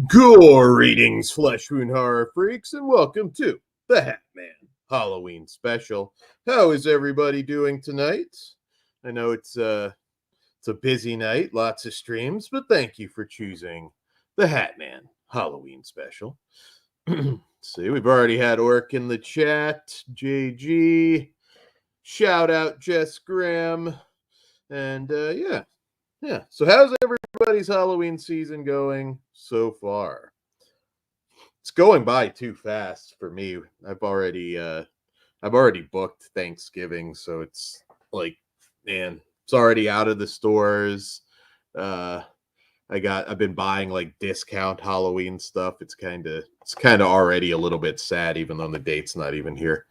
Greetings, flesh wound horror freaks, and welcome to the HATMAN Halloween special. How is everybody doing tonight? I know it's a busy night, lots of streams, but thank you for choosing the HATMAN Halloween special. See, we've already had Orc in the chat, JG, shout out Jess Graham, and yeah. So how's everybody's Halloween season going so far? It's going by too fast for me. I've already booked Thanksgiving, so it's like, man, it's already out of the stores. Uh I've been buying like discount Halloween stuff. It's kind of already a little bit sad, even though the date's not even here.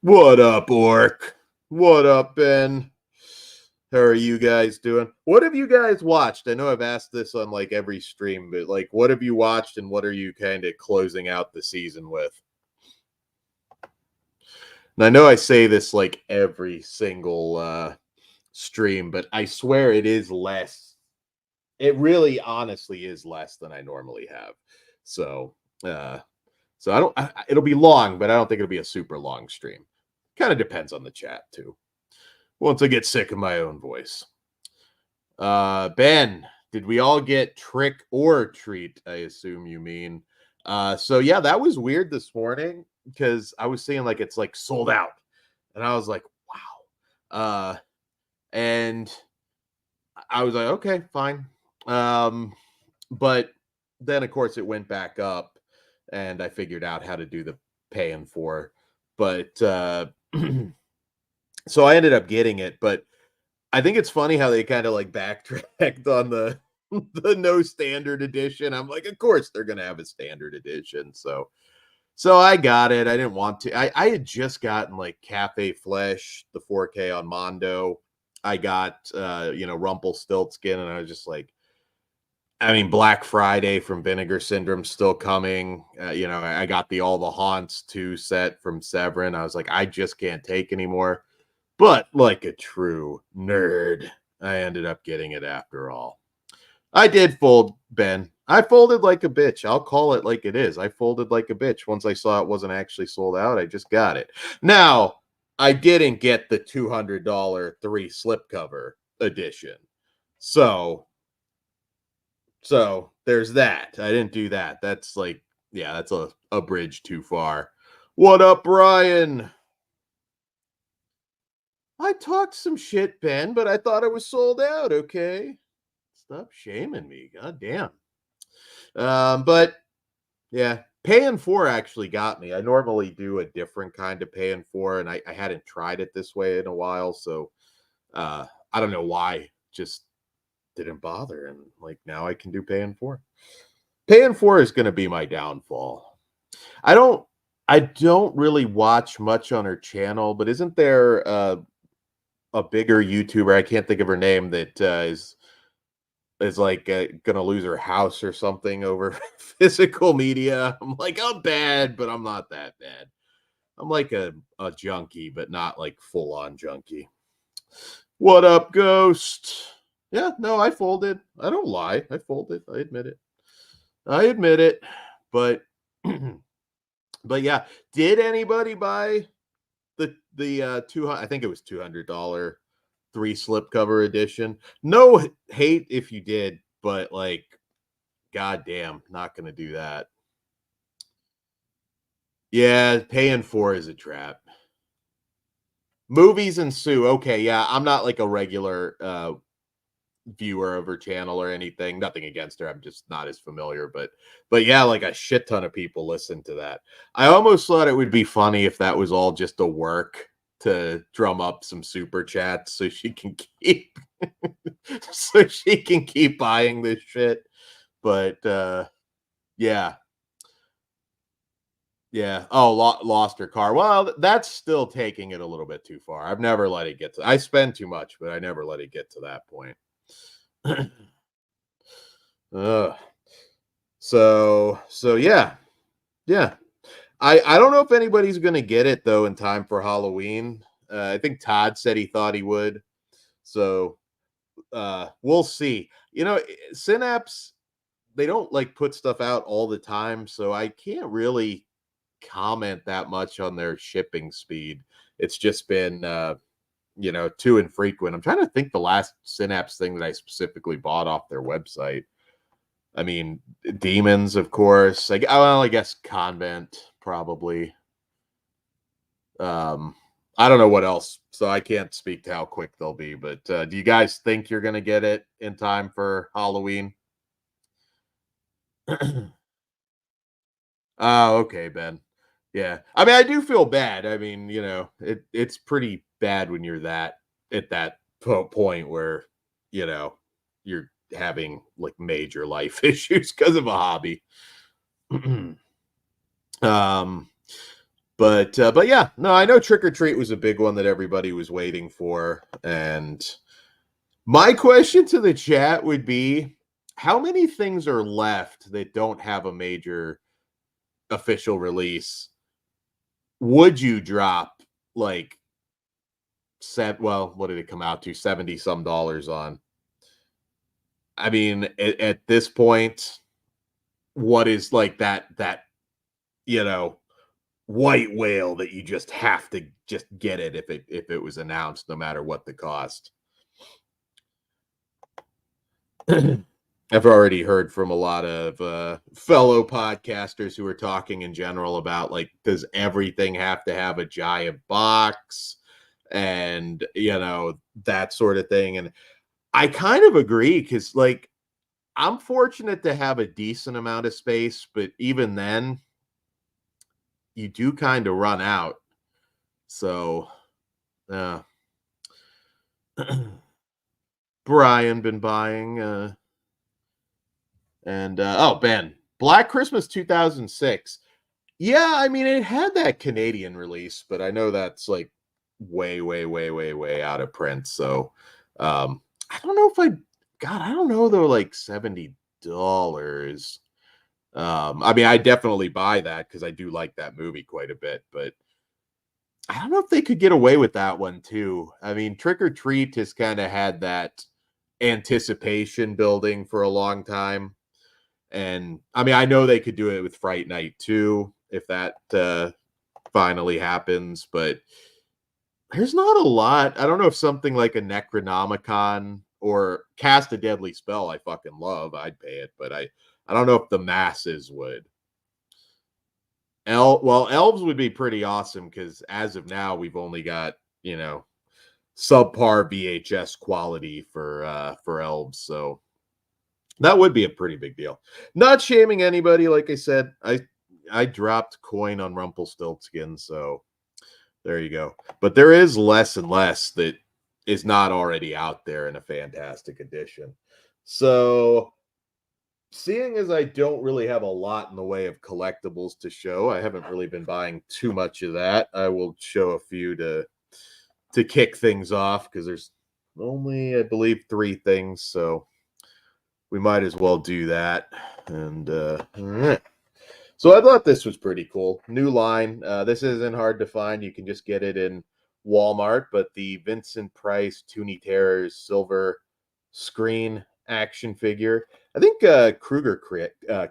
What up, Orc? What up, Ben? How are you guys doing? What have you guys watched? I know I've asked this on like every stream, but like, what have you watched and what are you kind of closing out the season with? And I know I say this like every single stream, but I swear it is less. It really honestly is less than I normally have. So, so it'll be long, but I don't think it'll be a super long stream. Kind of depends on the chat too. Once I get sick of my own voice. Ben, did we all get trick or treat? I assume you mean. So yeah, that was weird this morning because I was seeing like it's like sold out, and I was like, wow. And I was like, okay, fine. But then of course it went back up, and I figured out how to do the paying for. But so I ended up getting it, but I think it's funny how they kind of like backtracked on the the no standard edition. I'm like, of course they're gonna have a standard edition. So I got it. I didn't want to. I had just gotten like Cafe Flesh, the 4K on Mondo. I got Rumpelstiltskin, and I was just like, I mean, Black Friday from Vinegar Syndrome still coming. I got the All the Haunts 2 set from Severin. I was like, I just can't take anymore. But like a true nerd, I ended up getting it after all. I did fold, Ben. I folded like a bitch. I'll call it like it is. I folded like a bitch. Once I saw it wasn't actually sold out, I just got it. Now, I didn't get the $200 3 slipcover edition. So there's that. I didn't do that. That's like, yeah, that's a bridge too far. What up, Brian? I talked some shit, Ben, but I thought it was sold out, okay? Stop shaming me. God damn. But yeah, paying for actually got me. I normally do a different kind of paying for, and I hadn't tried it this way in a while, so I don't know why. Just didn't bother, and like now I can do paying for. Paying for is gonna be my downfall. I don't really watch much on her channel, but isn't there a bigger YouTuber? I can't think of her name that is like gonna lose her house or something over physical media. I'm like, I'm bad, but I'm not that bad. I'm like a junkie, but not like full on junkie. What up, Ghost? Yeah, no, I folded. I don't lie. I folded. I admit it. I admit it. But but yeah, did anybody buy the 200? I think it was $200 3 slipcover edition. No hate if you did, but like, goddamn, not gonna do that. Yeah, paying for is a trap. Movies and Sue. Okay, yeah, I'm not like a regular viewer of her channel or anything. Nothing against her. I'm just not as familiar. But yeah, like a shit ton of people listen to that. I almost thought it would be funny if that was all just a work to drum up some super chats so she can keep so she can keep buying this shit. But yeah. Yeah. Oh, lost her car. Well, that's still taking it a little bit too far. I've never let it get to. I spend too much, but I never let it get to that point. So yeah. Yeah. I don't know if anybody's gonna get it though in time for Halloween. I think Todd said he thought he would. So we'll see. Synapse they don't like put stuff out all the time, so I can't really comment that much on their shipping speed. It's just been too infrequent. I'm trying to think the last Synapse thing that I specifically bought off their website. I mean, Demons, of course. Like, well, I guess Convent probably. I don't know what else, so I can't speak to how quick they'll be. But do you guys think you're gonna get it in time for Halloween? Oh, okay, Ben. Yeah. I mean, I do feel bad. I mean, it's pretty bad when you're at that point where, you know, you're having like major life issues because of a hobby. um but yeah, no, I know Trick or Treat was a big one that everybody was waiting for. And my question to the chat would be, how many things are left that don't have a major official release? Would you drop like what did it come out to, 70 some dollars on? I mean, at this point, what is like that you know white whale that you just have to just get it if it was announced, no matter what the cost? I've already heard from a lot of fellow podcasters who are talking in general about, like, does everything have to have a giant box, and that sort of thing. And I kind of agree, because like, I'm fortunate to have a decent amount of space, but even then you do kind of run out. So uh Brian been buying and oh, Ben, Black Christmas 2006. Yeah, I mean, it had that Canadian release, but I know that's like way, way, way, way, way out of print. So I don't know if I don't know though, like $70. I mean, I definitely buy that because I do like that movie quite a bit, but I don't know if they could get away with that one too. I mean, Trick or Treat has kind of had that anticipation building for a long time. And I mean, I know they could do it with Fright Night too, if that finally happens, but there's not a lot. I don't know if something like a Necronomicon or Cast a Deadly Spell I fucking love, I'd pay it, but I don't know if the masses would. Elves would be pretty awesome, because as of now we've only got, subpar VHS quality for Elves, so that would be a pretty big deal. Not shaming anybody, like I said. I dropped coin on Rumpelstiltskin, so there you go. But there is less and less that is not already out there in a fantastic edition. So, seeing as I don't really have a lot in the way of collectibles to show, I haven't really been buying too much of that. I will show a few to kick things off, because there's only, I believe, 3 things, so we might as well do that. And all right. So I thought this was pretty cool. New line. This isn't hard to find. You can just get it in Walmart. But the Vincent Price Toonie Terrors silver screen action figure. I think Kruger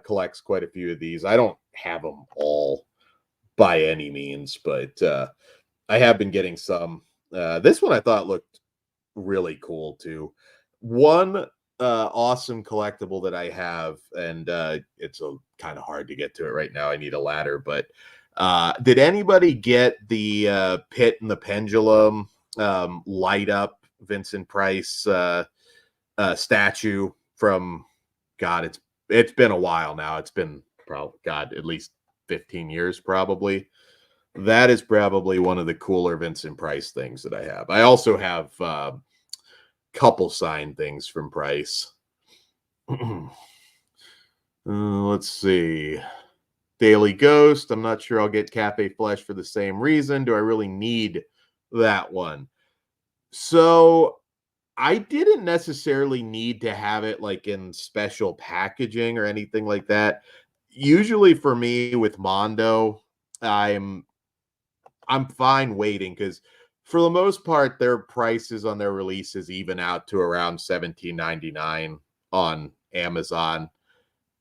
collects quite a few of these. I don't have them all by any means, but I have been getting some. This one I thought looked really cool too. One awesome collectible that I have, and it's a kind of hard to get to it right now. I need a ladder, but did anybody get the Pit and the Pendulum light up Vincent Price statue from, God, it's been a while now. It's been probably, God, at least 15 years probably. That is probably one of the cooler Vincent Price things that I have. I also have couple signed things from Price. Let's see. Daily Ghost. I'm not sure I'll get Cafe Flesh for the same reason. Do I really need that one? So I didn't necessarily need to have it like in special packaging or anything like that. Usually for me with Mondo, I'm fine waiting, because for the most part their prices on their releases even out to around $17.99 on Amazon.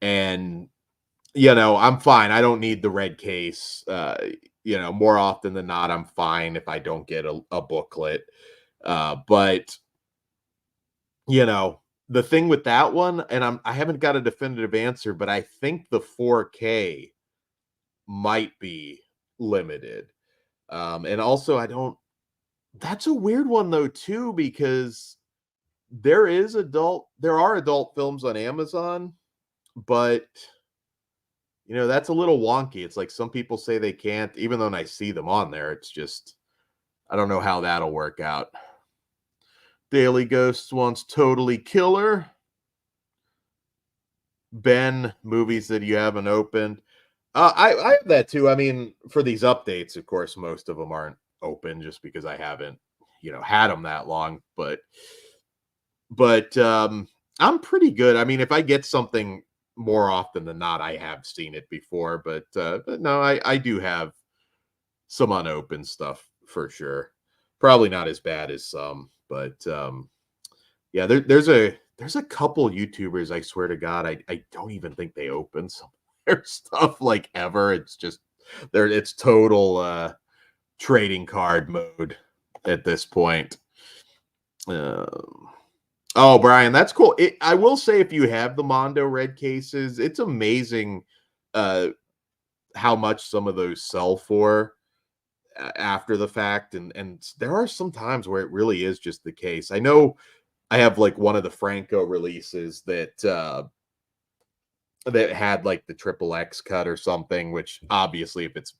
And you know, I'm fine. I don't need the red case. You know, more often than not, I'm fine if I don't get a booklet. But you know, the thing with that one, and I haven't got a definitive answer, but I think the 4K might be limited. And also I don't that's a weird one though too, because there are adult films on Amazon, but you know, that's a little wonky. It's like some people say they can't, even though I see them on there. It's just I don't know how that'll work out. Daily Ghosts wants Totally Killer. Ben, movies that you haven't opened. I have that too. I mean, for these updates, of course, most of them aren't open just because I haven't, you know, had them that long. But I'm pretty good. I mean, if I get something more often than not, I have seen it before. But no, I do have some unopened stuff for sure. Probably not as bad as some, but yeah, there's a couple YouTubers, I swear to God, I don't even think they open some of their stuff like ever. It's just it's total trading card mode at this point. Oh, Brian, that's cool. I will say, if you have the Mondo red cases, it's amazing uh how much some of those sell for after the fact, and there are some times where it really is just the case. I know I have like one of the Franco releases that had like the triple X cut or something, which obviously if it's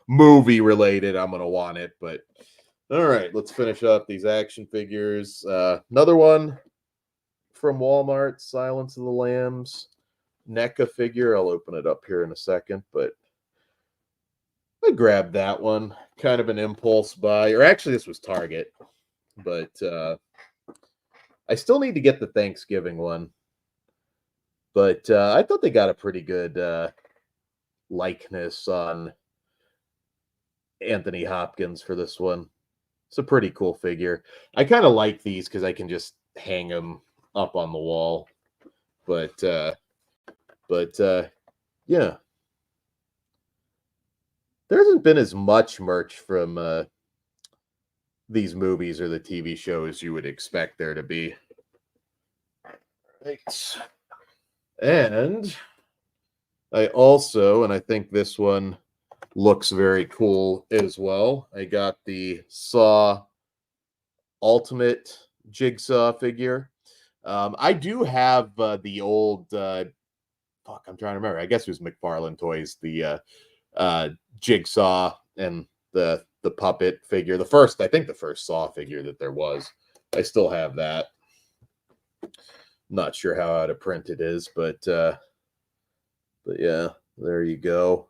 movie related, I'm gonna want it. But all right, let's finish up these action figures. Another one from Walmart, Silence of the Lambs NECA figure. I'll open it up here in a second, but I grabbed that one. Kind of an impulse buy, or actually this was Target, but I still need to get the Thanksgiving one. But I thought they got a pretty good likeness on Anthony Hopkins for this one. It's a pretty cool figure. I kind of like these because I can just hang them up on the wall. But yeah, there hasn't been as much merch from these movies or the TV shows you would expect there to be. Right. And I also, and I think this one looks very cool as well, I got the Saw Ultimate Jigsaw figure. I do have the old fuck, I'm trying to remember. I guess it was McFarlane Toys, the Jigsaw and the puppet figure. I think the first Saw figure that there was. I still have that. Not sure how out of print it is, but yeah, there you go.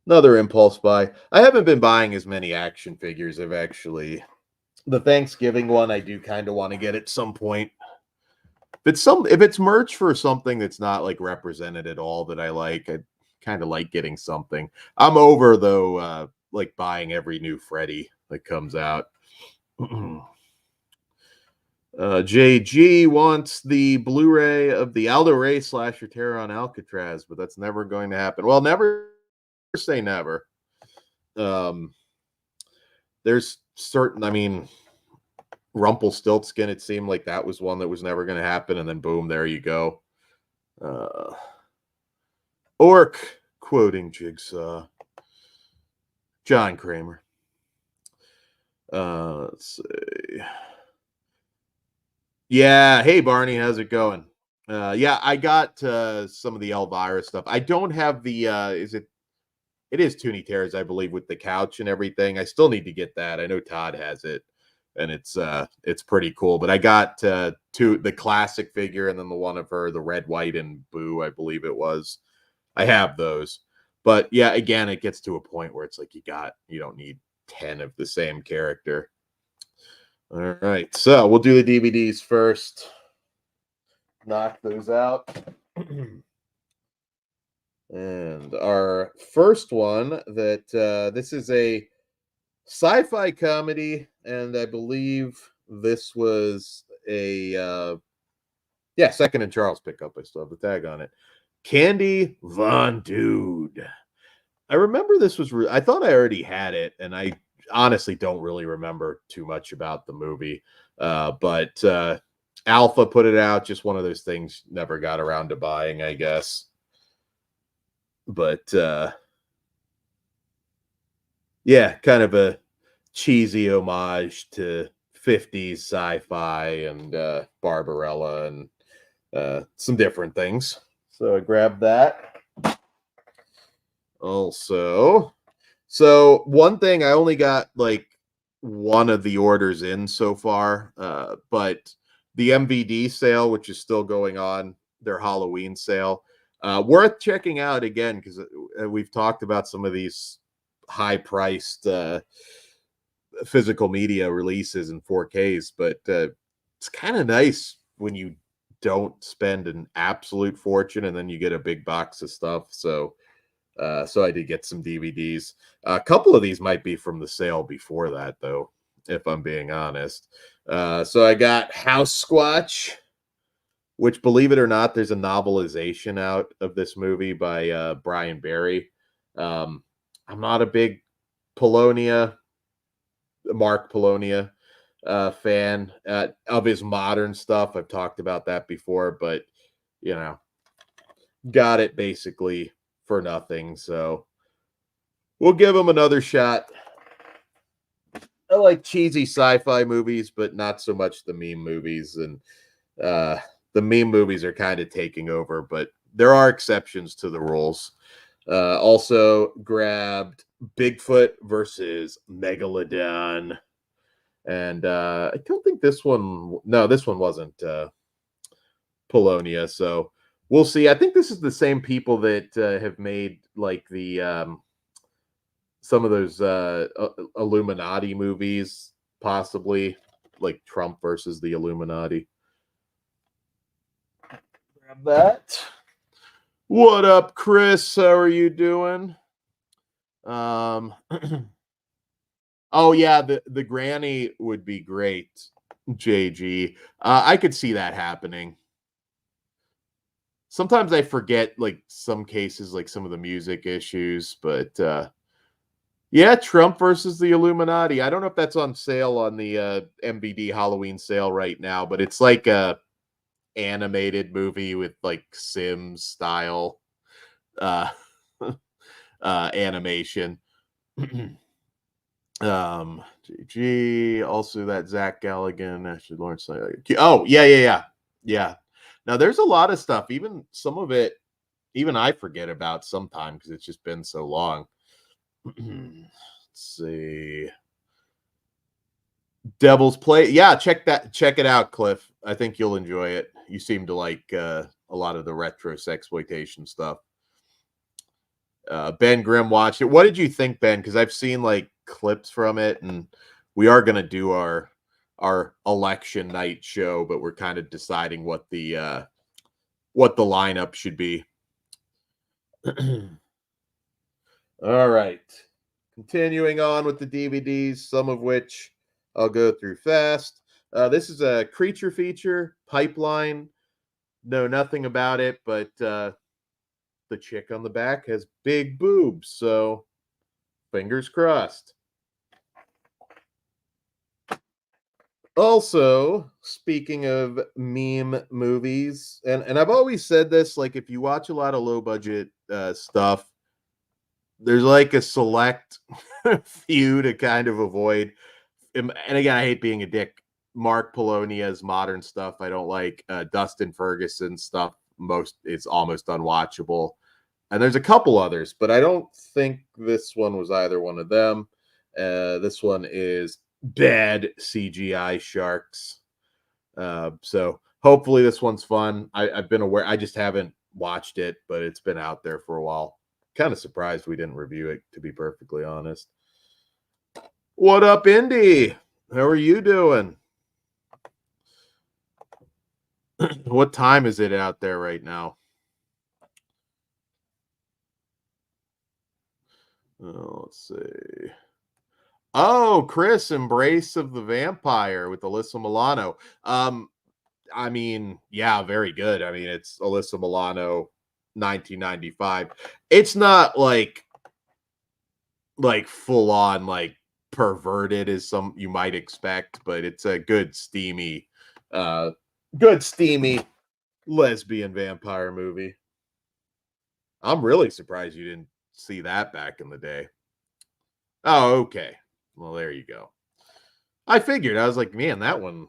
Another impulse buy. I haven't been buying as many action figures. I've actually the Thanksgiving one I do kind of want to get at some point. If it's merch for something that's not like represented at all that I like, I kind of like getting something. I'm over though like buying every new Freddy that comes out. JG wants the Blu-ray of the Aldo Ray Slasher Terror on Alcatraz, but that's never going to happen. Well, never say never. There's certain, I mean, Rumpelstiltskin, it seemed like that was one that was never going to happen, and then boom, there you go. Orc quoting Jigsaw. John Kramer. Let's see. Yeah, hey Barney, how's it going? Yeah, I got some of the Elvira stuff. I don't have the it is Toonie Terrors, I believe, with the couch and everything. I still need to get that. I know Todd has it, and it's pretty cool. But I got the classic figure and then the one of her, the red, white, and Boo, I believe it was. I have those. But yeah, again, it gets to a point where it's like you don't need 10 of the same character. All right, so we'll do the DVDs first. Knock those out. And our first one this is a sci-fi comedy, and I believe this was a yeah, Second and Charles pickup. I still have the tag on it. Candy Von Dude. I remember this was I thought I already had it, and I honestly don't really remember too much about the movie. But Alpha put it out, just one of those things never got around to buying, I guess. But yeah, kind of a cheesy homage to 50s sci-fi and Barbarella and some different things. So I grabbed that. Also, so one thing, I only got like one of the orders in so far, but the MVD sale, which is still going on, their Halloween sale, worth checking out again, because we've talked about some of these high priced physical media releases in 4Ks, but it's kind of nice when you don't spend an absolute fortune and then you get a big box of stuff. So so I did get some DVDs. A couple of these might be from the sale before that, though, if I'm being honest. So I got House Squatch, which, believe it or not, there's a novelization out of this movie by Brian Barry. I'm not a big Polonia, Mark Polonia fan of his modern stuff. I've talked about that before, but you know, got it basically for nothing. So we'll give him another shot. I like cheesy sci-fi movies, but not so much the meme movies. And the meme movies are kind of taking over, but there are exceptions to the rules. Also grabbed Bigfoot versus Megalodon. And I don't think this one, no, this one wasn't Polonia. So we'll see. I think this is the same people that have made like the some of those Illuminati movies, possibly like Trump versus the Illuminati. Grab that. What up, Chris? How are you doing? Oh yeah, the granny would be great, JG. I could see that happening. Sometimes I forget like some cases, like some of the music issues, but yeah, Trump versus the Illuminati. I don't know if that's on sale on the MBD Halloween sale right now, but it's like a animated movie with like Sims style uh animation. GG, also that Zach Galligan, Ashley Lawrence. Oh, yeah. Now there's a lot of stuff, even some of it, even I forget about sometimes because it's just been so long. Let's see. Devil's Play. Yeah, check it out, Cliff. I think you'll enjoy it. You seem to like a lot of the retro sexploitation stuff. Ben Grimm watched it. What did you think, Ben? Because I've seen like clips from it, and we are gonna do our election night show, but we're kind of deciding what the lineup should be. All right. Continuing on with the DVDs, some of which I'll go through fast. This is a creature feature, Pipeline. Know nothing about it, but the chick on the back has big boobs, so fingers crossed. Also, speaking of meme movies, and I've always said this, like if you watch a lot of low budget stuff, there's like a select few to kind of avoid. And again, I hate being a dick. Mark Polonia's modern stuff I don't like. Dustin Ferguson stuff, it's almost unwatchable. And there's a couple others, but I don't think this one was either one of them. This one is Bad CGI Sharks. So hopefully this one's fun. I've been aware. I just haven't watched it, but it's been out there for a while. Kind of surprised we didn't review it, to be perfectly honest. What up, Indy? How are you doing? What time is it out there right now? Let's see. Oh, Chris, Embrace of the Vampire with Alyssa Milano. I mean, yeah, very good. I mean, it's Alyssa Milano, 1995. It's not like full on like perverted as some you might expect, but it's a uh good steamy lesbian vampire movie. I'm really surprised you didn't see that back in the day. Oh, okay. Well, there you go. I figured. I was like, man, that one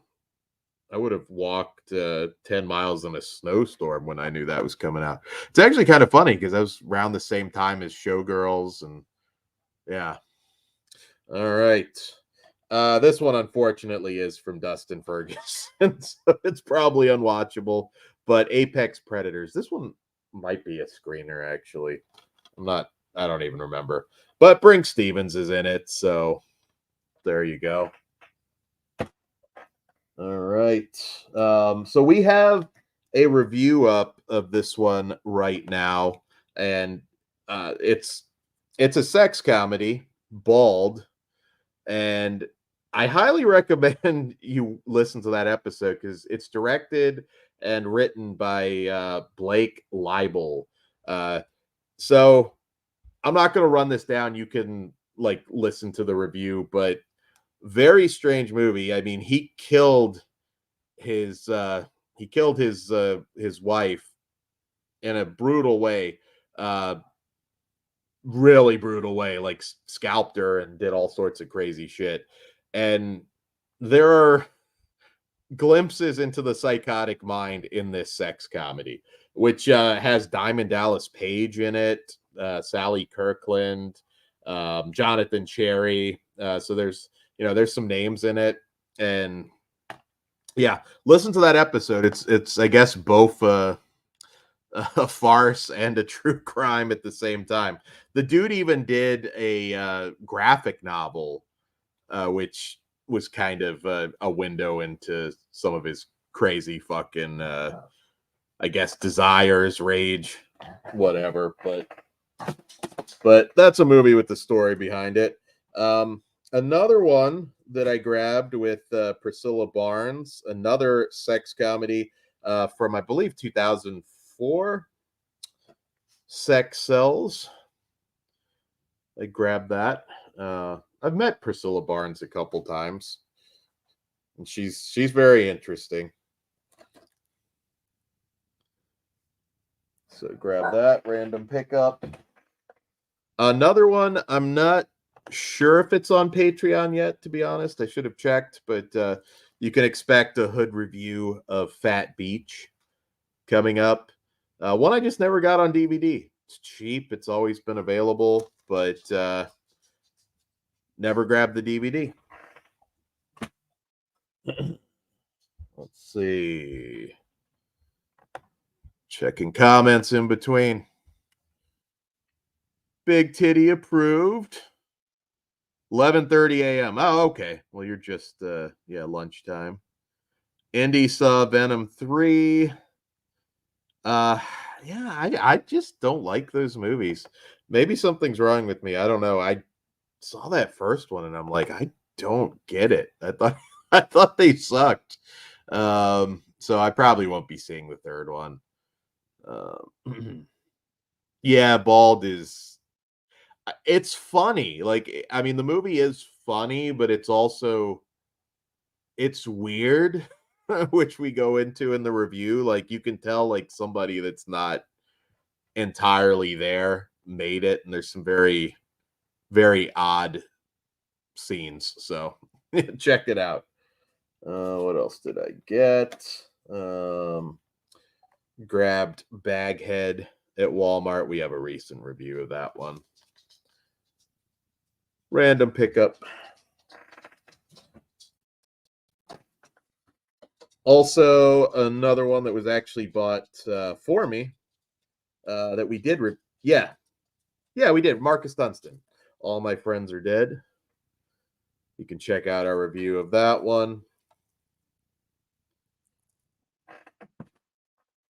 I would have walked 10 miles in a snowstorm when I knew that was coming out. It's actually kind of funny because that was around the same time as Showgirls and yeah. All right. This one unfortunately is from Dustin Ferguson, so it's probably unwatchable. But Apex Predators, this one might be a screener actually. I don't even remember. But Brink Stevens is in it, so there you go. All right. So we have a review up of this one right now, and it's a sex comedy, Bald, and I highly recommend you listen to that episode because it's directed and written by Blake Leibel. Uh, so I'm not going to run this down. You can like listen to the review, but very strange movie. I mean, his uh he killed his wife in a brutal way. Uh really brutal way, like scalped her and did all sorts of crazy shit. And there are glimpses into the psychotic mind in this sex comedy, which has Diamond Dallas Page in it, Sally Kirkland, Jonathan Cherry. So there's some names in it, and yeah, listen to that episode. It's I guess both a farce and a true crime at the same time. The dude even did a graphic novel, which was kind of a window into some of his crazy fucking, I guess, desires, rage, whatever. But that's a movie with the story behind it. Another one that I grabbed with Priscilla Barnes, another sex comedy from I believe 2004, Sex Cells. I grabbed that. I've met Priscilla Barnes a couple times, and she's very interesting. So grab that random pickup. Another one, I'm not sure if it's on Patreon yet, to be honest. I should have checked, but you can expect a hood review of Fat Beach coming up. One I just never got on DVD. It's cheap, it's always been available, but never grabbed the DVD. Let's see. Checking comments in between. Big Titty approved. 11:30 a.m. Oh, okay. Well, you're just yeah, lunchtime. Indy saw Venom 3. Uh yeah, I just don't like those movies. Maybe something's wrong with me. I don't know. I saw that first one and I'm like, I don't get it. I thought I thought they sucked. So I probably won't be seeing the third one. Yeah, Bald is it's funny. Like I mean the movie is funny, but it's weird, which we go into in the review. Like you can tell like somebody that's not entirely there made it, and there's some very, very odd scenes. So check it out. What else did I get? Grabbed Baghead at Walmart. We have a recent review of that one. Random pickup. Also, another one that was actually bought for me that we did. Yeah, we did. Marcus Dunstan. All My Friends Are Dead. You can check out our review of that one.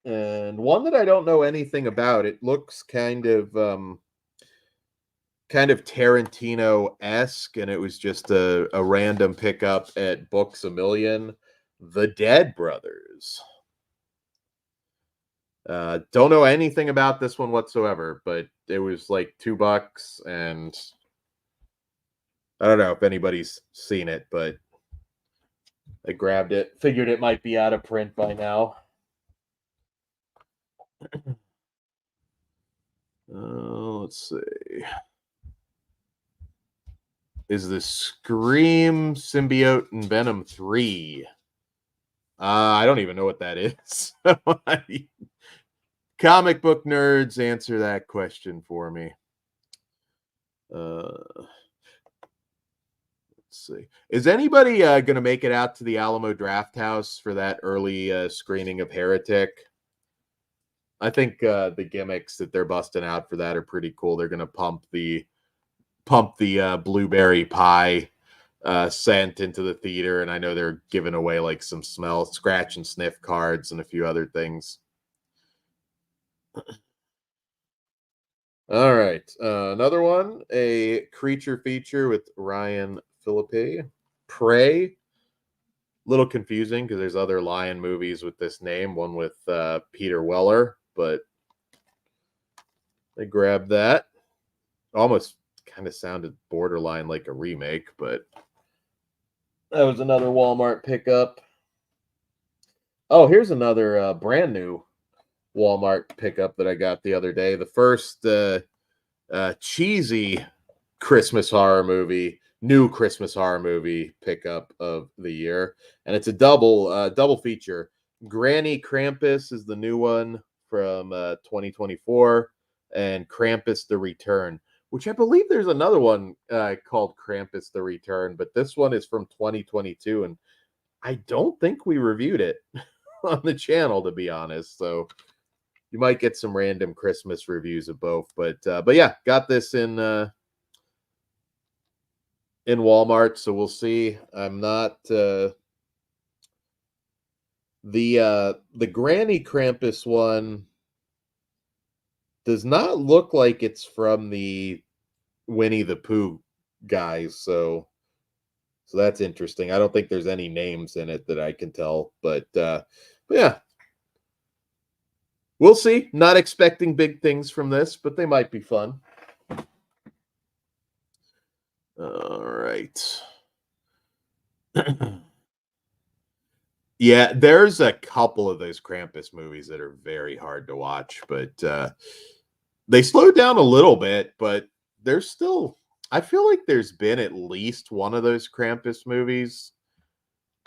And one that I don't know anything about. It looks kind of kind of Tarantino-esque, and it was just a random pickup at Books A Million. The Dead Brothers. Don't know anything about this one whatsoever, but it was like $2, and I don't know if anybody's seen it, but I grabbed it. Figured it might be out of print by now. Let's see. Is the Scream Symbiote and Venom 3? I don't even know what that is. Comic book nerds, answer that question for me. Let's see. Is anybody going to make it out to the Alamo Draft House for that early screening of Heretic? I think the gimmicks that they're busting out for that are pretty cool. They're going to pump the blueberry pie scent into the theater, and I know they're giving away like some scratch and sniff cards and a few other things. All right, another one, a creature feature with Ryan Phillippe. Prey. Little confusing because there's other Lion movies with this name, one with Peter Weller, but I grabbed that. Almost kind of sounded borderline like a remake, but that was another Walmart pickup. Oh, here's another brand new Walmart pickup that I got the other day. The first cheesy Christmas horror movie, new Christmas horror movie pickup of the year, and it's a double feature. Granny Krampus is the new one from 2024, and Krampus the Return, which I believe there's another one called Krampus the Return, but this one is from 2022, and I don't think we reviewed it on the channel, to be honest. So you might get some random Christmas reviews of both, but yeah, got this in Walmart, so we'll see. I'm not the Granny Krampus one does not look like it's from the Winnie the Pooh guys, so that's interesting. I don't think there's any names in it that I can tell, but yeah, we'll see. Not expecting big things from this, but they might be fun. All right. Yeah, there's a couple of those Krampus movies that are very hard to watch, but they slowed down a little bit, but there's still, I feel like there's been at least one of those Krampus movies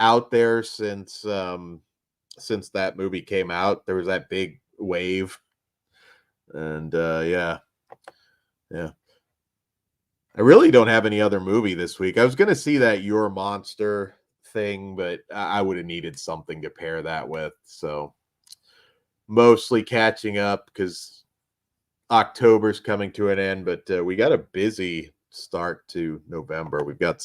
out there since that movie came out. There was that big wave, and yeah. I really don't have any other movie this week. I was going to see that Your Monster thing, but I would have needed something to pair that with. So mostly catching up because October's coming to an end, but we got a busy start to November. We've got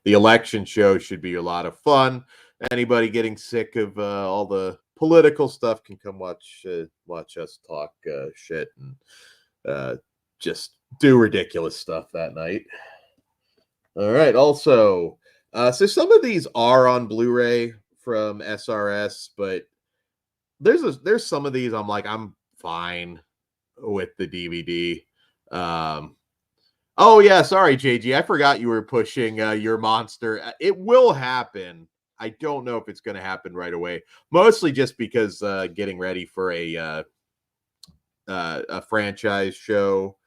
the election show should be a lot of fun. Anybody getting sick of all the political stuff can come watch us talk shit and just do ridiculous stuff that night. All right. Also, so some of these are on Blu-ray from SRS, but there's some of these I'm like, I'm fine with the DVD. Oh yeah, sorry, JG. I forgot you were pushing Your Monster. It will happen. I don't know if it's going to happen right away. Mostly just because getting ready for a franchise show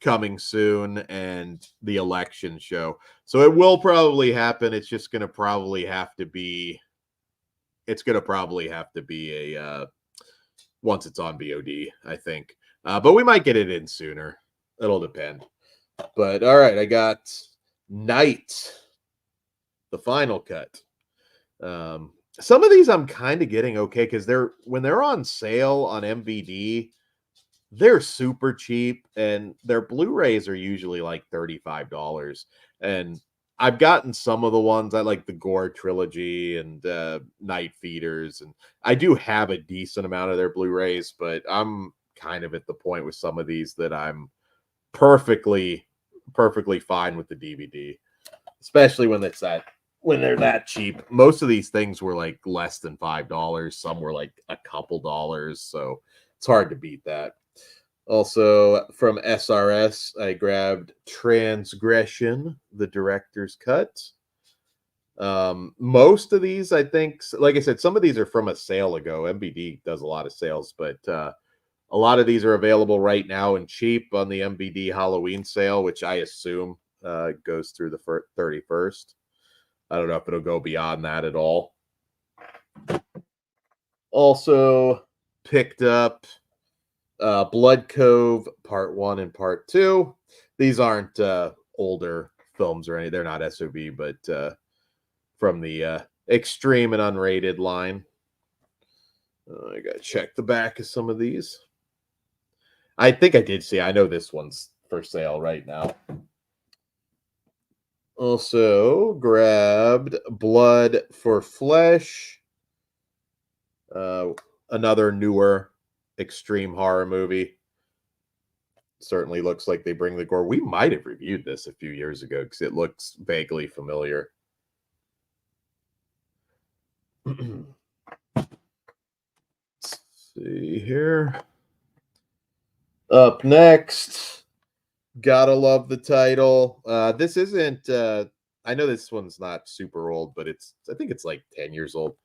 coming soon and the election show. So it will probably happen. It's just going to probably have to be. It's going to probably have to be a once it's on VOD, I think. But we might get it in sooner. It'll depend. But all right, I got Night, the final cut. Some of these I'm kind of getting okay because when they're on sale on MVD, they're super cheap, and their Blu-rays are usually like $35. And I've gotten some of the ones I like, the Gore trilogy and Night Feeders, and I do have a decent amount of their Blu-rays, but I'm kind of at the point with some of these that I'm perfectly perfectly fine with the DVD, especially when they're that cheap. Most of these things were like less than $5. Some were like a couple dollars, so it's hard to beat that. Also from SRS, I grabbed Transgression, the director's cut. Most of these, I think, like I said, some of these are from a sale ago. MBD does a lot of sales, but a lot of these are available right now and cheap on the MBD Halloween sale, which I assume goes through the 31st. I don't know if it'll go beyond that at all. Also picked up Blood Cove Part 1 and Part 2. These aren't older films or anything. They're not SOV, but from the extreme and unrated line. I got to check the back of some of these. I think I did see. I know this one's for sale right now. Also grabbed Blood for Flesh. Another newer extreme horror movie. Certainly looks like they bring the gore. We might have reviewed this a few years ago because it looks vaguely familiar. Let's see here. Up next, gotta love the title. This isn't I know this one's not super old, but I think it's like 10 years old.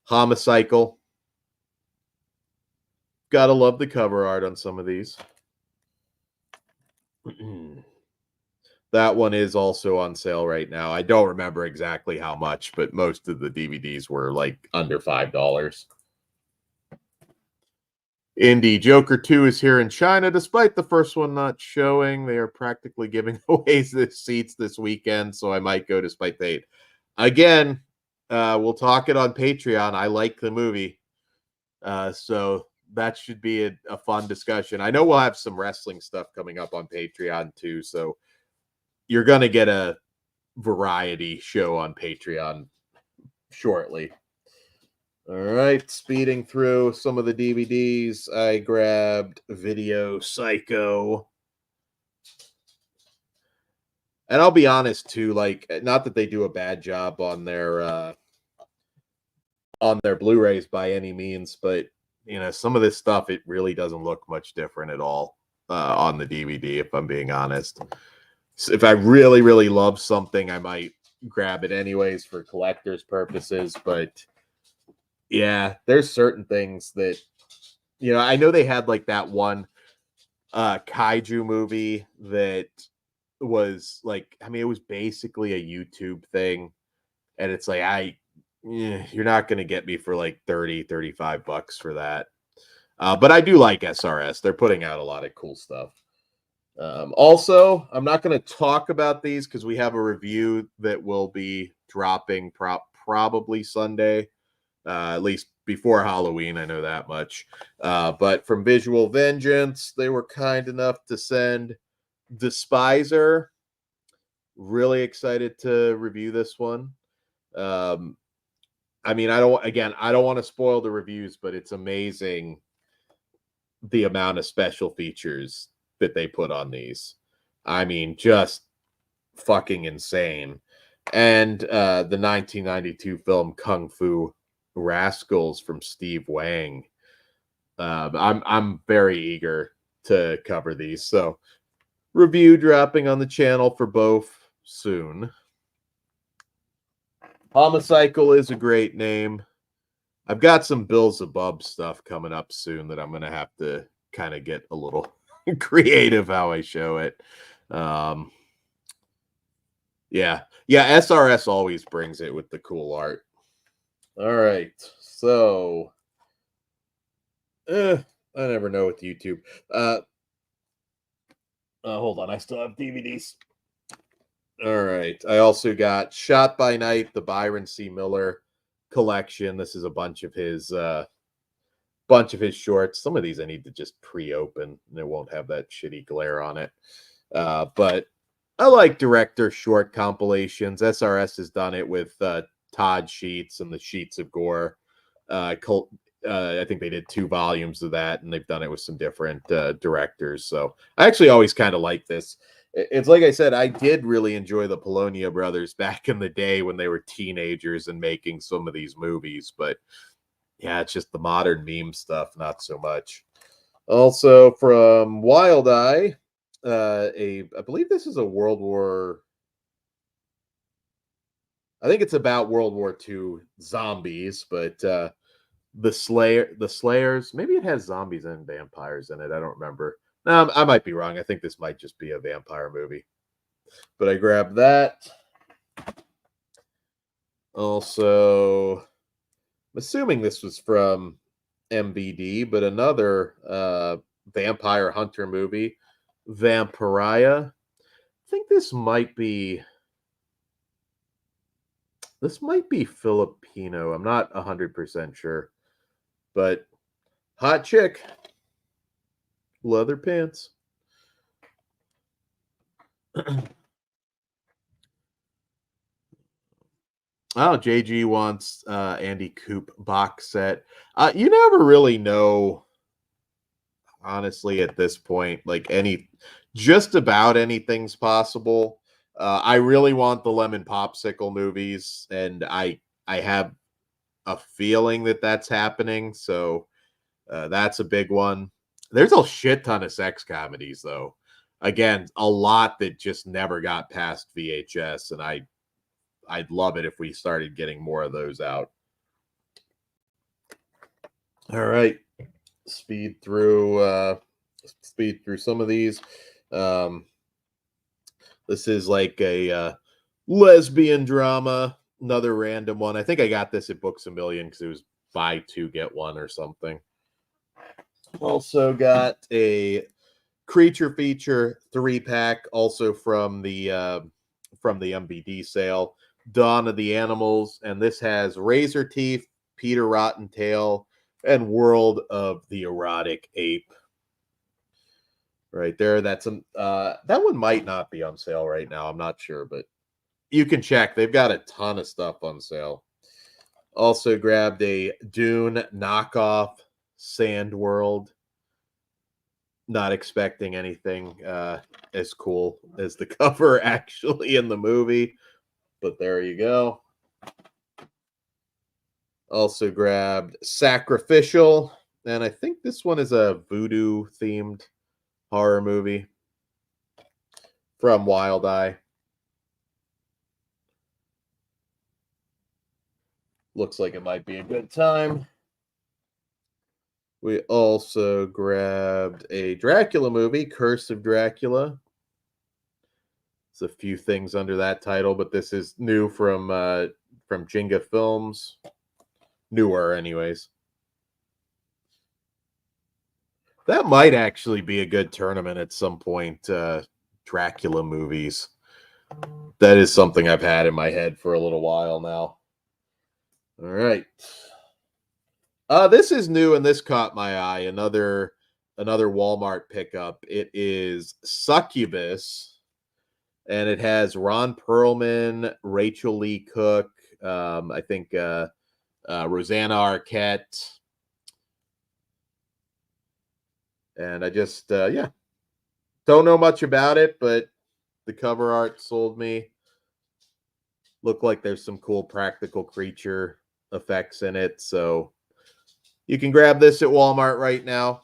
Homicycle. Gotta love the cover art on some of these. That one is also on sale right now. I don't remember exactly how much, but most of the DVDs were like under $5. Indie Joker 2 is here in China. Despite the first one not showing, they are practically giving away the seats this weekend, so I might go despite the hate. Again, we'll talk it on Patreon. I like the movie. So that should be a fun discussion. I know we'll have some wrestling stuff coming up on Patreon too, so you're going to get a variety show on Patreon shortly. All right, speeding through some of the DVDs, I grabbed Video Psycho. And I'll be honest too, like, not that they do a bad job on their Blu-rays by any means, but you know, some of this stuff, it really doesn't look much different at all on the DVD, if I'm being honest. So if I really, really love something, I might grab it anyways for collector's purposes. But yeah, there's certain things that, you know, I know they had like that one kaiju movie that was like, I mean, it was basically a YouTube thing. And it's like, you're not going to get me for like $30-$35 for that. But I do like SRS. They're putting out a lot of cool stuff. Also, I'm not going to talk about these because we have a review that will be dropping probably Sunday, at least before Halloween. I know that much. But from Visual Vengeance, they were kind enough to send Despiser. Really excited to review this one. I mean, I don't want to spoil the reviews, but it's amazing the amount of special features that they put on these. I mean, just fucking insane. And the 1992 film Kung Fu Rascals from Steve Wang. I'm very eager to cover these. So, review dropping on the channel for both soon. Homicycle is a great name. I've got some Bills Above stuff coming up soon that I'm going to have to kind of get a little creative how I show it. Yeah, SRS always brings it with the cool art. All right, so I never know with YouTube. Hold on, I still have DVDs. All right. I also got Shot by Night, the Byron C. Miller collection. This is a bunch of his shorts. Some of these I need to just pre-open and it won't have that shitty glare on it. But I like director short compilations. SRS has done it with Todd Sheets and the Sheets of Gore. I think they did 2 volumes of that, and they've done it with some different directors. So I actually always kind of like this. It's like I said, I did really enjoy the Polonia brothers back in the day when they were teenagers and making some of these movies, but yeah, it's just the modern meme stuff, not so much. Also from Wild Eye, I believe this is a World War. I think it's about World War II zombies, but the Slayers. Maybe it has zombies and vampires in it. I don't remember. No, I might be wrong. I think this might just be a vampire movie. But I grabbed that. Also, I'm assuming this was from MVD, but another vampire hunter movie, Vampiria. I think this might be Filipino. I'm not 100% sure. But hot chick, leather pants. Oh, JG wants Andy Coop box set. You never really know, honestly, at this point. Like just about anything's possible. I really want the Lemon Popsicle movies, and I have a feeling that that's happening. So that's a big one. There's a shit ton of sex comedies, though. Again, a lot that just never got past VHS, and I'd love it if we started getting more of those out. All right, speed through some of these. This is like a lesbian drama, another random one. I think I got this at Books a Million because it was buy two get one or something. Also got a creature feature 3-pack, also from the MBD sale. Dawn of the Animals, and this has Razor Teeth, Peter Rottentail, and World of the Erotic Ape. Right there, that's that one might not be on sale right now. I'm not sure, but you can check. They've got a ton of stuff on sale. Also grabbed a Dune knockoff Sand World. Not expecting anything as cool as the cover actually in the movie, but there you go. Also grabbed Sacrificial, and I think this one is a voodoo themed horror movie from Wild Eye. Looks like it might be a good time. We also grabbed a Dracula movie, Curse of Dracula. It's a few things under that title, but this is new from Jenga Films. Newer, anyways. That might actually be a good tournament at some point. Dracula movies. That is something I've had in my head for a little while now. All right. This is new and this caught my eye. Another Walmart pickup. It is Succubus, and it has Ron Perlman, Rachel Lee Cook, I think Rosanna Arquette, and I just don't know much about it, but the cover art sold me. Look like there's some cool practical creature effects in it, so you can grab this at Walmart right now.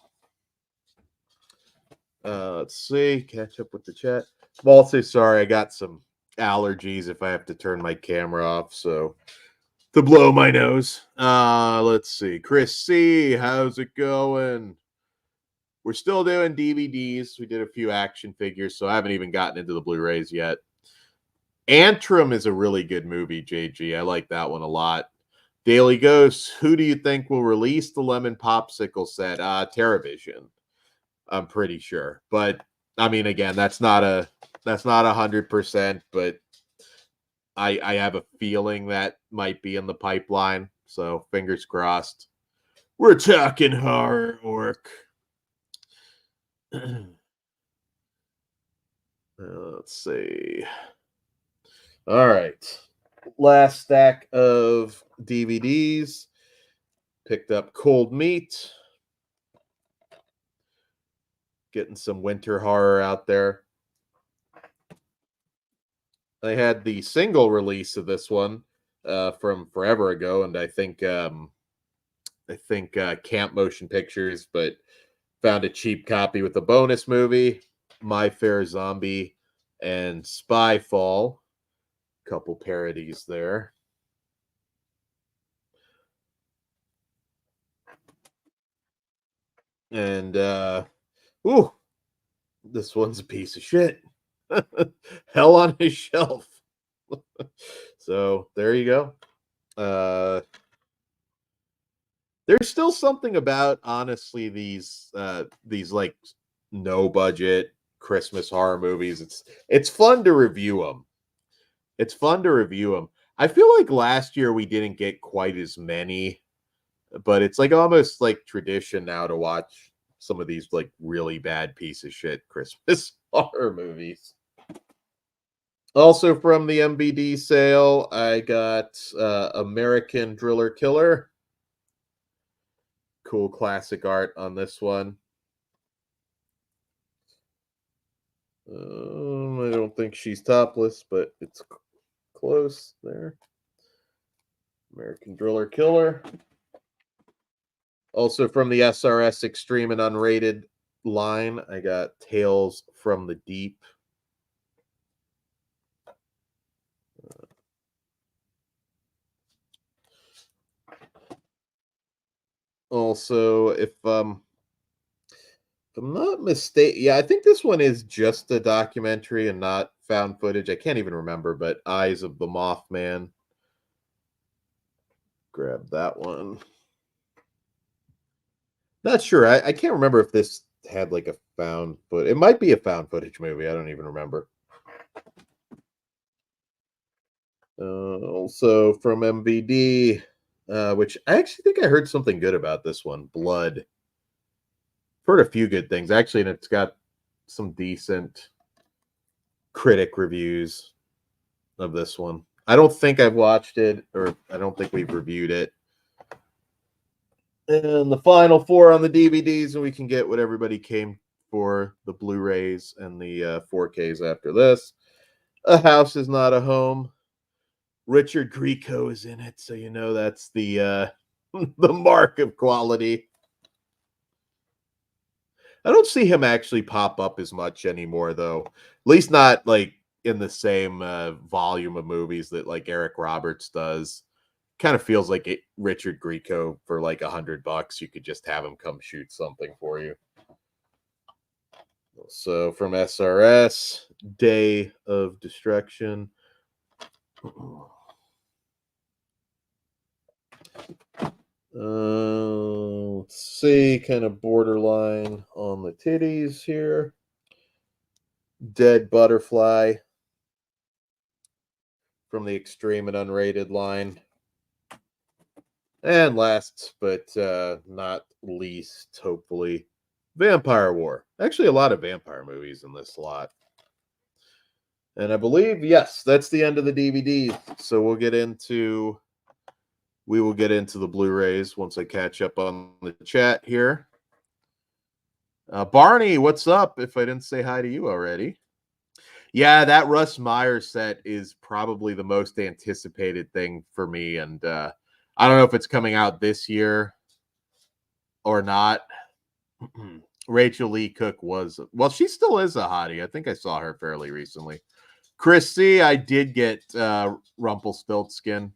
Let's see, catch up with the chat. I'm also sorry, I got some allergies if I have to turn my camera off, so to blow my nose. Let's see. Chris C, how's it going? We're still doing DVDs. We did a few action figures, so I haven't even gotten into the Blu-rays yet. Antrim is a really good movie, JG. I like that one a lot. Daily Ghost, who do you think will release the Lemon Popsicle set? TerraVision, I'm pretty sure. But I mean, again, that's not 100%, but I have a feeling that might be in the pipeline. So fingers crossed. We're talking horror, Orc. Let's see. All right. Last stack of DVDs. Picked up Cold Meat. Getting some winter horror out there. I had the single release of this one from forever ago, and I think Camp Motion Pictures, but found a cheap copy with the bonus movie, My Fair Zombie, and Spyfall. Couple parodies there. And ooh, this one's a piece of shit. Hell on his shelf. So there you go. There's still something about honestly these like no budget Christmas horror movies. It's fun to review them. It's fun to review them. I feel like last year we didn't get quite as many, but it's like almost like tradition now to watch some of these like really bad piece of shit Christmas horror movies. Also from the MBD sale, I got American Driller Killer. Cool classic art on this one. I don't think she's topless, but it's close there. American Driller Killer. Also from the SRS Extreme and Unrated line, I got Tales from the Deep. Also, if I'm not mistaken, yeah, I think this one is just a documentary and not found footage. I can't even remember, but Eyes of the Mothman. Grab that one. Not sure. I can't remember if this had like a found foot. It might be a found footage movie. I don't even remember. Also from MVD, which I actually think I heard something good about this one. Blood. Heard a few good things actually, and it's got some decent critic reviews of this one. I don't think I've watched it, or I don't think we've reviewed it. And the final four on the DVDs, and we can get what everybody came for, the Blu-rays and the 4Ks after this. A House is Not a Home. Richard Grieco is in it, so you know that's the the mark of quality. I don't see him actually pop up as much anymore, though. At least not like in the same volume of movies that like Eric Roberts does. Kind of feels like Richard Grieco for like $100. You could just have him come shoot something for you. So from SRS, Day of Destruction. Let's see, kind of borderline on the titties here. Dead Butterfly from the Extreme and Unrated line. And last but not least, hopefully, Vampire War. Actually, a lot of vampire movies in this lot. And I believe, yes, that's the end of the DVD. So we will get into the Blu-rays once I catch up on the chat here. Barney, what's up? If I didn't say hi to you already. Yeah, that Russ Meyer set is probably the most anticipated thing for me. And I don't know if it's coming out this year or not. Rachel Lee Cook was, well, she still is a hottie. I think I saw her fairly recently. Chris C, I did get Rumpelstiltskin.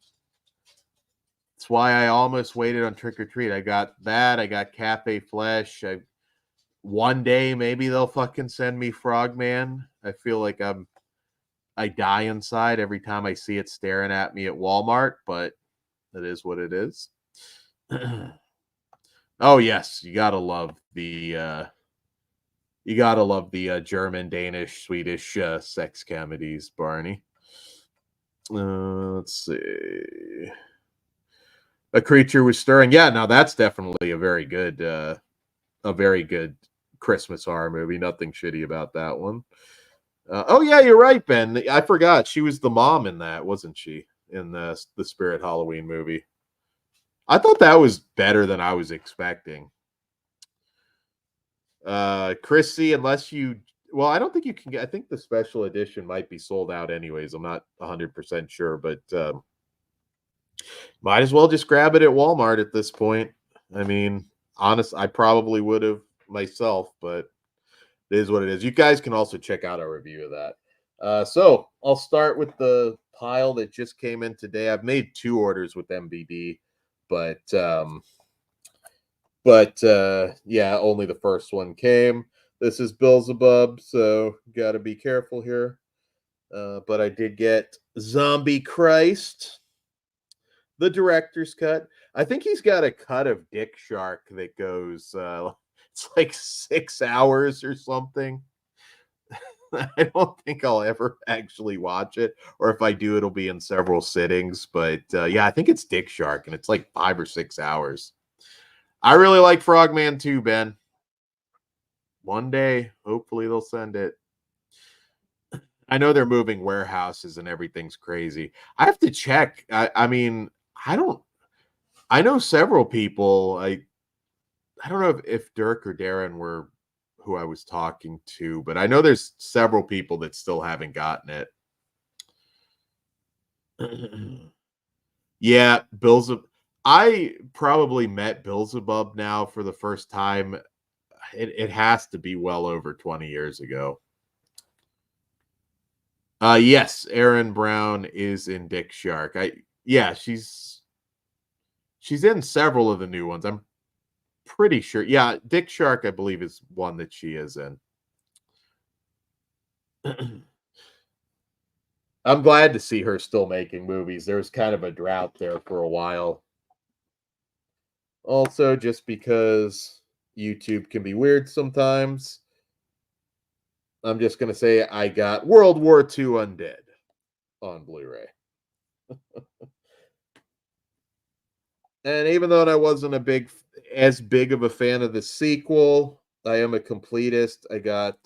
That's why I almost waited on Trick or Treat. I got that. I got Cafe Flesh. One day maybe they'll fucking send me Frogman. I feel like I die inside every time I see it staring at me at Walmart, but it is what it is. Oh yes, you gotta love the German, Danish, Swedish sex comedies, Barney. Let's see. A Creature Was Stirring. Yeah, now that's definitely a very good Christmas horror movie. Nothing shitty about that one. Oh yeah, you're right, Ben. I forgot she was the mom in that, wasn't she? In the Spirit Halloween movie. I thought that was better than I was expecting. Chrissy, unless you well, I don't think you can get. I think the special edition might be sold out anyways. I'm not 100% sure, but might as well just grab it at Walmart at this point. I mean, honest, I probably would have myself, but it is what it is. You guys can also check out our review of that. So I'll start with the pile that just came in today. I've made 2 orders with MBD, but yeah, only the first one came. This is Beelzebub, so got to be careful here. But I did get Zombie Christ, the director's cut. I think he's got a cut of Dick Shark that goes it's like 6 hours or something. I don't think I'll ever actually watch it, or if I do, it'll be in several sittings. But yeah, I think it's Dick Shark, and it's like 5 or 6 hours. I really like Frogman too, Ben. One day, hopefully, they'll send it. I know they're moving warehouses and everything's crazy. I have to check. I mean, I don't. I know several people. I don't know if Dirk or Darren were who I was talking to, but I know there's several people that still haven't gotten it. Yeah, Beelzebub. I probably met Beelzebub now for the first time. It has to be well over 20 years ago. Yes, Erin Brown is in Dick Shark. Yeah, she's in several of the new ones. I'm pretty sure. Yeah, Dick Shark, I believe, is one that she is in. I'm glad to see her still making movies. There was kind of a drought there for a while. Also, just because YouTube can be weird sometimes, I'm just going to say I got World War II Undead on Blu-ray. And even though I wasn't as big of a fan of the sequel, I am a completist. I got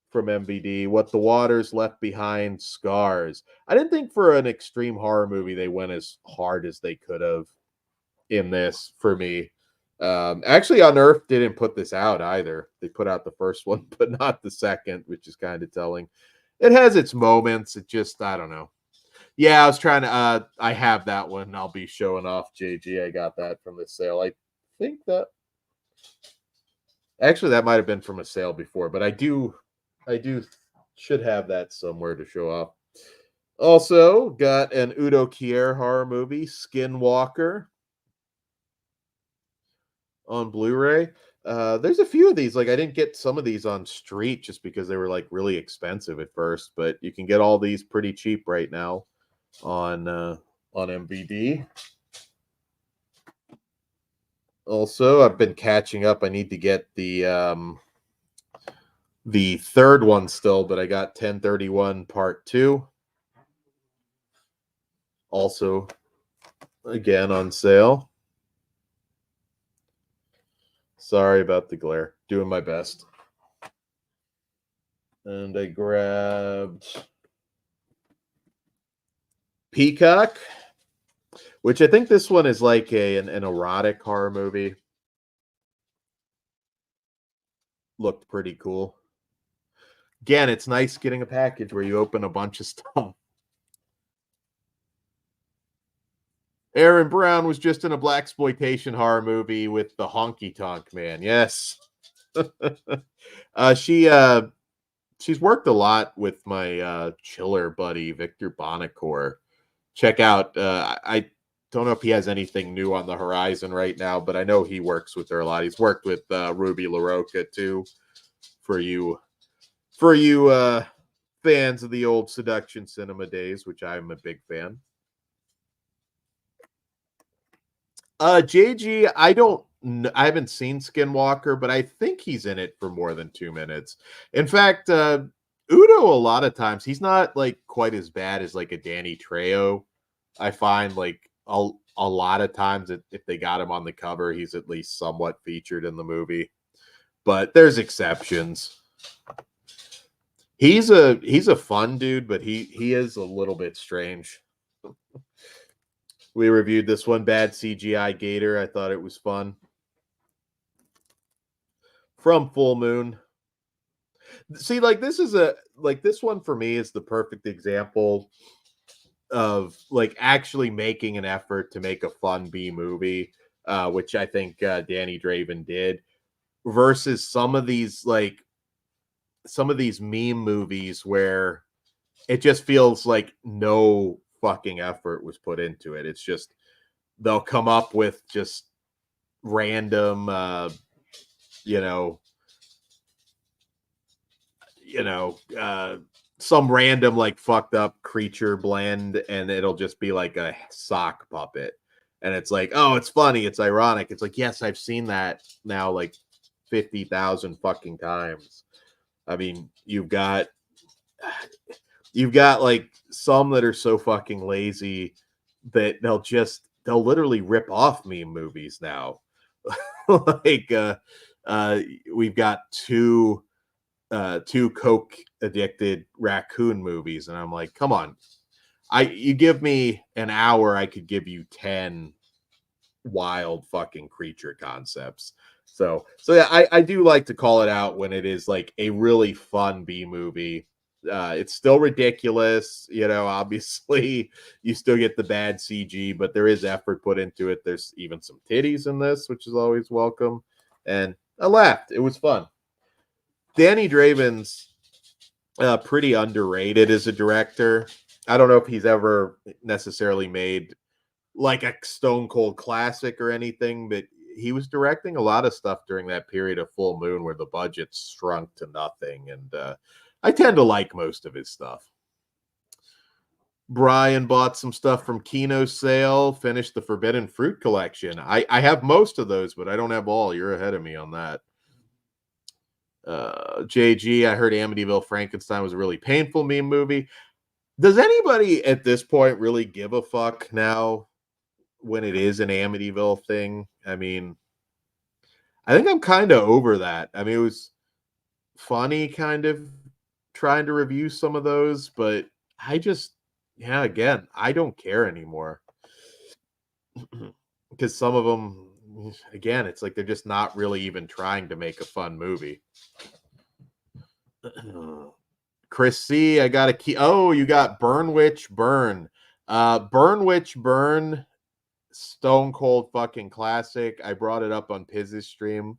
from MVD What the Waters Left Behind Scars. I didn't think for an extreme horror movie they went as hard as they could have in this for me. Actually, Unearthed didn't put this out either. They put out the first one, but not the second, which is kind of telling. It has its moments. It just, I don't know. Yeah, I was trying to. I have that one. I'll be showing off JG. I got that from the sale. I think that actually that might have been from a sale before, but I do should have that somewhere to show off. Also got an Udo Kier horror movie, Skinwalker, on Blu-ray. There's a few of these. Like I didn't get some of these on street just because they were like really expensive at first, but you can get all these pretty cheap right now on MVD. Also, I've been catching up. I need to get the third one still, but I got 1031 Part 2. Also, again on sale. Sorry about the glare. Doing my best. And I grabbed Peacock, which I think this one is like an erotic horror movie. Looked pretty cool. Again, it's nice getting a package where you open a bunch of stuff. Erin Brown was just in a blaxploitation horror movie with the Honky Tonk Man. Yes. She's worked a lot with my chiller buddy Victor Bonacore. Check out I don't know if he has anything new on the horizon right now, but I know he works with her a lot. He's worked with Ruby LaRocca too, for you fans of the old Seduction Cinema days, which I'm a big fan. JG, I haven't seen Skinwalker, but I think he's in it for more than 2 minutes. In fact, Udo, a lot of times, he's not like quite as bad as like a Danny Trejo. I find like a lot of times if they got him on the cover, he's at least somewhat featured in the movie. But there's exceptions. He's a fun dude, but he is a little bit strange. We reviewed this one, Bad CGI Gator. I thought it was fun. From Full Moon. See, like this one for me is the perfect example of like actually making an effort to make a fun B movie, which I think Danny Draven did, versus some of these meme movies where it just feels like no fucking effort was put into it. It's just they'll come up with just random you know you know, some random like fucked up creature blend, and it'll just be like a sock puppet. And it's like, oh, it's funny, it's ironic. It's like, yes, I've seen that now like 50,000 fucking times. I mean, you've got like some that are so fucking lazy that they'll literally rip off meme movies now. like uh we've got two coke addicted raccoon movies, and I'm like, come on. You give me an hour, I could give you 10 wild fucking creature concepts. So yeah, I do like to call it out when it is like a really fun B movie. It's still ridiculous, obviously you still get the bad CG, but there is effort put into it. There's even some titties in this, which is always welcome. And I laughed. It was fun. Danny Draven's pretty underrated as a director. I don't know if he's ever necessarily made like a stone cold classic or anything, but he was directing a lot of stuff during that period of Full Moon where the budget shrunk to nothing. And I tend to like most of his stuff. Brian bought some stuff from Kino Sale, finished the Forbidden Fruit collection. I have most of those, but I don't have all. You're ahead of me on that. JG, I heard Amityville Frankenstein was a really painful meme movie. Does anybody at this point really give a fuck now when it is an Amityville thing? I mean, I think I'm kind of over that. I mean, it was funny kind of trying to review some of those, but again, I don't care anymore. Because some of them, again, it's like they're just not really even trying to make a fun movie. Chris C, I got a key. Oh, you got Burn Witch Burn. Burn Witch Burn, stone cold fucking classic. I brought it up on Piz's stream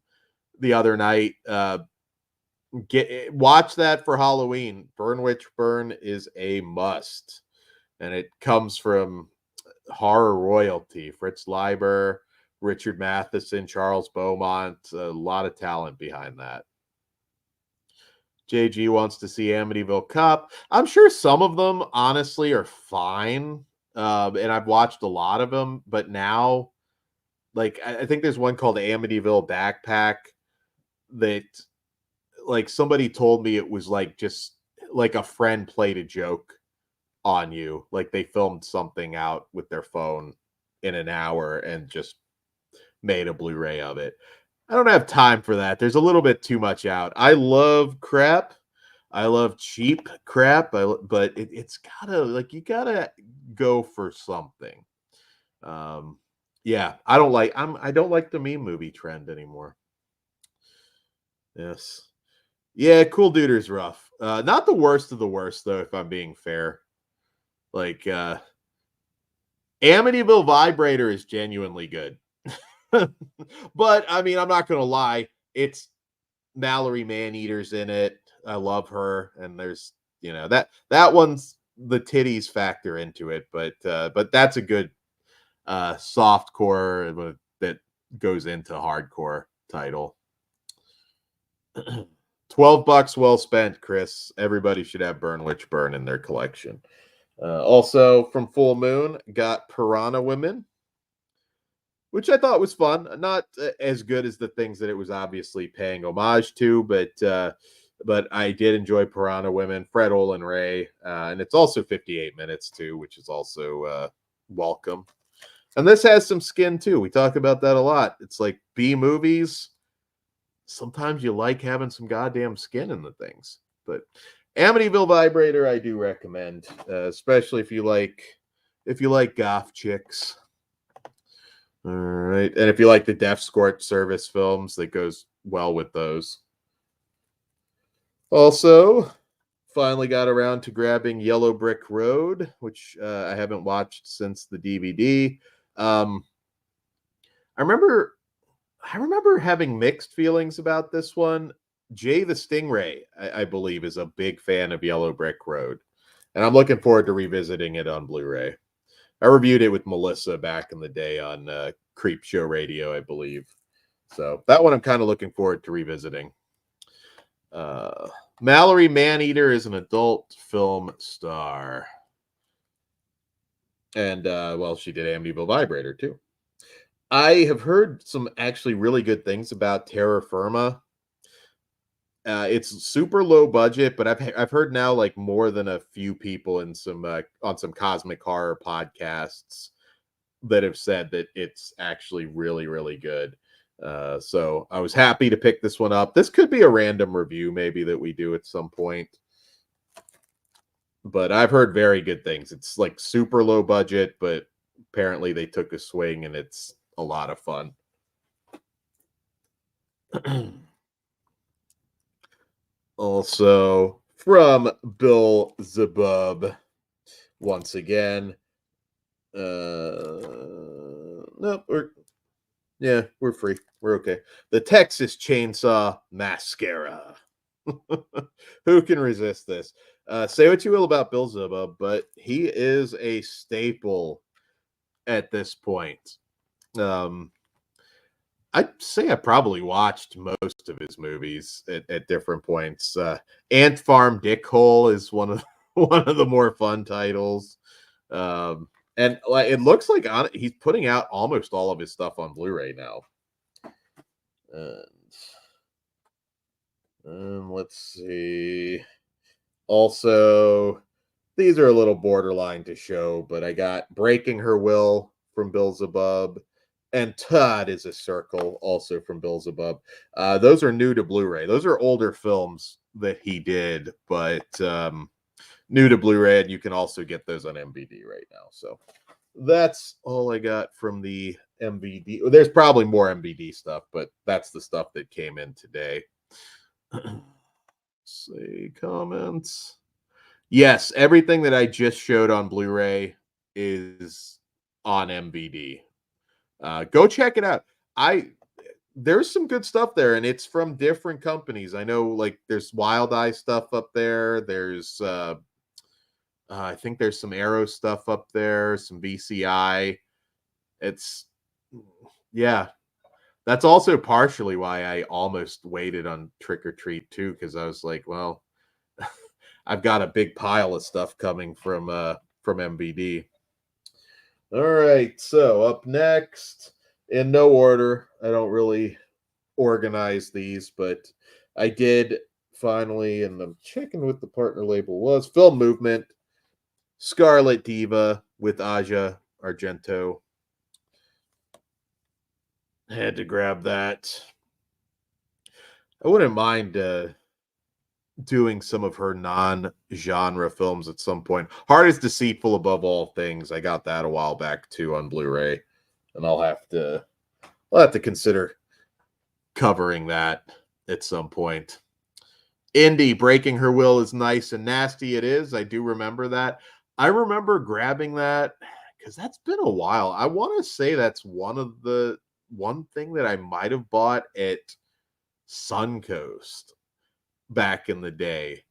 the other night. Watch that for Halloween. Burn Witch Burn is a must. And it comes from horror royalty. Fritz Leiber, Richard Matheson, Charles Beaumont, a lot of talent behind that. JG wants to see Amityville Cop. I'm sure some of them, honestly, are fine. And I've watched a lot of them. But now, like, I think there's one called Amityville Backpack that, like, somebody told me it was, like, just, like, a friend played a joke on you. Like, they filmed something out with their phone in an hour and just made a Blu-ray of it. I don't have time for that. There's a little bit too much out. I love crap. I love cheap crap. But it's gotta, like, you gotta go for something. Yeah, I don't like the meme movie trend anymore. Yes. Yeah, Cool Duder's rough. Not the worst of the worst, though, if I'm being fair. Like, Amityville Vibrator is genuinely good. But I mean, I'm not gonna lie, it's Mallory Maneater's in it. I love her, and there's that one's the titties factor into it, but that's a good soft core that goes into hardcore title. $12 well spent, Chris. Everybody should have Burn Witch Burn in their collection. Also from Full Moon, got Piranha Women, which I thought was fun. Not as good as the things that it was obviously paying homage to, but I did enjoy Piranha Women, Fred Olin Ray, and it's also 58 minutes too, which is also welcome. And this has some skin too. We talk about that a lot. It's like B movies. Sometimes you like having some goddamn skin in the things, but Amityville Vibrator, I do recommend, especially if you like goth chicks. All right, and if you like the Death Squirt service films, that goes well with those. Also, finally got around to grabbing Yellow Brick Road, which I haven't watched since the DVD. Um, I remember I remember having mixed feelings about this one. Jay the Stingray, I believe, is a big fan of Yellow Brick Road, and I'm looking forward to revisiting it on Blu-ray. I reviewed it with Melissa back in the day on Creep Show Radio, I believe. So that one I'm kind of looking forward to revisiting. Uh, Mallory Maneater is an adult film star. And, well, she did Amityville Vibrator, too. I have heard some actually really good things about Terra Firma. It's super low budget, but I've heard now like more than a few people in some on some cosmic horror podcasts that have said that it's actually really really good. So I was happy to pick this one up. This could be a random review maybe that we do at some point, but I've heard very good things. It's like super low budget, but apparently they took a swing and it's a lot of fun. Also from Bill Zabub once again. Nope, we're free. We're okay. The Texas Chainsaw Mascara. Who can resist this? Say what you will about Bill Zabub, but he is a staple at this point. I'd say I probably watched most of his movies at different points. Ant Farm Dickhole is one of one of the more fun titles. And like it looks like he's putting out almost all of his stuff on Blu-ray now. Let's see. Also, these are a little borderline to show, but I got Breaking Her Will from Bill Zabub, and Todd is a Circle, also from Bill Zabub. Those are new to Blu-ray. Those are older films that he did, but new to Blu-ray, and you can also get those on MVD right now. So that's all I got from the MVD. There's probably more MVD stuff, but that's the stuff that came in today. See comments. Yes, everything that I just showed on Blu-ray is on MVD. Go check it out. There's some good stuff there, and it's from different companies. I know, like there's Wild Eye stuff up there. There's I think there's some Arrow stuff up there, some VCI. It's yeah. That's also partially why I almost waited on Trick or Treat too, because I was like, well, I've got a big pile of stuff coming from MVD. All right, so up next, in no order, I don't really organize these, but I did finally, and I'm checking what the partner label was. Film Movement, Scarlet Diva with Aja Argento. Had to grab that. I wouldn't mind doing some of her non-genre films at some point. Heart is Deceitful Above All Things. I got that a while back too on Blu-ray, and I'll have to consider covering that at some point. Indie, Breaking Her Will is Nice and Nasty. It is. I do remember that. I remember grabbing that because that's been a while. I want to say that's one thing that I might have bought at Suncoast back in the day.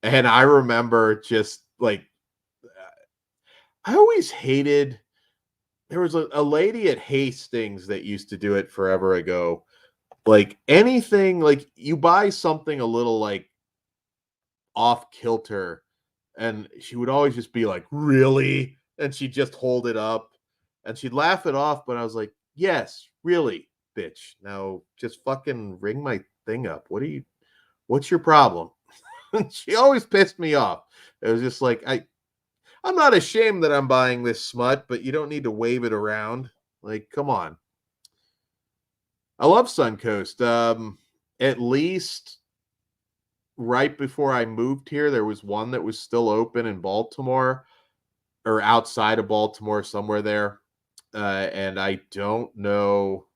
And I remember just like, I always hated, there was a lady at Hastings that used to do it forever ago. Like anything, like you buy something a little like off kilter, and she would always just be like, really? And she'd just hold it up and she'd laugh it off. But I was like, yes, really, bitch. Now just fucking ring my thing up. What's your problem? She always pissed me off. It was just like, I'm not ashamed that I'm buying this smut, but you don't need to wave it around. Like, come on. I love Suncoast. At least right before I moved here, there was one that was still open in Baltimore or outside of Baltimore, somewhere there. And I don't know.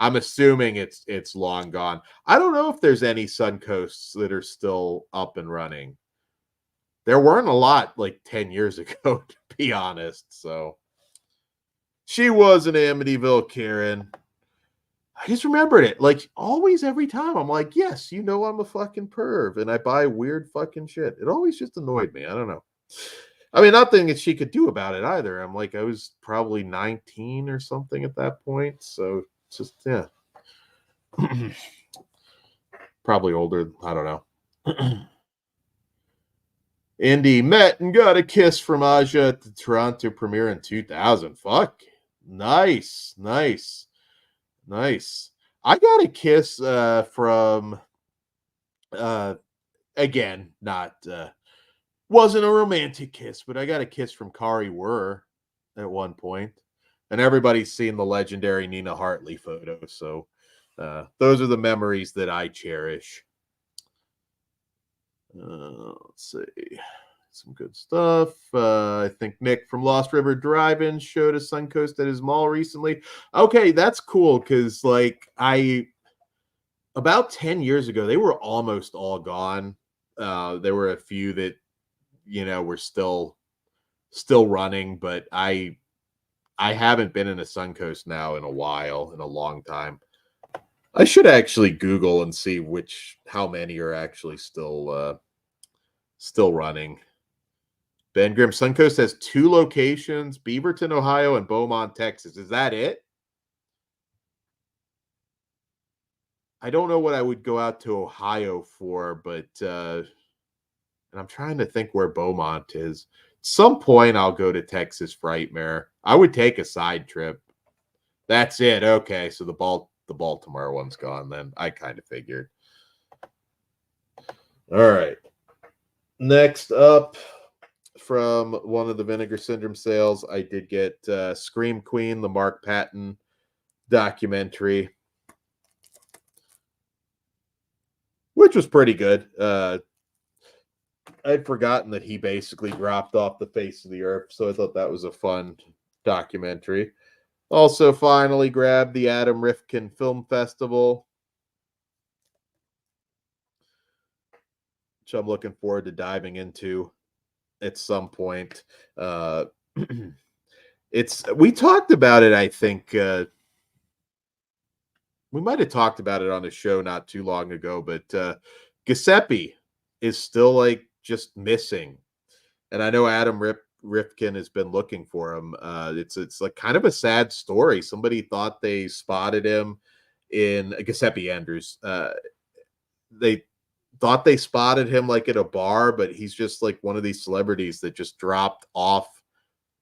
I'm assuming it's long gone. I don't know if there's any Suncoasts that are still up and running. There weren't a lot like 10 years ago, to be honest. So she was an Amityville Karen. I just remembered it. Like always, every time I'm like, yes, you know I'm a fucking perv and I buy weird fucking shit. It always just annoyed me. I don't know. I mean, nothing that she could do about it either. I'm like, I was probably 19 or something at that point. So just yeah. Probably older. I don't know. Indy met and got a kiss from Aja at the Toronto premiere in 2000. Fuck. Nice. Nice. Nice. I got a kiss from again, not wasn't a romantic kiss, but I got a kiss from Kari Wurr at one point. And everybody's seen the legendary Nina Hartley photo. So those are the memories that I cherish. Let's see. Some good stuff. I think Nick from Lost River Drive-In showed a Suncoast at his mall recently. Okay, that's cool because like about 10 years ago, they were almost all gone. There were a few that were still running, but I haven't been in a Suncoast now in a while, in a long time. I should actually Google and see how many are actually still running. Ben Grimm, Suncoast has 2 locations, Beaverton, Ohio, and Beaumont, Texas. Is that it? I don't know what I would go out to Ohio for, but and I'm trying to think where Beaumont is. At some point, I'll go to Texas Frightmare. I would take a side trip. That's it. Okay, so the Baltimore one's gone then. I kind of figured. All right. Next up, from one of the Vinegar Syndrome sales, I did get Scream Queen, the Mark Patton documentary, which was pretty good. I'd forgotten that he basically dropped off the face of the earth, so I thought that was a fun documentary. Also, finally grabbed the Adam Rifkin Film Festival, which I'm looking forward to diving into at some point. We talked about it, I think. We might have talked about it on the show not too long ago, but Giuseppe is still like just missing. And I know Adam Rifkin has been looking for him. It's like kind of a sad story. Somebody thought they spotted him in Giuseppe Andrews. They thought they spotted him like at a bar, but he's just like one of these celebrities that just dropped off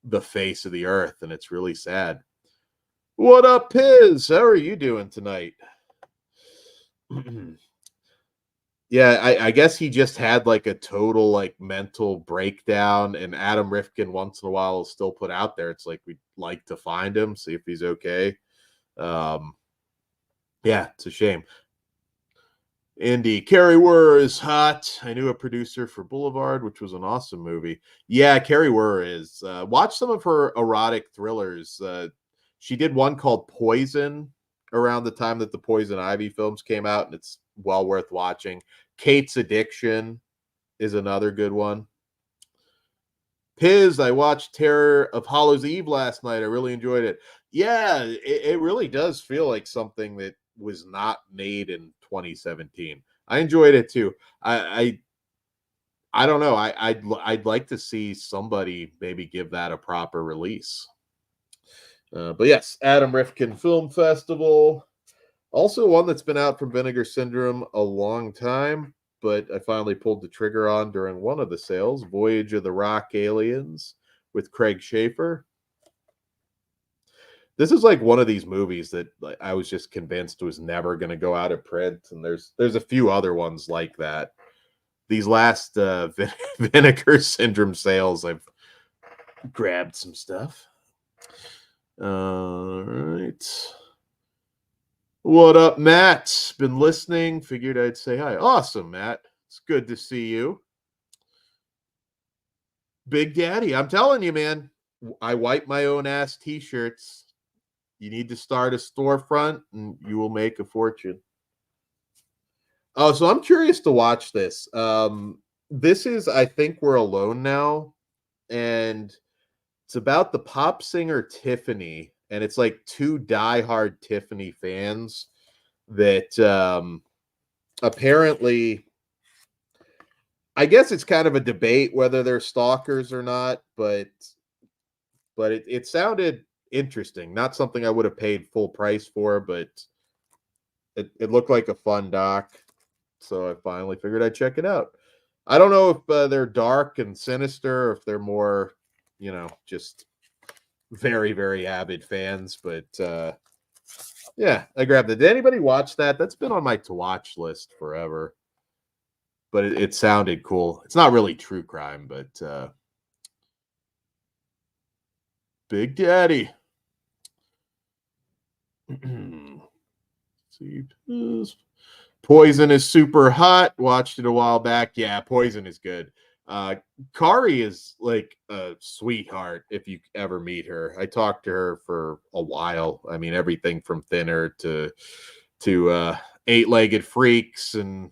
the face of the earth, and it's really sad. What up, Piz? How are you doing tonight? Yeah, I guess he just had like a total like mental breakdown, and Adam Rifkin once in a while will still put out there. It's like we'd like to find him, see if he's okay. Yeah, it's a shame. Indy, Carrie Wurr is hot. I knew a producer for Boulevard, which was an awesome movie. Yeah, Carrie Wurr is. Watch some of her erotic thrillers. She did one called Poison around the time that the Poison Ivy films came out, and it's well worth watching. Kate's Addiction is another good one. Piz, I watched Terror of Hallows Eve last night. I really enjoyed it. Yeah, it really does feel like something that was not made in 2017. I enjoyed it too. I don't know. I'd like to see somebody maybe give that a proper release. But yes, Adam Rifkin Film Festival. Also one that's been out from Vinegar Syndrome a long time, but I finally pulled the trigger on during one of the sales, Voyage of the Rock Aliens with Craig Schaefer. This is like one of these movies that I was just convinced was never going to go out of print, and there's a few other ones like that. These last Vinegar Syndrome sales, I've grabbed some stuff. All right. What up, Matt? Been listening. Figured I'd say hi. Awesome, Matt. It's good to see you. Big Daddy, I'm telling you, man. I wipe my own ass t-shirts. You need to start a storefront and you will make a fortune. Oh, so I'm curious to watch this. This is I Think We're Alone Now, and it's about the pop singer Tiffany, and it's like two diehard Tiffany fans that apparently, I guess it's kind of a debate whether they're stalkers or not, but it sounded interesting. Not something I would have paid full price for, but it looked like a fun doc. So I finally figured I'd check it out. I don't know if they're dark and sinister, or if they're more, just very, very avid fans. But yeah, I grabbed it. Did anybody watch that? That's been on my to watch list forever. But it sounded cool. It's not really true crime, but Big Daddy. See, Poison is super hot. Watched it a while back. Yeah, Poison is good. Kari is like a sweetheart if you ever meet her. I talked to her for a while. I mean, everything from Thinner to Eight-Legged Freaks and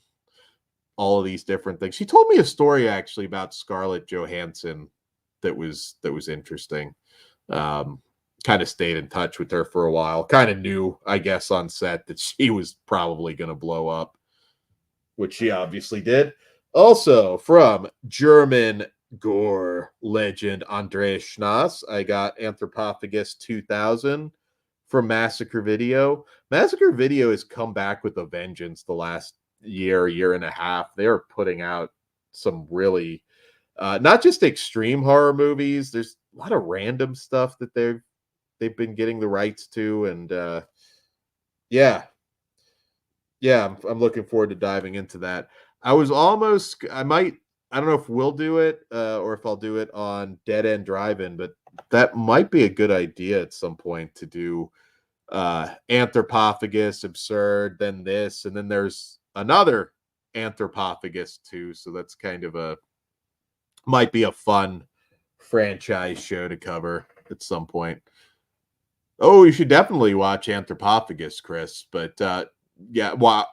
all of these different things. She told me a story actually about Scarlett Johansson that was interesting. Kind of stayed in touch with her for a while. Kind of knew, I guess, on set that she was probably going to blow up, which she obviously did. Also, from German gore legend Andreas Schnaas, I got Anthropophagus 2000 from Massacre Video. Massacre Video has come back with a vengeance the last year and a half. They're putting out some really, not just extreme horror movies. There's a lot of random stuff that they've been getting the rights to, and yeah, I'm looking forward to diving into that. I don't know if we'll do it or if I'll do it on Dead End Drive-In, but that might be a good idea at some point to do Anthropophagus, Absurd, then this, and then there's another Anthropophagus too. So that's kind of might be a fun franchise show to cover at some point. Oh, you should definitely watch Anthropophagus, Chris. But yeah, well,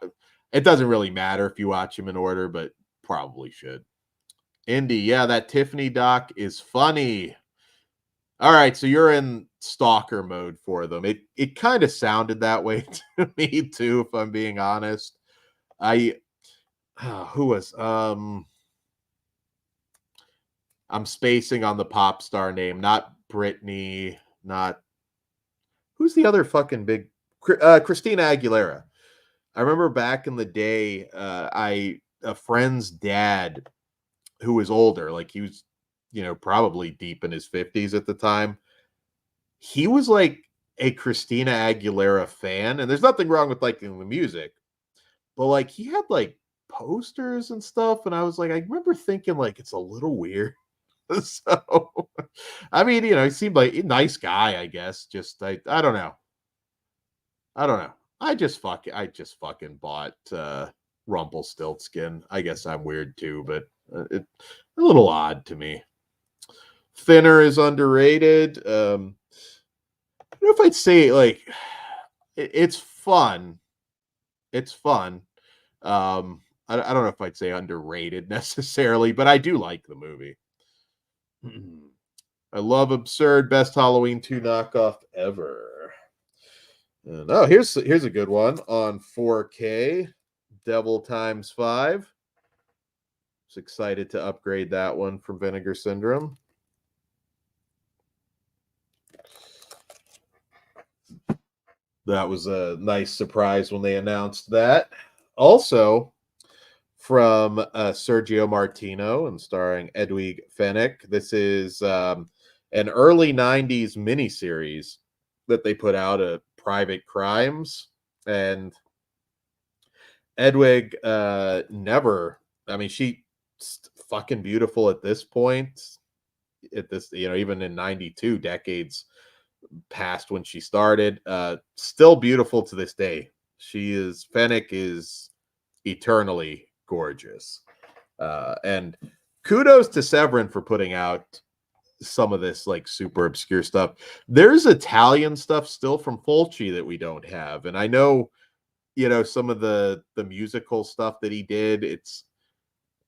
it doesn't really matter if you watch them in order, but probably should. Indy, yeah, that Tiffany doc is funny. All right, so you're in stalker mode for them. It kind of sounded that way to me too, if I'm being honest. Who was I'm spacing on the pop star name, not Britney, not who's the other fucking big Christina Aguilera. I remember back in the day, a friend's dad who was older, like he was, probably deep in his 50s at the time. He was like a Christina Aguilera fan, and there's nothing wrong with liking the music, but like he had like posters and stuff, and I was like, I remember thinking like it's a little weird. So, I mean, he seemed like a nice guy, I guess. Just I don't know. I just fucking bought Rumpelstiltskin. I guess I'm weird too, but it's a little odd to me. Thinner is underrated. I don't know if I'd say like it's fun. It's fun. I don't know if I'd say underrated necessarily, but I do like the movie. I love Absurd, best Halloween 2 knockoff ever. And, here's a good one on 4K, Devil Times 5. Was excited to upgrade that one from Vinegar Syndrome. That was a nice surprise when they announced that. Also, from Sergio Martino and starring Edwig Fenech. This is an early 90s miniseries that they put out, Private Crimes. And Edwig never, I mean, she's fucking beautiful at this point. At this, even in 92, decades past when she started, still beautiful to this day. Fenech is eternally gorgeous. And kudos to Severin for putting out some of this like super obscure stuff. There's Italian stuff still from Fulci that we don't have, and I know, you know, some of the musical stuff that he did.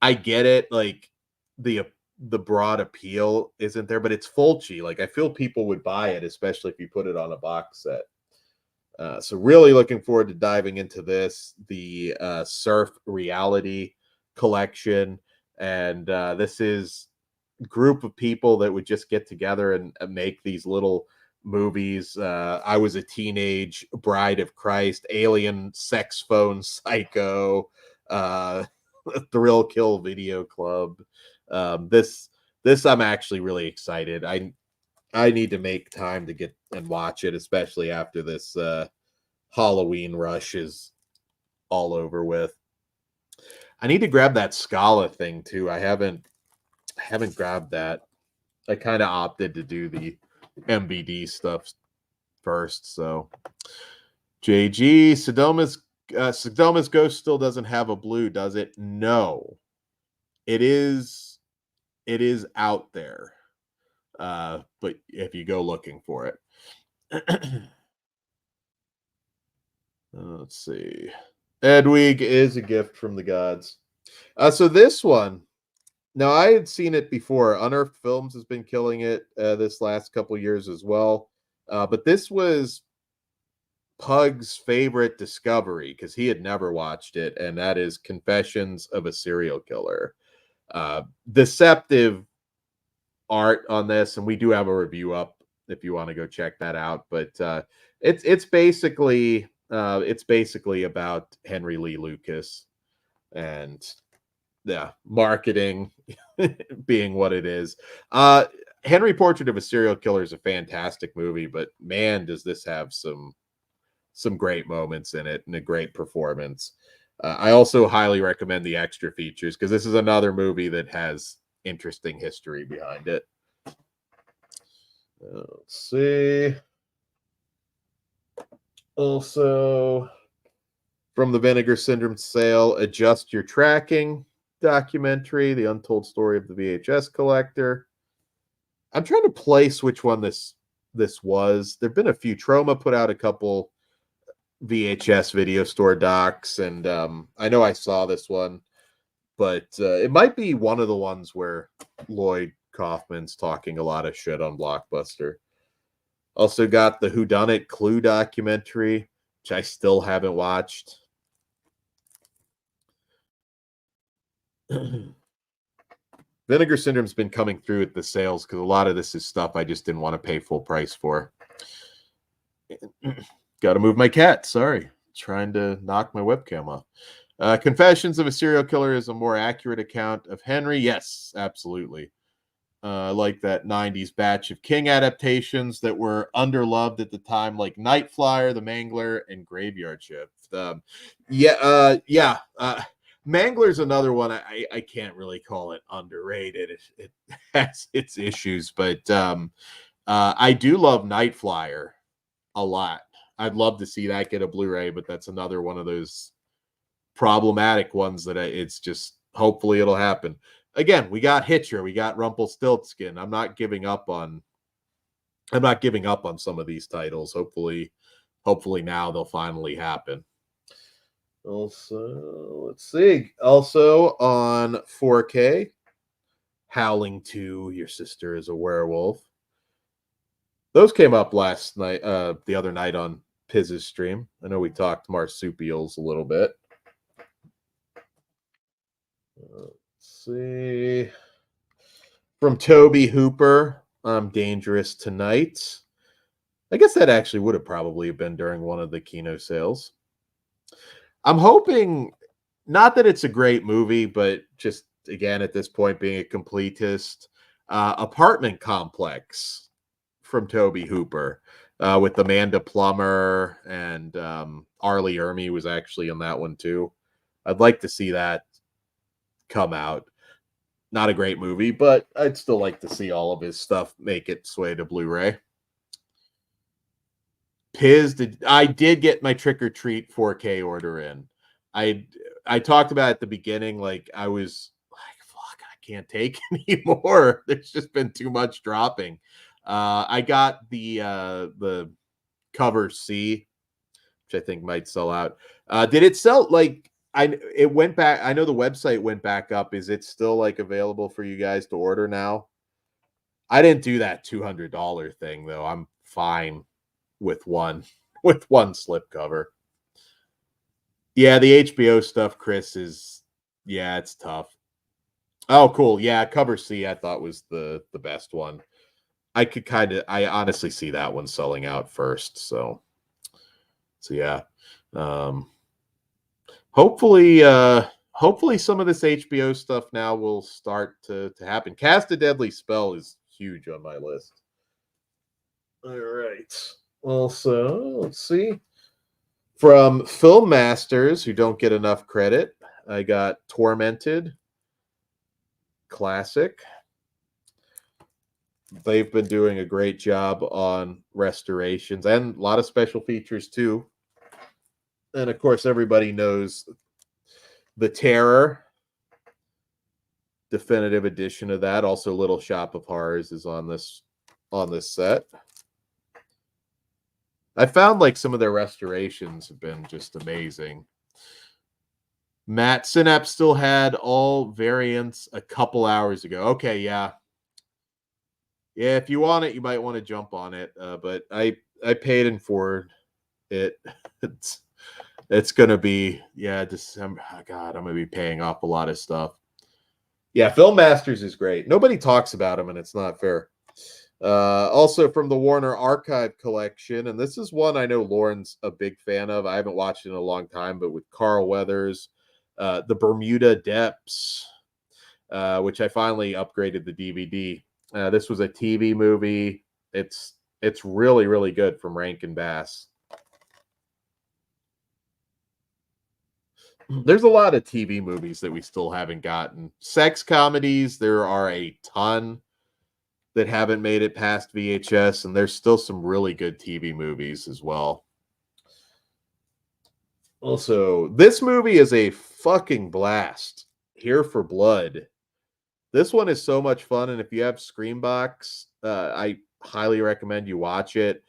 I get it, like the the broad appeal isn't there, but it's Fulci. Like I feel people would buy it, especially if you put it on a box set. So really looking forward to diving into this, the Surf Reality Collection, and this is a group of people that would just get together and make these little movies. I Was a Teenage Bride of Christ, Alien Sex Phone Psycho, Thrill Kill Video Club. This I'm actually really excited. I need to make time to get and watch it, especially after this Halloween rush is all over with. I need to grab that Scala thing too. I haven't grabbed that. I kind of opted to do the MVD stuff first. So JG Sodoma's Ghost still doesn't have a blue, does it? No. It is out there. But if you go looking for it. Let's see. Edwig is a gift from the gods. So this one, now I had seen it before. Unearthed Films has been killing it this last couple years as well. But this was Pug's favorite discovery because he had never watched it, and that is Confessions of a Serial Killer. Deceptive art on this, and we do have a review up if you want to go check that out. But it's basically about Henry Lee Lucas and marketing being what it is. Henry Portrait of a Serial Killer is a fantastic movie, but man, does this have some great moments in it and a great performance. I also highly recommend the extra features because this is another movie that has interesting history behind it. Let's see. Also, from the Vinegar Syndrome sale, Adjust Your Tracking documentary, The Untold Story of the VHS Collector. I'm trying to place which one this was. There've been a few. Troma put out a couple VHS video store docs, and I know I saw this one, but it might be one of the ones where Lloyd Kaufman's talking a lot of shit on Blockbuster. Also got the Whodunit Clue documentary, which I still haven't watched. Vinegar Syndrome's been coming through at the sales because a lot of this is stuff I just didn't want to pay full price for. Got to move my cat. Sorry. Trying to knock my webcam off. Confessions of a Serial Killer is a more accurate account of Henry. Yes, absolutely. I like that 90s batch of King adaptations that were underloved at the time, like Night Flyer, The Mangler, and Graveyard Shift. Mangler's another one. I can't really call it underrated. It has its issues, but I do love Night Flyer a lot. I'd love to see that get a Blu-ray, but that's another one of those problematic ones that it's just hopefully it'll happen. Again, we got Hitcher, we got Rumpelstiltskin. I'm not giving up on some of these titles. Hopefully now they'll finally happen. Also, let's see. Also on 4K, Howling 2, Your Sister is a Werewolf. Those came up last night, the other night on Piz's stream. I know we talked marsupials a little bit. Let's see. From Toby Hooper, I'm Dangerous Tonight. I guess that actually would have probably been during one of the Kino sales. I'm hoping, not that it's a great movie, but just, again, at this point, being a completist, Apartment Complex from Toby Hooper with Amanda Plummer, and Arlie Ermy was actually in that one too. I'd like to see that come out. Not a great movie, but I'd still like to see all of his stuff make its way to Blu-ray. I did get my Trick or Treat 4K order in. I talked about at the beginning, like I was like, fuck, I can't take anymore. There's just been too much dropping. I got the cover C, which I think might sell out. Did it sell? Like, it went back. I know the website went back up. Is it still like available for you guys to order now? I didn't do that $200 thing though. I'm fine with one with one slipcover. Yeah, the HBO stuff, Chris, is, yeah, it's tough. Oh, cool. Yeah, cover C I thought was the best one. I honestly see that one selling out first. So yeah. Um hopefully some of this HBO stuff now will start to happen. Cast a Deadly Spell is huge on my list. All right. Also, let's see. From Film Masters, who don't get enough credit, I got Tormented, classic. They've been doing a great job on restorations and a lot of special features too. And of course, everybody knows The Terror, definitive edition of that. Also, Little Shop of Horrors is on this set. I found like some of their restorations have been just amazing. Matt Synapse still had all variants a couple hours ago. Okay, yeah. Yeah, if you want it, you might want to jump on it. But I paid in for it. It's gonna be, yeah, December. Oh God, I'm gonna be paying off a lot of stuff. Yeah, Film Masters is great. Nobody talks about them, and it's not fair. Also from the Warner Archive Collection, and this is one I know Lauren's a big fan of. I haven't watched it in a long time, but with Carl Weathers, the Bermuda Depths, which I finally upgraded the DVD. This was a TV movie. It's really, really good from Rankin Bass. There's a lot of TV movies that we still haven't gotten. Sex comedies, there are a ton that haven't made it past VHS, and there's still some really good TV movies as well. Also, this movie is a fucking blast. Here for Blood. This one is so much fun, and if you have Screambox, I highly recommend you watch it.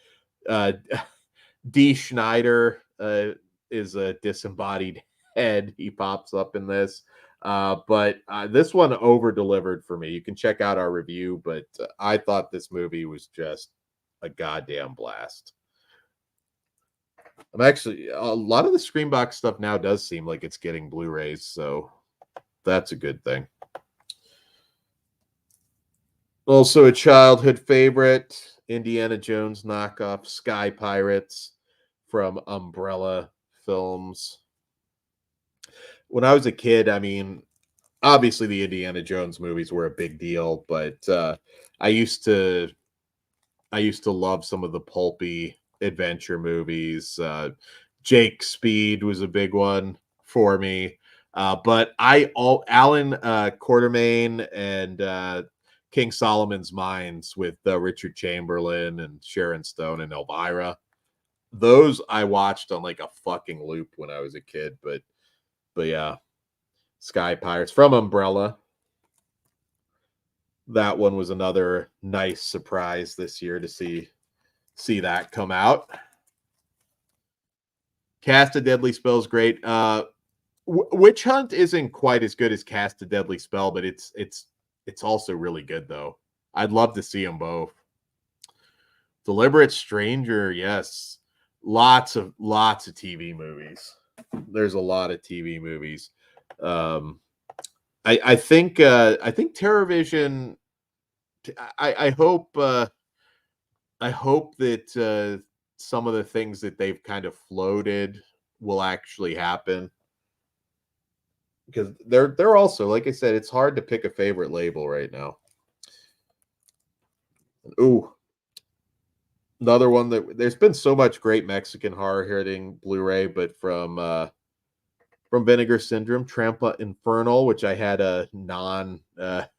D. Schneider is a disembodied head. He pops up in this. But this one over-delivered for me. You can check out our review, but I thought this movie was just a goddamn blast. I'm actually, a lot of the Screambox stuff now does seem like it's getting Blu-rays, so that's a good thing. Also a childhood favorite, Indiana Jones knockoff, Sky Pirates from Umbrella Films. When I was a kid, I mean, obviously the Indiana Jones movies were a big deal, but I used to love some of the pulpy adventure movies. Jake Speed was a big one for me. But Alan Quartermain and King Solomon's Mines with Richard Chamberlain and Sharon Stone and Elvira. Those I watched on like a fucking loop when I was a kid, but yeah. Sky Pirates from Umbrella. That one was another nice surprise this year to see that come out. Cast a Deadly Spell is great. Witch Hunt isn't quite as good as Cast a Deadly Spell, but it's also really good though. I'd love to see them both. Deliberate Stranger, yes. Lots of TV movies. There's a lot of TV movies. I think TerrorVision. I hope that some of the things that they've kind of floated will actually happen, because they're also, like I said, it's hard to pick a favorite label right now. Ooh, another one that there's been so much great Mexican horror hitting Blu-ray, but from Vinegar Syndrome, Trampa Infernal, which I had a non-English,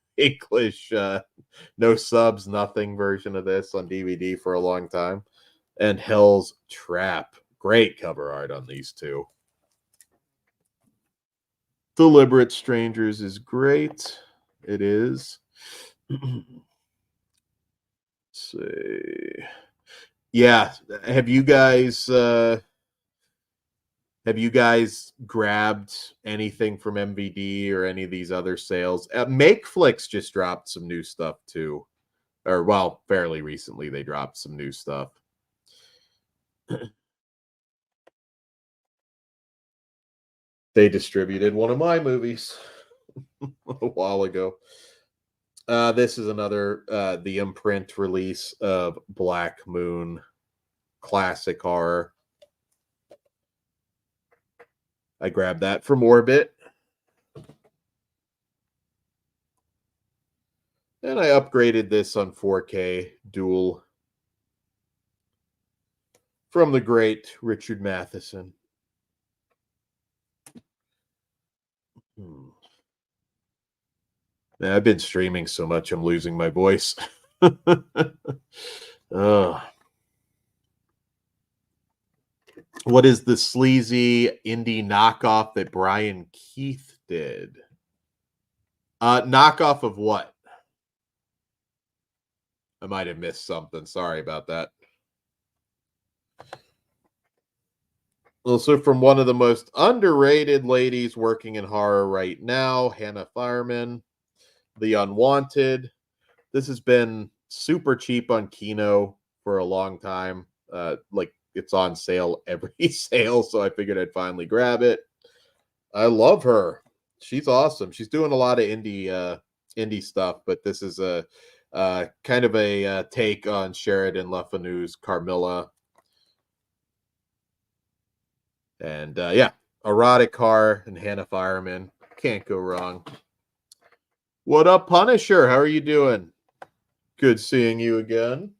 no subs, nothing version of this on DVD for a long time. And Hell's Trap. Great cover art on these two. Deliberate Strangers is great. it is. Let's see. Yeah, have you guys grabbed anything from MVD or any of these other sales? MakeFlix just dropped some new stuff too. Or well, fairly recently they dropped some new stuff. They distributed one of my movies a while ago. This is another the imprint release of Black Moon classic horror. I grabbed that from Orbit. And I upgraded this on 4K dual from the great Richard Matheson. Man, I've been streaming so much, I'm losing my voice. What is the sleazy indie knockoff that Brian Keith did? Knockoff of what? I might have missed something. Sorry about that. Also, from one of the most underrated ladies working in horror right now, Hannah Fireman, The Unwanted. This has been super cheap on Kino for a long time. Like it's on sale every sale, so I figured I'd finally grab it. I love her. She's awesome. She's doing a lot of indie stuff, but this is a kind of a take on Sheridan Le Fanu's Carmilla. And yeah, erotic horror and Hannah Fireman. Can't go wrong. What up, Punisher? How are you doing? Good seeing you again.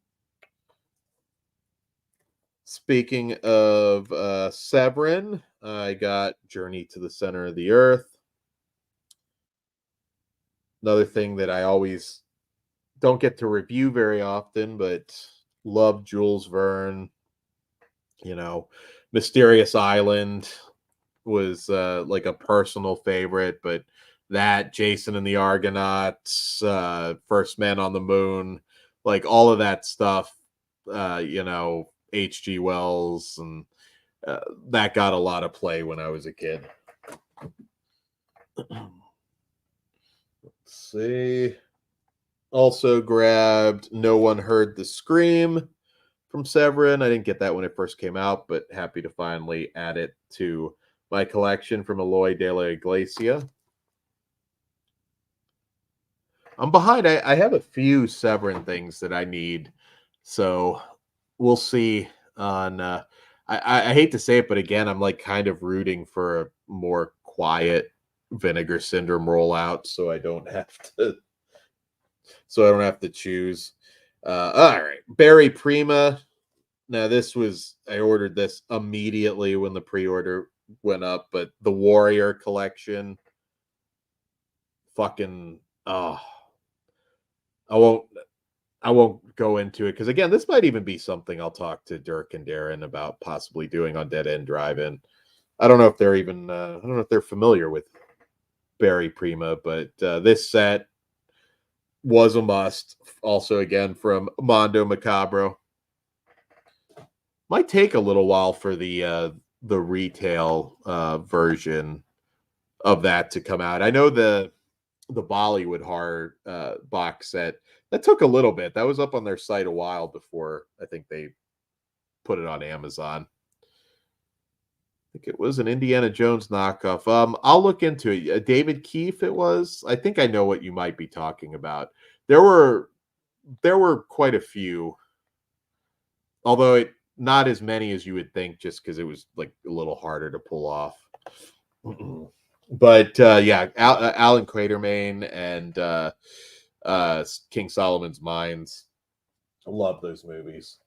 Speaking of Severin, I got Journey to the Center of the Earth. Another thing that I always don't get to review very often, but love Jules Verne. You know, Mysterious Island was like a personal favorite, but that Jason and the Argonauts, First Man on the Moon, like all of that stuff, you know, H.G. Wells, and that got a lot of play when I was a kid. Let's see. Also grabbed No One Heard the Scream from Severin. I didn't get that when it first came out, but happy to finally add it to my collection from Eloy de la Iglesia. I'm behind. I have a few Severin things that I need, so we'll see. On I hate to say it, but again, I'm like kind of rooting for a more quiet Vinegar Syndrome rollout, so I don't have to choose. All right, Barry Prima. Now this was I ordered this immediately when the pre-order went up, but the Warrior collection, fucking oh, I won't go into it because again, this might even be something I'll talk to Dirk and Darren about possibly doing on Dead End Drive-In. I don't know if they're even I don't know if they're familiar with Barry Prima, but this set was a must. Also, again from Mondo Macabro. Might take a little while for the retail version of that to come out. I know the Bollywood horror box set that took a little bit. That was up on their site a while before I think they put it on Amazon. I think it was an Indiana Jones knockoff. I'll look into it. David Keefe, it was. I think I know what you might be talking about. There were quite a few, although not as many as you would think, just because it was like a little harder to pull off. But yeah, Alan Quatermain and King Solomon's Mines. I love those movies.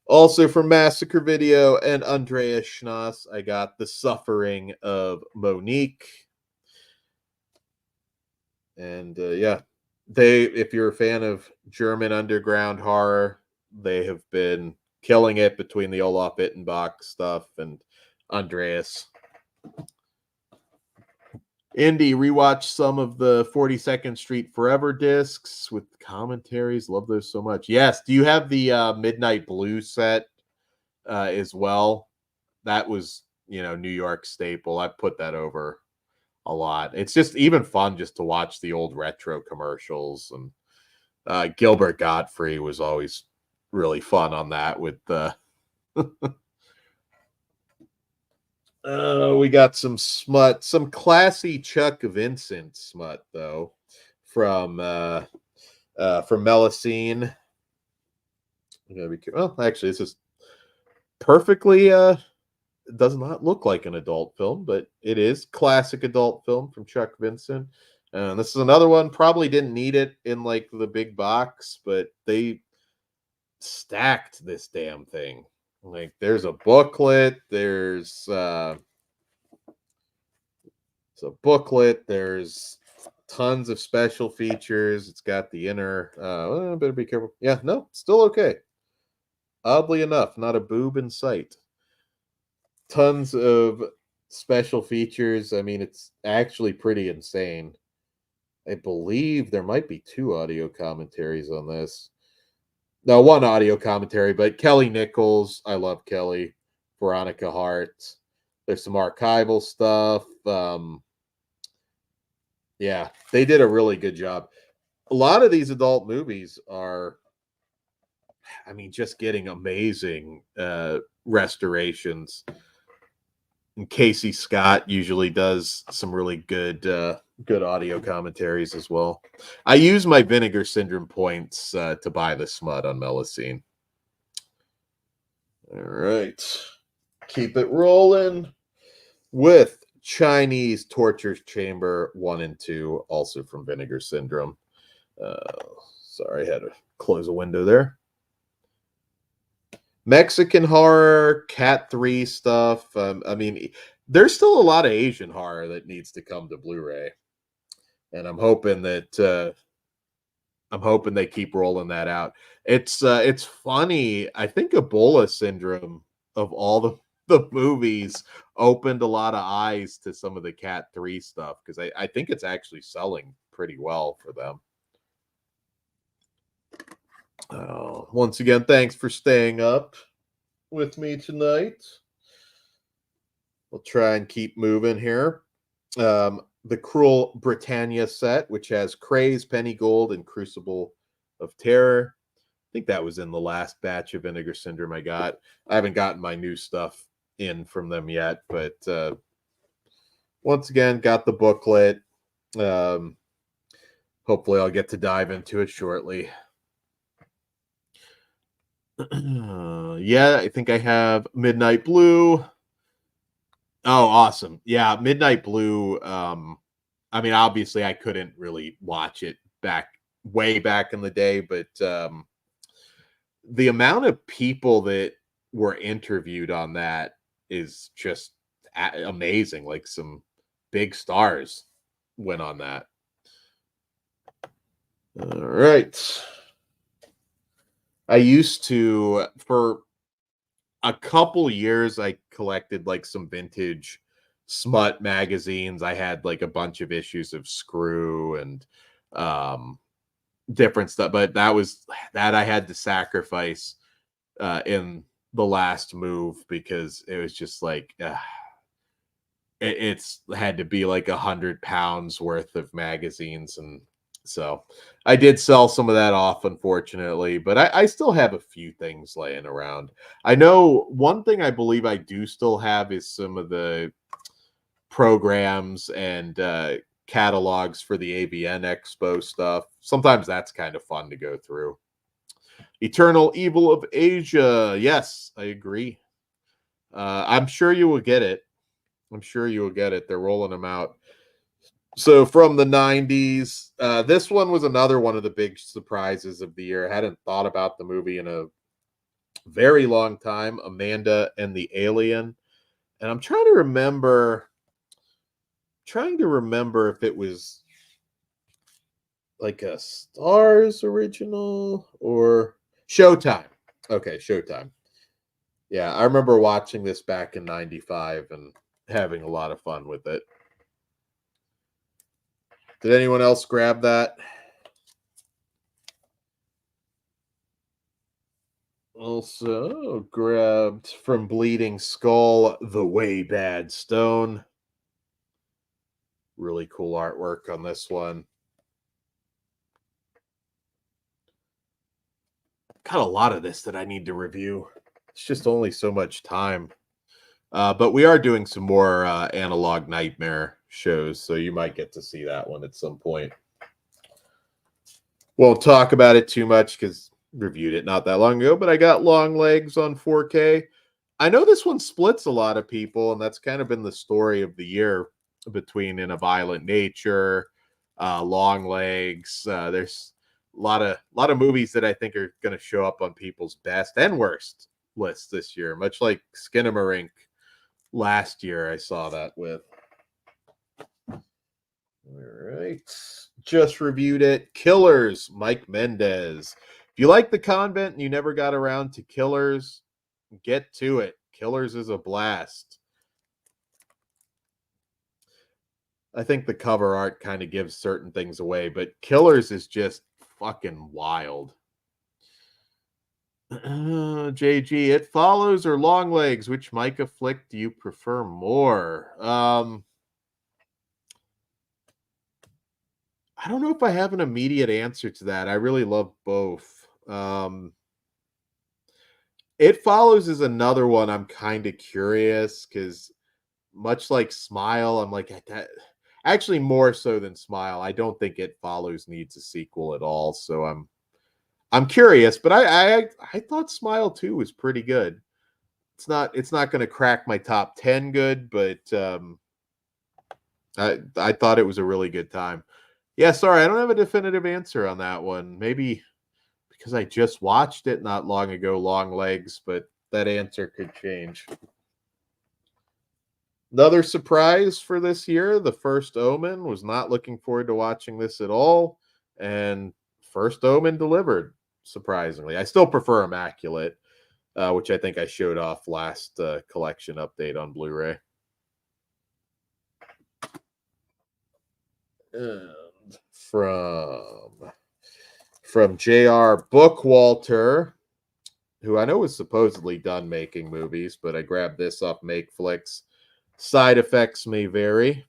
Also from Massacre Video and Andreas Schnass, I got The Suffering of Monique. And yeah, if you're a fan of German underground horror, they have been killing it between the Olaf Ittenbach stuff and Andreas. Indy, rewatch some of the 42nd Street Forever discs with commentaries. Love those so much. Yes. Do you have the Midnight Blue set as well? That was, New York staple. I put that over a lot. It's just even fun just to watch the old retro commercials. And Gilbert Gottfried was always really fun on that with the. We got some smut, some classy Chuck Vincent smut though, from Melusine. Well, actually, this is perfectly. It does not look like an adult film, but it is classic adult film from Chuck Vincent. And this is another one. Probably didn't need it in like the big box, but they stacked this damn thing. Like, there's a booklet. There's a booklet. There's tons of special features. It's got the inner. Better be careful. Yeah, no, still okay. Oddly enough, not a boob in sight. Tons of special features. I mean, it's actually pretty insane. I believe there might be 2 audio commentaries on this. No, 1 audio commentary, but Kelly Nichols. I love Kelly. Veronica Hart. There's some archival stuff. Yeah, they did a really good job. A lot of these adult movies are, I mean, just getting amazing restorations. And Casey Scott usually does some really good audio commentaries as well. I use my Vinegar Syndrome points to buy the smut on Melusine. All right. Keep it rolling with Chinese Torture Chamber 1 and 2, also from Vinegar Syndrome. Sorry, I had to close a window there. Mexican horror, Cat 3 stuff. I mean, there's still a lot of Asian horror that needs to come to Blu-ray, and I'm hoping they keep rolling that out. It's funny. I think Ebola Syndrome, of all the movies, opened a lot of eyes to some of the Cat 3 stuff, because I think it's actually selling pretty well for them. Once again, thanks for staying up with me tonight. We'll try and keep moving here. The Cruel Britannia set, which has Craze, Penny Gold, and Crucible of Terror. I think that was in the last batch of Vinegar Syndrome I got. I haven't gotten my new stuff in from them yet, but once again, got the booklet. Hopefully I'll get to dive into it shortly. Yeah, I think I have Midnight Blue. Oh, awesome. Yeah, Midnight Blue. I mean, obviously I couldn't really watch it way back in the day, but the amount of people that were interviewed on that is just amazing. Like, some big stars went on that. All right. I used to, for a couple years, I collected like some vintage smut magazines. I had like a bunch of issues of Screw and different stuff, but that I had to sacrifice in the last move, because it was just like it's had to be like 100 pounds worth of magazines, and so I did sell some of that off, unfortunately, but I still have a few things laying around. I know one thing I believe I do still have is some of the programs and catalogs for the AVN Expo stuff. Sometimes that's kind of fun to go through. Eternal Evil of Asia. Yes, I agree. I'm sure you will get it. They're rolling them out. So from the 90s, this one was another one of the big surprises of the year. I hadn't thought about the movie in a very long time. Amanda and the Alien. And I'm trying to remember if it was like a Stars original or Showtime. Okay, Showtime. Yeah, I remember watching this back in 95 and having a lot of fun with it. Did anyone else grab that? Also grabbed from Bleeding Skull, The Way Bad Stone. Really cool artwork on this one. Got a lot of this that I need to review. It's just only so much time. But we are doing some more Analog Nightmare shows, so you might get to see that one at some point. Won't talk about it too much because reviewed it not that long ago, but I got Long Legs on 4K. I know this one splits a lot of people, and that's kind of been the story of the year between In a Violent Nature, Long Legs. There's a lot of movies that I think are going to show up on people's best and worst lists this year, much like Skinamarink last year I saw that with. All right. Just reviewed it. Killers, Mike Mendez. If you like The Convent and you never got around to Killers, get to it. Killers is a blast. I think the cover art kind of gives certain things away, but Killers is just fucking wild. JG, It Follows or Long Legs? Which Micah flick do you prefer more? I don't know if I have an immediate answer to that. I really love both. It Follows is another one I'm kind of curious because much like Smile, I'm like that. Actually, more so than Smile, I don't think It Follows needs a sequel at all. So I'm curious, but I thought Smile 2 was pretty good. It's not going to crack my top 10 good, but I thought it was a really good time. Yeah, sorry, I don't have a definitive answer on that one. Maybe because I just watched it not long ago, Long Legs, but that answer could change. Another surprise for this year, The First Omen. Was not looking forward to watching this at all, and First Omen delivered, surprisingly. I still prefer Immaculate, which I think I showed off last collection update on Blu-ray. And from JR Bookwalter, who I know was supposedly done making movies, but I grabbed this off MakeFlix. Side Effects May Vary,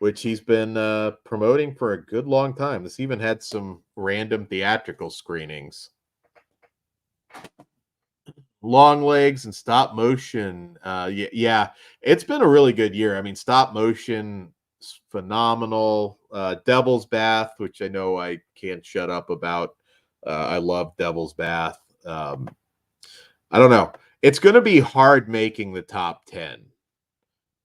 which he's been promoting for a good long time. This even had some random theatrical screenings. Long Legs and stop motion. Yeah, it's been a really good year. I mean, stop motion is phenomenal. Devil's Bath, which I know I can't shut up about. I love Devil's Bath. I don't know. It's going to be hard making the top 10.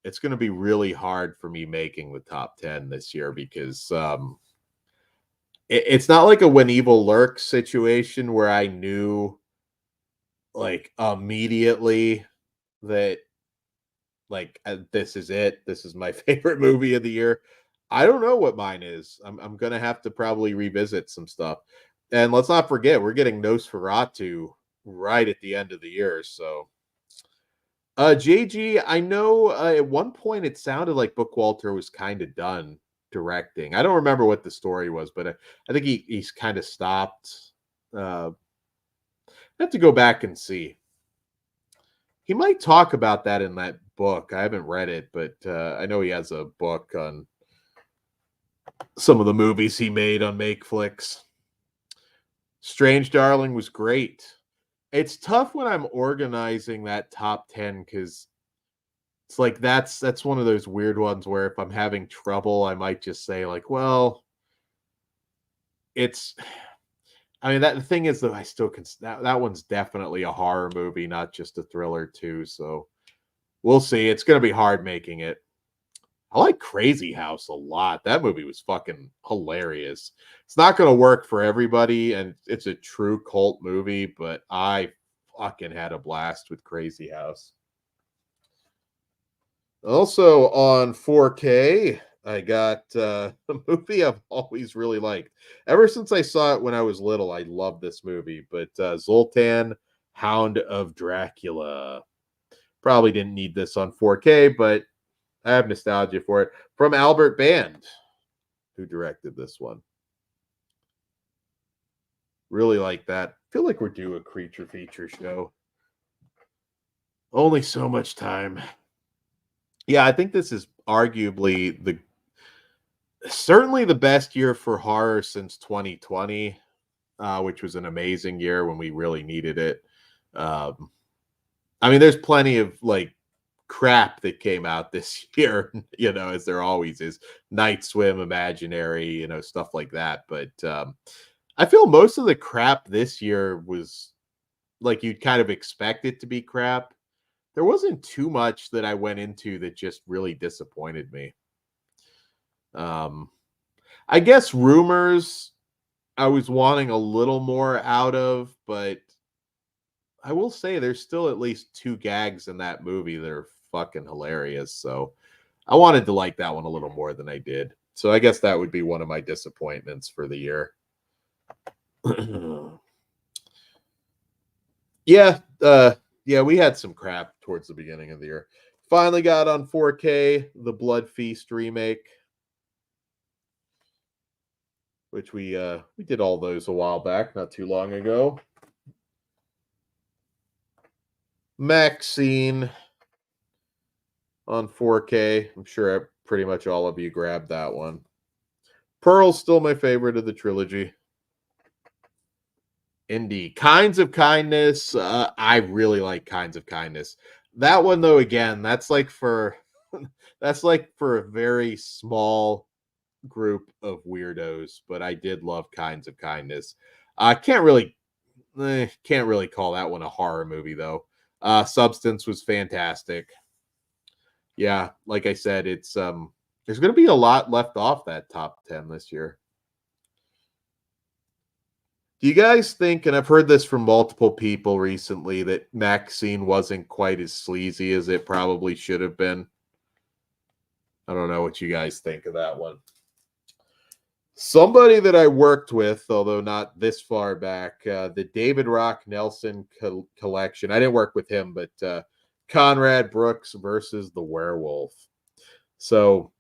It's going to be really hard for me making the top 10 this year because it's not like a When Evil Lurks situation where I knew like immediately that like this is it. This is my favorite movie of the year. I don't know what mine is. I'm going to have to probably revisit some stuff. And let's not forget, we're getting Nosferatu right at the end of the year. So, JG, I know at one point it sounded like Bookwalter was kind of done directing. I don't remember what the story was, but I think he's kind of stopped. I have to go back and see. He might talk about that in that book. I haven't read it, but I know he has a book on some of the movies he made on MakeFlix. Strange Darling was great. It's tough when I'm organizing that top 10 because it's like that's one of those weird ones where if I'm having trouble, I might just say like, well, it's. I mean, the thing is though, I still can. That one's definitely a horror movie, not just a thriller too. So we'll see. It's gonna be hard making it. I like Crazy House a lot. That movie was fucking hilarious. It's not going to work for everybody, and it's a true cult movie, but I fucking had a blast with Crazy House. Also on 4K, I got a movie I've always really liked. Ever since I saw it when I was little, I loved this movie, but Zoltan, Hound of Dracula. Probably didn't need this on 4K, but I have nostalgia for it. From Albert Band, who directed this one. Really like that. Feel like we're due a creature feature show. Only so much time. Yeah, I think this is arguably the certainly the best year for horror since 2020, which was an amazing year when we really needed it. Um, I mean, there's plenty of like crap that came out this year, as there always is. Night Swim, Imaginary, stuff like that. But I feel most of the crap this year was like you'd kind of expect it to be crap. There wasn't too much that I went into that just really disappointed me. Um, I guess Rumors I was wanting a little more out of, but I will say there's still at least two gags in that movie that are fucking hilarious. So I wanted to like that one a little more than I did. So I guess that would be one of my disappointments for the year. Yeah, yeah, we had some crap towards the beginning of the year. Finally got on 4K the Blood Feast remake, which we did all those a while back, not too long ago. Maxine on 4K. I'm sure pretty much all of you grabbed that one. Pearl's still my favorite of the trilogy. Indie. Kinds of Kindness. I really like Kinds of Kindness. That one though, again, that's like for that's like for a very small group of weirdos, but I did love Kinds of Kindness. I can't really call that one a horror movie though. Substance was fantastic. Yeah, like I said, it's there's going to be a lot left off that top 10 this year. Do you guys think, and I've heard this from multiple people recently, that Maxine wasn't quite as sleazy as it probably should have been? I don't know what you guys think of that one. Somebody that I worked with, although not this far back, the David Rock Nelson collection. I didn't work with him, but Conrad Brooks versus the Werewolf. So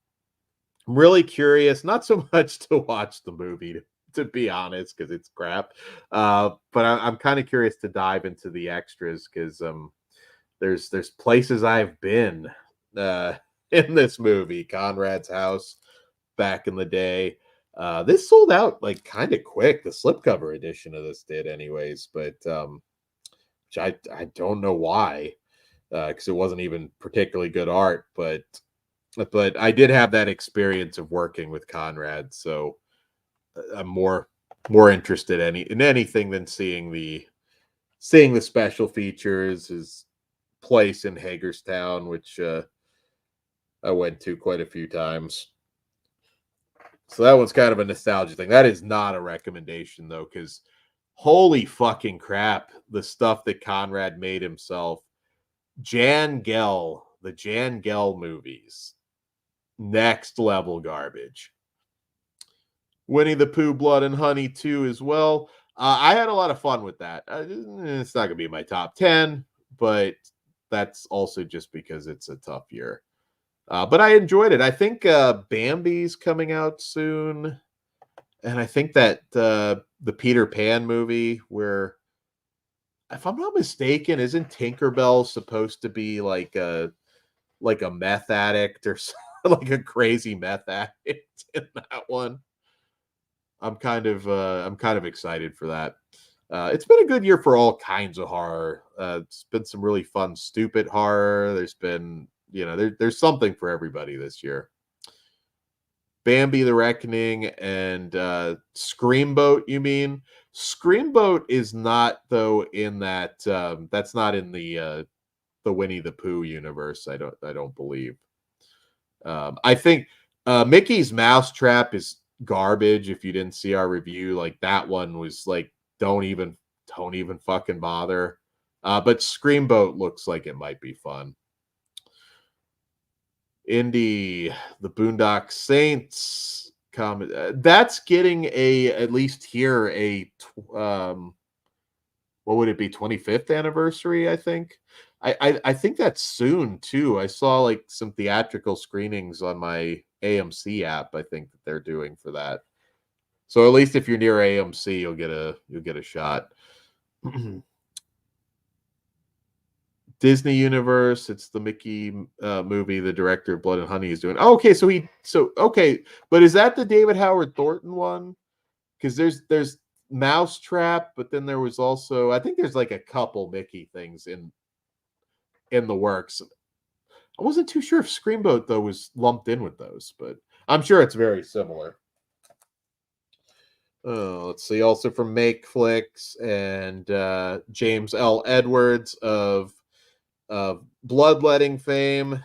I'm really curious, not so much to watch the movie, to be honest, because it's crap. But I'm kind of curious to dive into the extras because there's places I've been in this movie. Conrad's house back in the day. This sold out like kind of quick. The slipcover edition of this did, anyways. But which I don't know why, because it wasn't even particularly good art. But I did have that experience of working with Conrad, so I'm more interested in anything than seeing the special features. His place in Hagerstown, which I went to quite a few times. So that one's kind of a nostalgia thing. That is not a recommendation though, because holy fucking crap, the stuff that Conrad made himself. Jan Gehl, the Jan Gehl movies, next level garbage. Winnie the Pooh, Blood and Honey 2 as well. I had a lot of fun with that. It's not going to be my top 10, but that's also just because it's a tough year. But I enjoyed it. I think Bambi's coming out soon. And I think that the Peter Pan movie, where, if I'm not mistaken, isn't Tinkerbell supposed to be like a meth addict or like a crazy meth addict in that one? I'm kind of excited for that. It's been a good year for all kinds of horror. It's been some really fun, stupid horror. There's been, there's something for everybody this year. Bambi the Reckoning and Screamboat, you mean? Screamboat is not though in that that's not in the Winnie the Pooh universe. I don't believe. I think Mickey's Mousetrap is garbage. If you didn't see our review, like that one was like don't even fucking bother. But Screamboat looks like it might be fun. Indy, the Boondock Saints that's getting at least here what would it be, 25th anniversary, I think. I think that's soon too. I saw like some theatrical screenings on my AMC app. I think that they're doing for that. So at least if you're near AMC, you'll get a shot. Disney Universe. It's the Mickey movie. The director of Blood and Honey is doing. Oh, okay, okay, but is that the David Howard Thornton one? Because there's Mousetrap, but then there was also, I think there's like a couple Mickey things in the works. I wasn't too sure if Screamboat though was lumped in with those, but I'm sure it's very similar. Let's see. Also from Make Flicks and James L. Edwards of Bloodletting fame,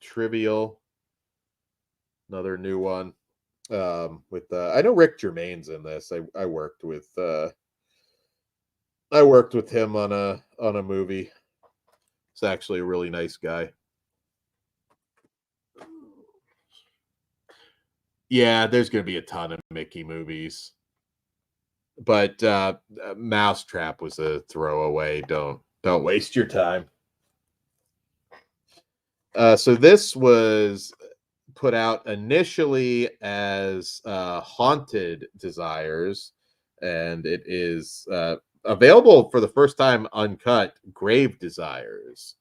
Trivial, another new one. With I know Rick Germain's in this. I worked with him on a movie. He's actually a really nice guy. Yeah, there's going to be a ton of Mickey movies, but Mousetrap was a throwaway. Don't waste your time. So this was put out initially as Haunted Desires, and it is available for the first time uncut, Grave Desires,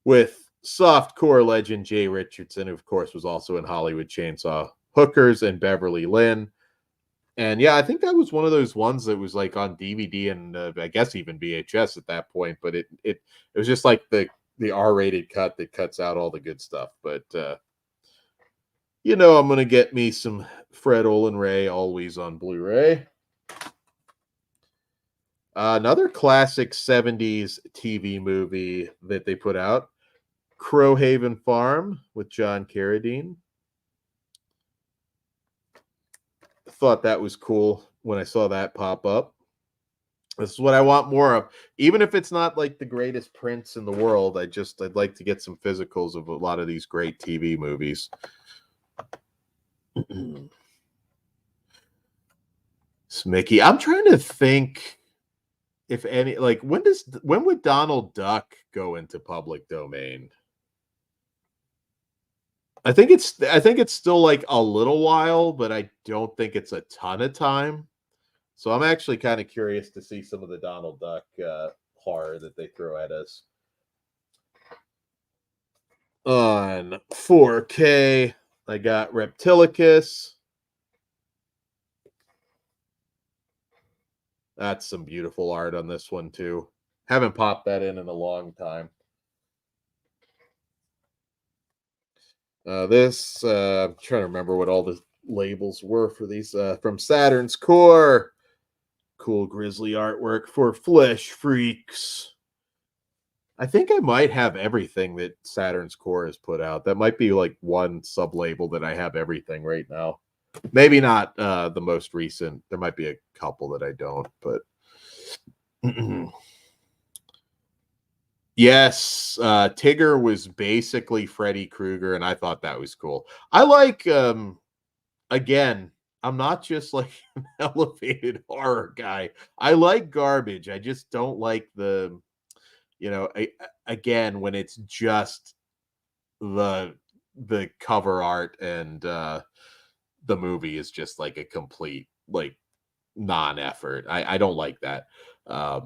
with softcore legend Jay Richardson, who of course was also in Hollywood Chainsaw Hookers and Beverly Lynn. And yeah, I think that was one of those ones that was like on DVD and I guess even VHS at that point, but it was just like the R-rated cut that cuts out all the good stuff. But I'm gonna get me some Fred Olen Ray always on Blu-ray. Another classic 70s TV movie that they put out, Crowhaven Farm with John Carradine. Thought that was cool when I saw that pop up. This is what I want more of. Even if it's not like the greatest prints in the world, I'd like to get some physicals of a lot of these great TV movies. It's Mickey. I'm trying to think if any, like, when would Donald Duck go into public domain? I think it's still like a little while, but I don't think it's a ton of time. So I'm actually kind of curious to see some of the Donald Duck horror that they throw at us. On 4K, I got Reptilicus. That's some beautiful art on this one too. Haven't popped that in a long time. I'm trying to remember what all the labels were for these. From Saturn's Core, cool grizzly artwork for Flesh Freaks. I think I might have everything that Saturn's Core has put out. That might be like one sub label that I have everything right now. Maybe not the most recent. There might be a couple that I don't, but yes, Tigger was basically Freddy Krueger, and I thought that was cool. I like again, I'm not just like an elevated horror guy. I like garbage. I just don't like the again when it's just the cover art and the movie is just like a complete like non-effort. I don't like that. But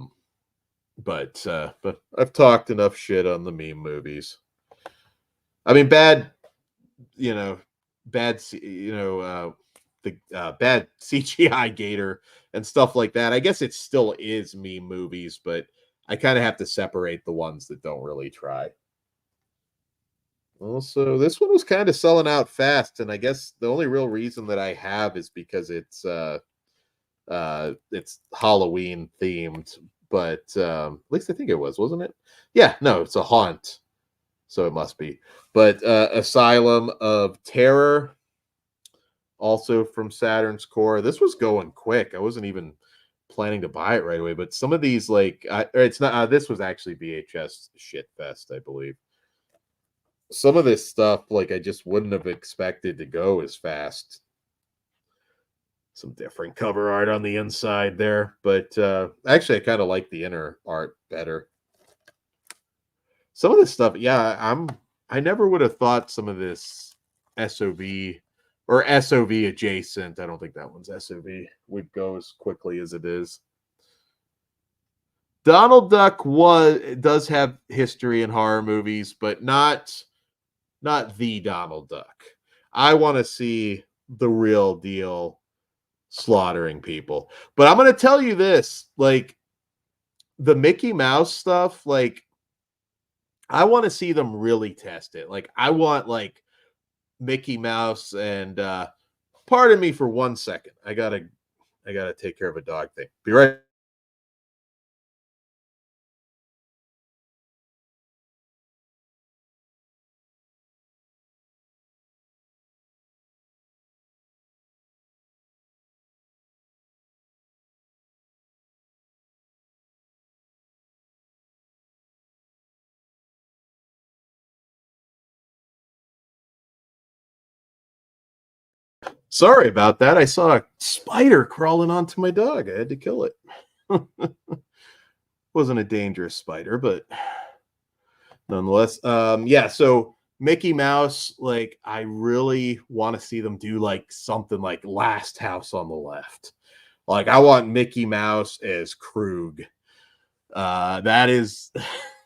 I've talked enough shit on the meme movies. I mean, bad bad CGI Gator and stuff like that. I guess it still is meme movies, but I kind of have to separate the ones that don't really try. Also, this one was kind of selling out fast, and I guess the only real reason that I have is because it's Halloween themed, but at least I think it wasn't it? Yeah, no, it's a haunt, so it must be. But Asylum of Terror, also from Saturn's Core. This was going quick. I wasn't even planning to buy it right away, but some of these it's not. This was actually VHS shit fest, I believe. Some of this stuff, like I just wouldn't have expected to go as fast. Some different cover art on the inside there, but actually I kind of like the inner art better. some of this stuff, yeah, I never would have thought some of this SOV or SOV adjacent. I don't think that one's SOV would go as quickly as it is. Donald Duck does have history in horror movies, but not the Donald Duck. I want to see the real deal slaughtering people. But I'm going to tell you this, like the Mickey Mouse stuff, like I want to see them really test it. Like I want like Mickey Mouse and pardon me for 1 second. I gotta take care of a dog thing. Be right. Sorry about that. I saw a spider crawling onto my dog. I had to kill it. Wasn't a dangerous spider, but nonetheless. Yeah, so Mickey Mouse, like I really want to see them do like something like Last House on the Left. Like I want Mickey Mouse as Krug. That is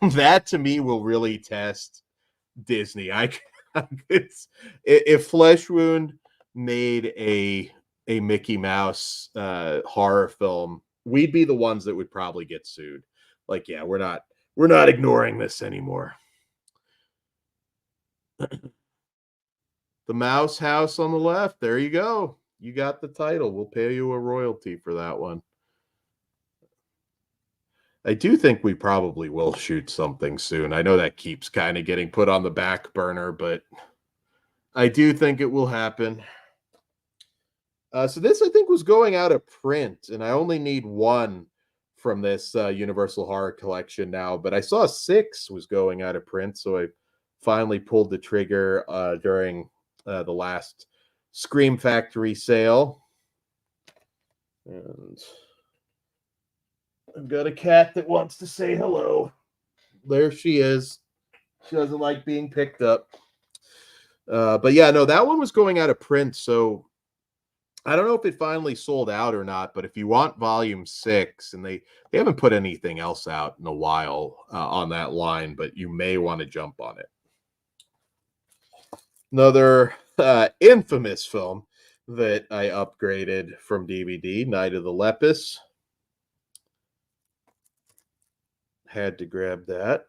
that to me will really test Disney. It's if Flesh Wound made a Mickey Mouse horror film, we'd be the ones that would probably get sued. Like, yeah, we're not ignoring this anymore. The Mouse House on the Left. There you go. You got the title. We'll pay you a royalty for that one. I do think we probably will shoot something soon. I know that keeps kind of getting put on the back burner, but I do think it will happen. So this, I think, was going out of print, and I only need one from this Universal Horror Collection now. But I saw 6 was going out of print, so I finally pulled the trigger during the last Scream Factory sale. And I've got a cat that wants to say hello. There she is. She doesn't like being picked up. But yeah, no, that one was going out of print, so I don't know if it finally sold out or not, but if you want volume 6, and they haven't put anything else out in a while on that line, but you may want to jump on it. Another infamous film that I upgraded from DVD, Night of the Lepus. Had to grab that.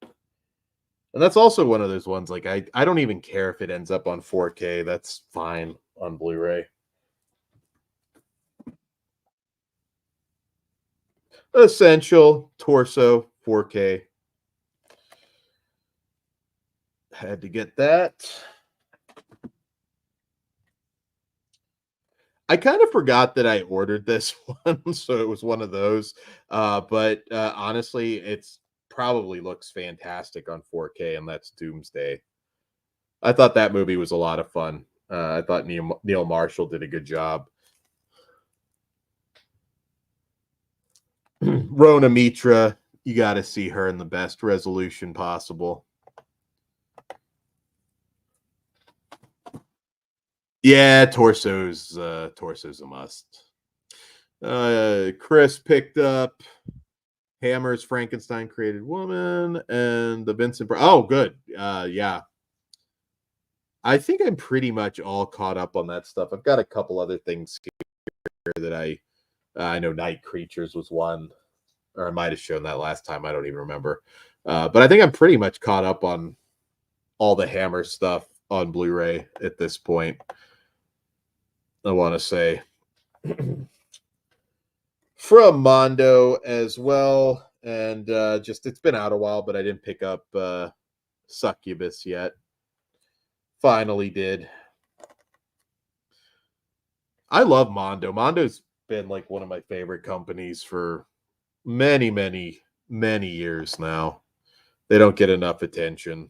And that's also one of those ones, like, I don't even care if it ends up on 4K. That's fine on Blu-ray. Essential Torso 4K. Had to get that. I kind of forgot that I ordered this one, so it was one of those. But honestly, it's probably looks fantastic on 4K, and that's Doomsday. I thought that movie was a lot of fun. I thought Neil Marshall did a good job. Rona Mitra, you got to see her in the best resolution possible. Yeah, torso's a must. Chris picked up Hammer's Frankenstein Created Woman and the Vincent. Oh, good. Yeah. I think I'm pretty much all caught up on that stuff. I've got a couple other things here that I know Night Creatures was one, or I might have shown that last time. I don't even remember. But I think I'm pretty much caught up on all the Hammer stuff on Blu-ray at this point. I want to say from Mondo as well, and just it's been out a while, but I didn't pick up Succubus yet. Finally did. I love Mondo. Mondo's been like one of my favorite companies for many, many, many years now. They don't get enough attention.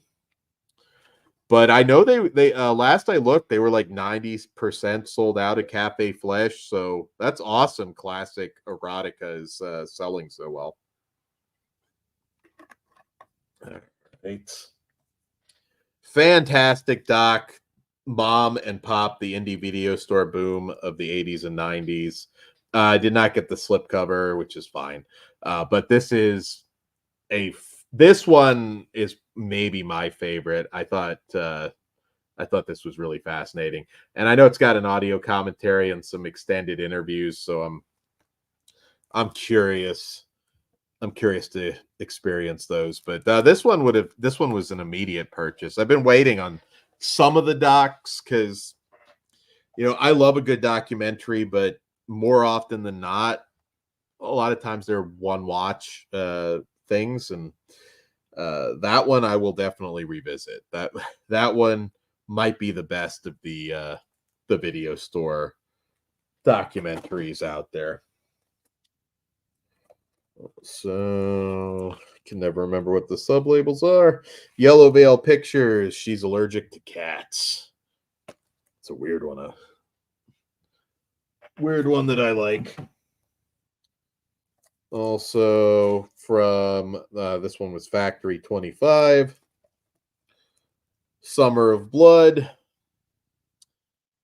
But I know they last I looked, they were like 90% sold out at Cafe Flesh. So that's awesome. Classic erotica is selling so well. It's fantastic doc. Mom and Pop, the indie video store boom of the 80s and 90s. I did not get the slipcover, which is fine. But this one is maybe my favorite. I thought this was really fascinating. And I know it's got an audio commentary and some extended interviews, so I'm curious. I'm curious to experience those. But this one was an immediate purchase. I've been waiting on some of the docs because I love a good documentary, but more often than not, a lot of times they're one watch things, and that one I will definitely revisit. That one might be the best of the video store documentaries out there. So I can never remember what the sublabels are. Yellow Veil Pictures. She's allergic to cats. It's a weird one. A weird one that I like. Also from this one was Factory 25. Summer of Blood.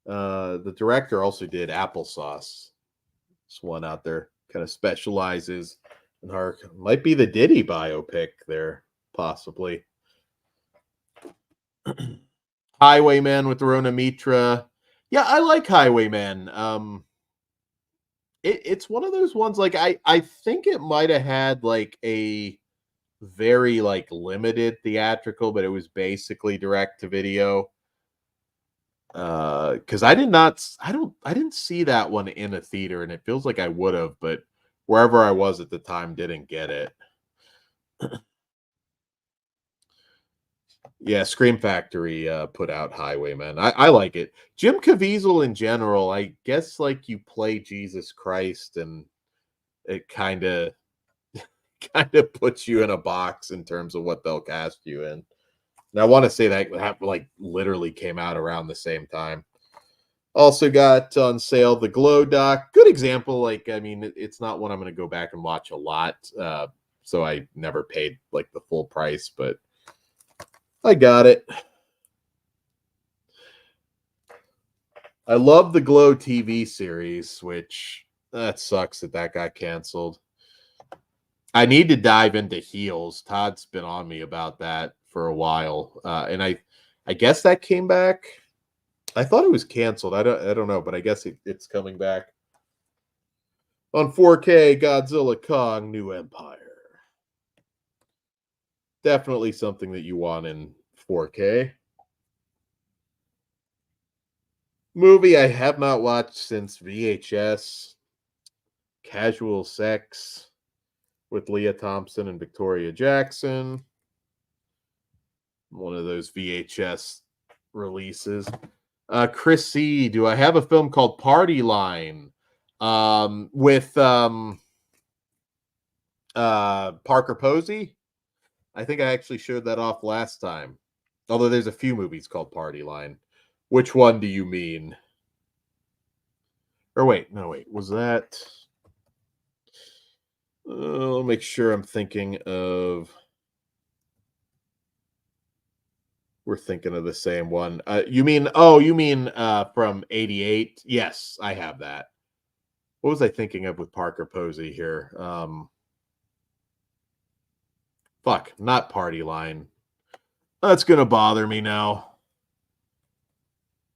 The director also did Applesauce. This one out there kind of specializes in horror. Might be the Diddy biopic there, possibly. Highwayman with Rona Mitra. Yeah, I like Highwayman. It's one of those ones, like I think it might have had like a very like limited theatrical, but it was basically direct to video. Because I didn't see that one in a theater, and it feels like I would have, but wherever I was at the time didn't get it. Yeah, Scream Factory put out Highwayman. I like it. Jim Caviezel in general, I guess like you play Jesus Christ and it kind of puts you in a box in terms of what they'll cast you in. And I want to say that like literally came out around the same time. Also got on sale the Glow doc. Good example. Like, I mean, it's not one I'm going to go back and watch a lot. So I never paid like the full price, but I got it. I love the Glow TV series, which that sucks that got canceled. I need to dive into Heels. Todd's been on me about that for a while, and I guess that came back. I thought it was canceled. I don't know, but I guess it's coming back on 4K. Godzilla Kong New Empire. Definitely something that you want in 4K. Movie I have not watched since VHS. Casual Sex with Leah Thompson and Victoria Jackson. One of those VHS releases. Chris C. Do I have a film called Party Line with Parker Posey? I think I actually showed that off last time. Although there's a few movies called Party Line. Which one do you mean? Or wait, was that? I'll make sure I'm thinking of. We're thinking of the same one. You mean from 88? Yes, I have that. What was I thinking of with Parker Posey here? Fuck, not Party Line. That's going to bother me now.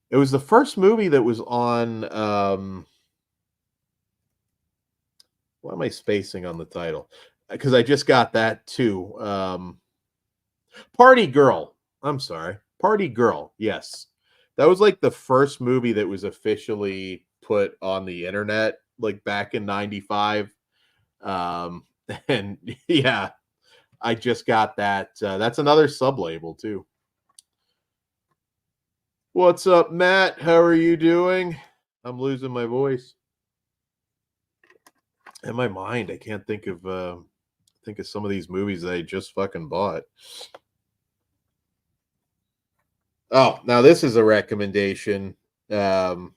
It was the first movie that was on. Why am I spacing on the title? Because I just got that too. Party Girl. I'm sorry. Party Girl. Yes. That was like the first movie that was officially put on the internet, like back in 95. And yeah, I just got that. That's another sub-label too. What's up, Matt? How are you doing? I'm losing my voice and my mind. I can't think of some of these movies that I just fucking bought. Oh, now this is a recommendation. Triple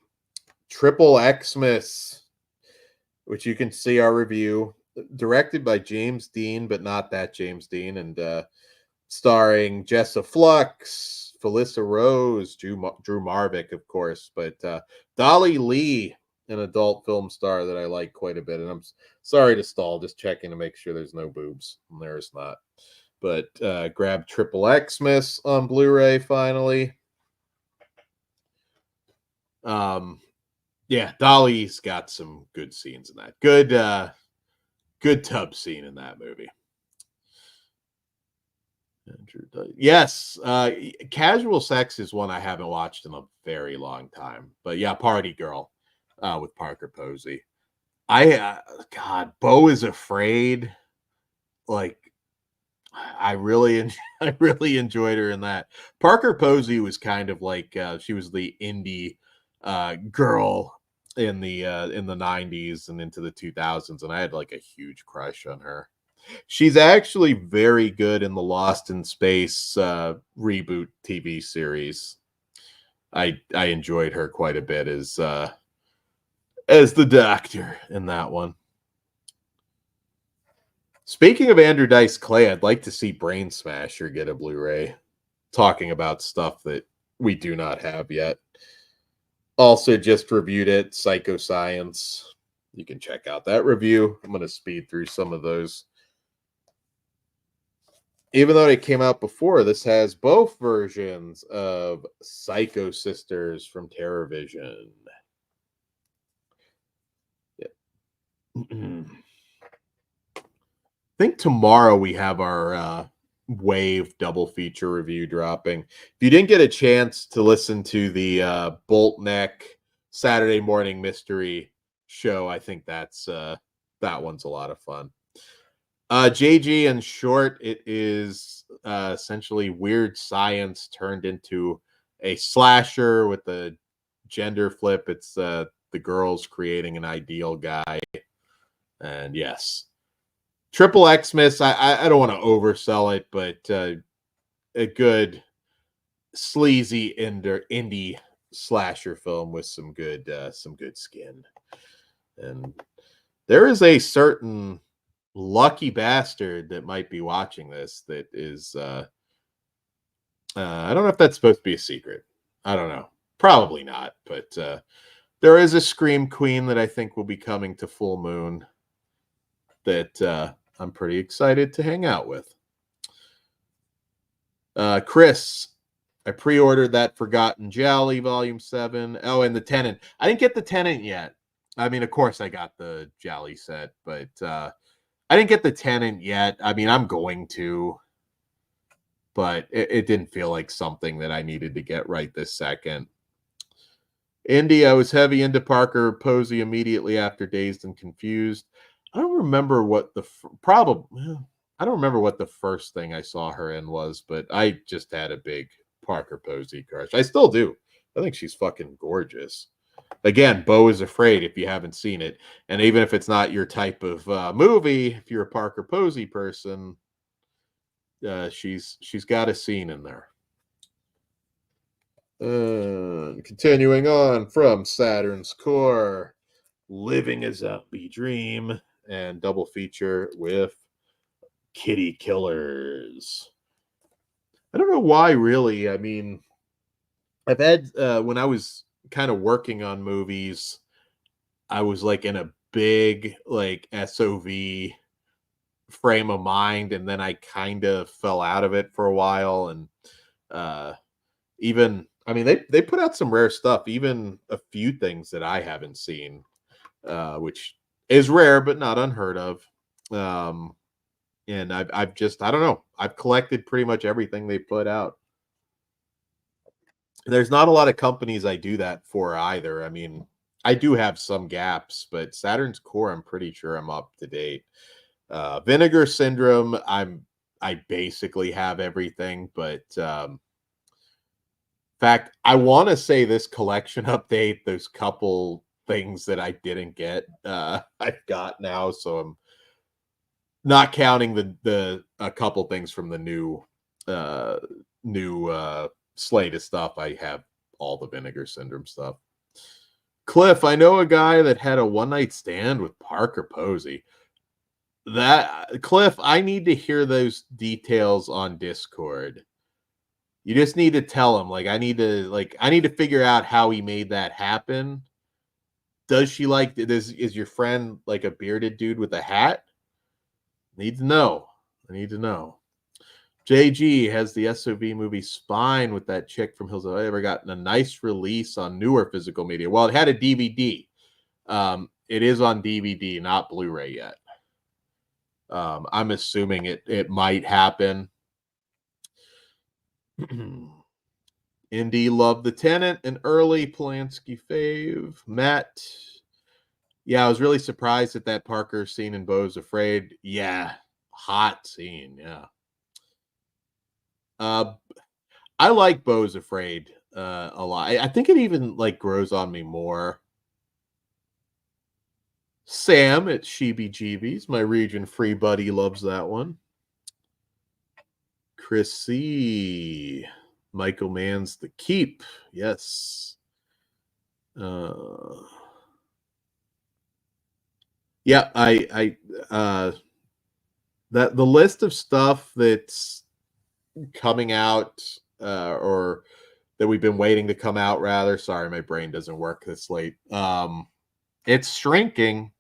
Xmas, which you can see our review, directed by James Dean, but not that James Dean, and starring Jessa Flux, Felissa Rose, Drew Marvick, of course, but Dolly Lee, an adult film star that I like quite a bit. And I'm sorry to stall, just checking to make sure there's no boobs. And there's not. But grab Triple Xmas on Blu-ray finally. Yeah, Dolly's got some good scenes in that. Good tub scene in that movie. Yes, Casual Sex is one I haven't watched in a very long time. But yeah, Party Girl with Parker Posey. God, Beau is Afraid. Like, I really I really enjoyed her in that. Parker Posey was kind of like she was the indie girl in the 90s and into the 2000s, and I had like a huge crush on her. She's actually very good in the Lost in Space reboot TV series. I enjoyed her quite a bit as the Doctor in that one. Speaking of Andrew Dice Clay, I'd like to see Brain Smasher get a Blu-ray, talking about stuff that we do not have yet. Also just reviewed it, Psychoscience. You can check out that review. I'm going to speed through some of those. Even though it came out before, this has both versions of Psycho Sisters from TerrorVision. I think tomorrow we have our Wave double feature review dropping. If you didn't get a chance to listen to the Bolt Neck Saturday Morning Mystery show, I think that one's a lot of fun. JG, in short, it is essentially weird science turned into a slasher with a gender flip. It's the girls creating an ideal guy. And yes, Triple Xmas, I don't want to oversell it, but a good sleazy indie slasher film with some good skin. And there is a certain lucky bastard that might be watching this that is I don't know if that's supposed to be a secret. I don't know. Probably not, but there is a Scream Queen that I think will be coming to Full Moon that I'm pretty excited to hang out with. Chris, I pre-ordered that Forgotten Jolly Volume 7. Oh, and the Tenant. I didn't get the Tenant yet. I mean, of course I got the Jolly set, but I didn't get the Tenant yet. I mean, I'm going to, but it didn't feel like something that I needed to get right this second. Indy, I was heavy into Parker Posey immediately after Dazed and Confused. I don't remember what the I don't remember what the first thing I saw her in was, but I just had a big Parker Posey crush. I still do. I think she's fucking gorgeous. Again, Beau is Afraid if you haven't seen it. And even if it's not your type of movie, if you're a Parker Posey person, she's got a scene in there. Continuing on from Saturn's Core, Living a Zombie Dream, and double feature with Kitty Killers. I don't know why, really. I mean, I've had, when I was kind of working on movies, I was like in a big like SOV frame of mind, and then I kind of fell out of it for a while. And even, I mean, they put out some rare stuff, even a few things that I haven't seen, which is rare but not unheard of. And I've just, I don't know, I've collected pretty much everything they put out. There's not a lot of companies I do that for either. I mean, I do have some gaps, but Saturn's Core, I'm pretty sure I'm up to date. Vinegar Syndrome, I basically have everything, but in fact, I want to say this collection update, those couple things that I didn't get, I've got now, so I'm not counting the a couple things from the new slate of stuff. I have all the Vinegar Syndrome stuff. Cliff, I know a guy that had a one-night stand with Parker Posey. That Cliff, I need to hear those details on Discord. You just need to tell him, I need to figure out how he made that happen. Does she like this? Is your friend like a bearded dude with a hat? Need to know. I need to know. JG has the SOV movie Spine with that chick from Hills. Have I ever gotten a nice release on newer physical media? Well, it had a DVD. It is on DVD, not Blu-ray yet. I'm assuming it might happen. Indy loved The Tenant and early Polanski fave. Matt, yeah, I was really surprised at that Parker scene in Beau's Afraid. Yeah, hot scene. Yeah. I like Beau's Afraid a lot. I think it even like grows on me more. Sam at Sheeby Jeebies, my region free buddy, loves that one. Chris C. Michael Mann's The Keep. Yes. Yeah, that the list of stuff that's coming out or that we've been waiting to come out rather. Sorry, my brain doesn't work this late. It's shrinking.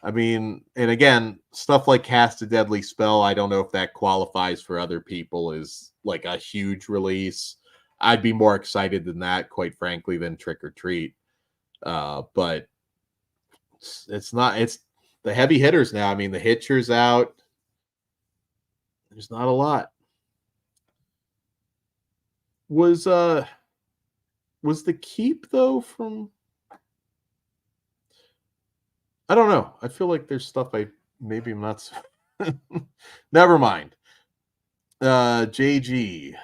I mean, and again, stuff like Cast a Deadly Spell, I don't know if that qualifies for other people as like a huge release. I'd be more excited than that, quite frankly, than Trick or Treat. But it's not, it's the heavy hitters now. I mean, the Hitcher's out. There's not a lot. Was The Keep though from, I don't know. I feel like there's stuff I maybe I'm not. Never mind. JG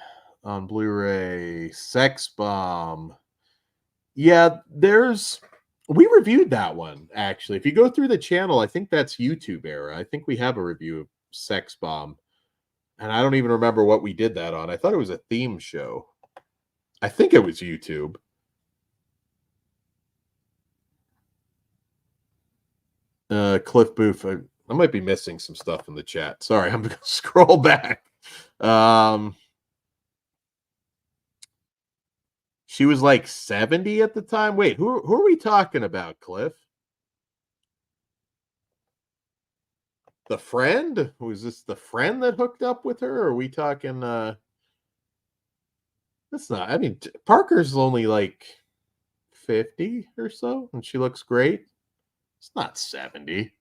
on Blu-ray. Sex Bomb. Yeah, we reviewed that one actually. If you go through the channel, I think that's YouTube era. I think we have a review of Sex Bomb, and I don't even remember what we did that on. I thought it was a theme show. I think it was YouTube. Cliff Booth. I might be missing some stuff in the chat. Sorry, I'm gonna scroll back. She was like 70 at the time. Wait, who are we talking about, Cliff? The friend? Was this the friend that hooked up with her? Or are we talking that's not, I mean, Parker's only like 50 or so, and she looks great. It's not 70.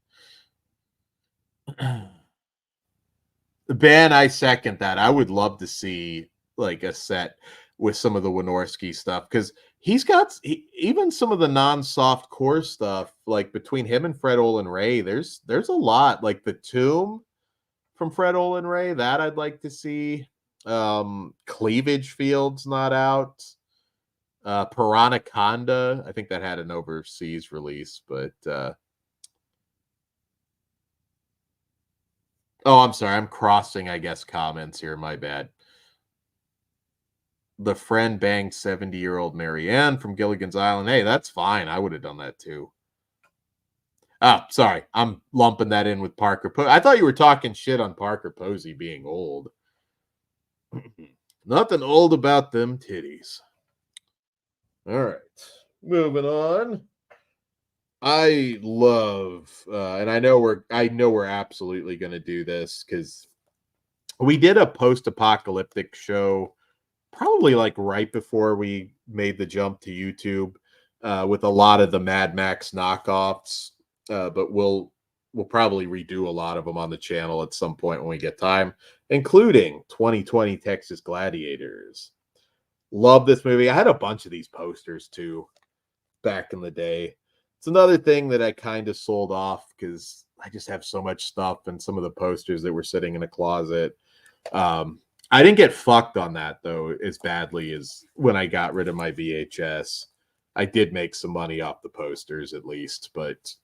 Ben, I second that. I would love to see like a set with some of the Wynorski stuff because he's got even some of the non-soft core stuff. Like between him and Fred Olin Ray, there's a lot. Like the Tomb from Fred Olin Ray, that I'd like to see. Cleavage Field's not out. Piranaconda, I think that had an overseas release, but oh, I'm sorry. I'm crossing, I guess, comments here. My bad. The friend banged 70-year-old Marianne from Gilligan's Island. Hey, that's fine. I would have done that too. Oh, sorry. I'm lumping that in with Parker. I thought you were talking shit on Parker Posey being old. Nothing old about them titties. All right. Moving on. I love, and I know we're absolutely going to do this because we did a post-apocalyptic show probably like right before we made the jump to YouTube with a lot of the Mad Max knockoffs, but we'll probably redo a lot of them on the channel at some point when we get time, including 2020 Texas Gladiators. Love this movie. I had a bunch of these posters too back in the day. It's another thing that I kind of sold off because I just have so much stuff and some of the posters that were sitting in a closet. I didn't get fucked on that though as badly as when I got rid of my VHS. I did make some money off the posters at least, but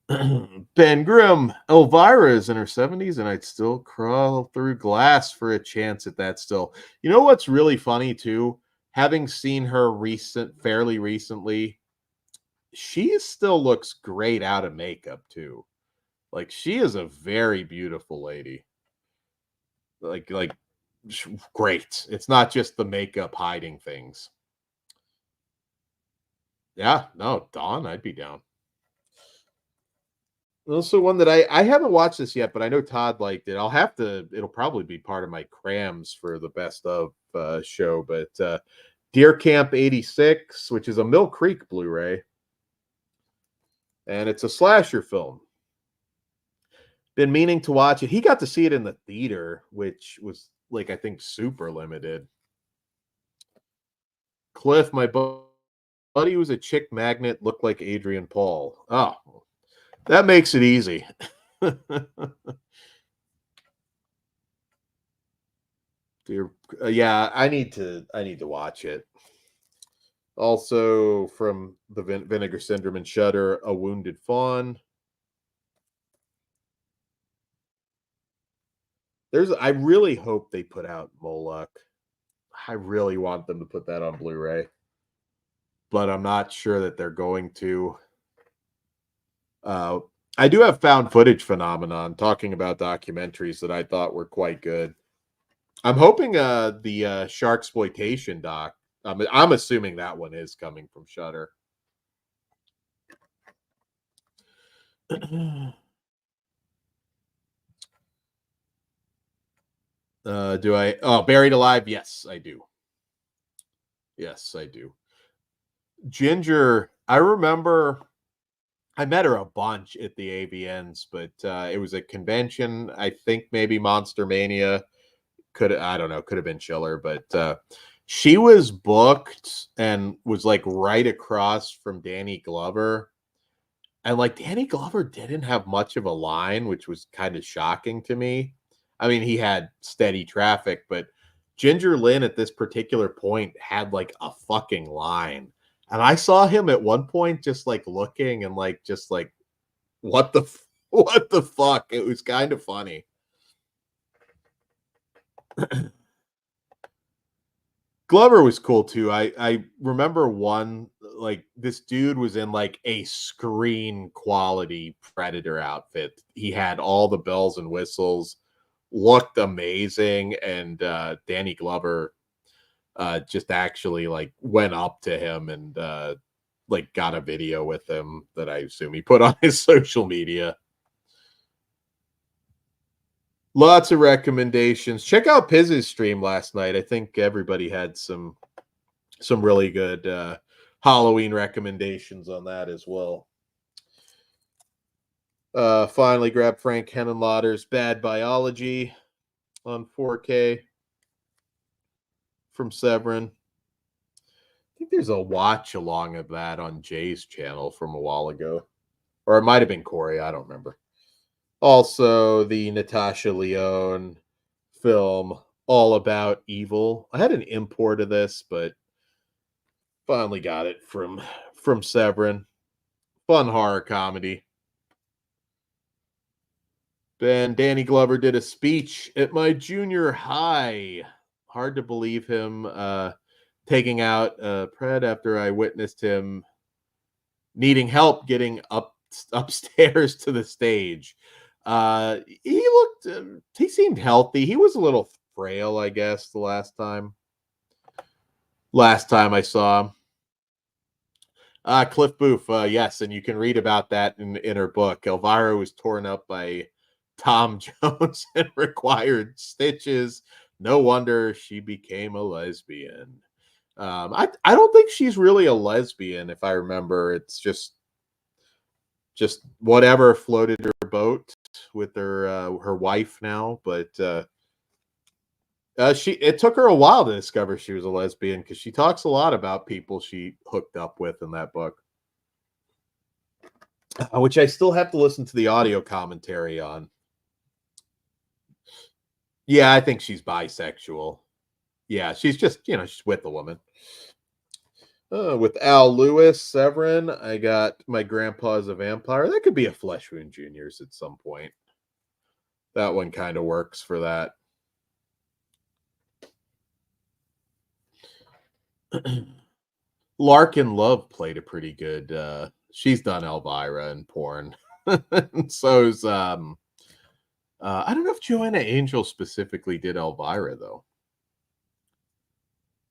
Ben Grimm, Elvira is in her 70s and I'd still crawl through glass for a chance at that still. You know what's really funny too? Having seen her fairly recently, she still looks great out of makeup too. Like, she is a very beautiful lady. Like great. It's not just the makeup hiding things. Yeah, no, Dawn, I'd be down. Also, one that I haven't watched this yet, but I know Todd liked it. I'll have to. It'll probably be part of my crams for the best of show. But Deer Camp '86, which is a Mill Creek Blu-ray, and it's a slasher film. Been meaning to watch it. He got to see it in the theater, which was like I think super limited. Cliff, my buddy was a chick magnet, looked like Adrian Paul. Oh, that makes it easy. Dear, yeah, I need to watch it. Also from the Vinegar Syndrome and Shudder, A Wounded Fawn. I really hope they put out Moloch. I really want them to put that on Blu-ray, but I'm not sure that they're going to. Uh, I do have found footage phenomenon talking about documentaries that I thought were quite good. I'm hoping the shark exploitation doc. I'm assuming that one is coming from Shudder. Do I? Oh, Buried Alive. Yes, I do. Yes, I do. Ginger. I remember I met her a bunch at the AVNs, but it was a convention. I think maybe Monster Mania. I don't know, could have been Chiller, but she was booked and was like right across from Danny Glover. And like Danny Glover didn't have much of a line, which was kind of shocking to me. I mean, he had steady traffic, but Ginger Lynn at this particular point had like a fucking line. And I saw him at one point just like looking and like just like what the what the fuck? It was kind of funny. Glover was cool too. I remember one like this dude was in like a screen quality Predator outfit. He had all the bells and whistles, looked amazing, and Danny Glover just actually like went up to him and like got a video with him that I assume he put on his social media. Lots of recommendations. Check out Piz's stream last night. I think everybody had some really good Halloween recommendations on that as well. Finally, grab Frank Henenlotter's Bad Biology on 4K from Severin. I think there's a watch along of that on Jay's channel from a while ago, or it might have been Corey. I don't remember. Also, the Natasha Lyonne film All About Evil. I had an import of this, but finally got it from Severin. Fun horror comedy. Then Danny Glover did a speech at my junior high. Hard to believe him taking out Pred after I witnessed him needing help getting upstairs to the stage. He seemed healthy. He was a little frail, I guess, the last time I saw him. Cliff Booth, yes, and you can read about that in her book. Elvira was torn up by Tom Jones and required stitches. No wonder she became a lesbian. I don't think she's really a lesbian, if I remember. It's just whatever floated her boat with her wife now, but it took her a while to discover she was a lesbian because she talks a lot about people she hooked up with in that book, which I still have to listen to the audio commentary on. Yeah, I think she's bisexual. Yeah, she's just she's with a woman. With Al Lewis, Severin, I got My Grandpa's a Vampire. That could be a Flesh Wound Juniors at some point. That one kind of works for that. Larkin Love played a pretty good. She's done Elvira in porn. So's I don't know if Joanna Angel specifically did Elvira though,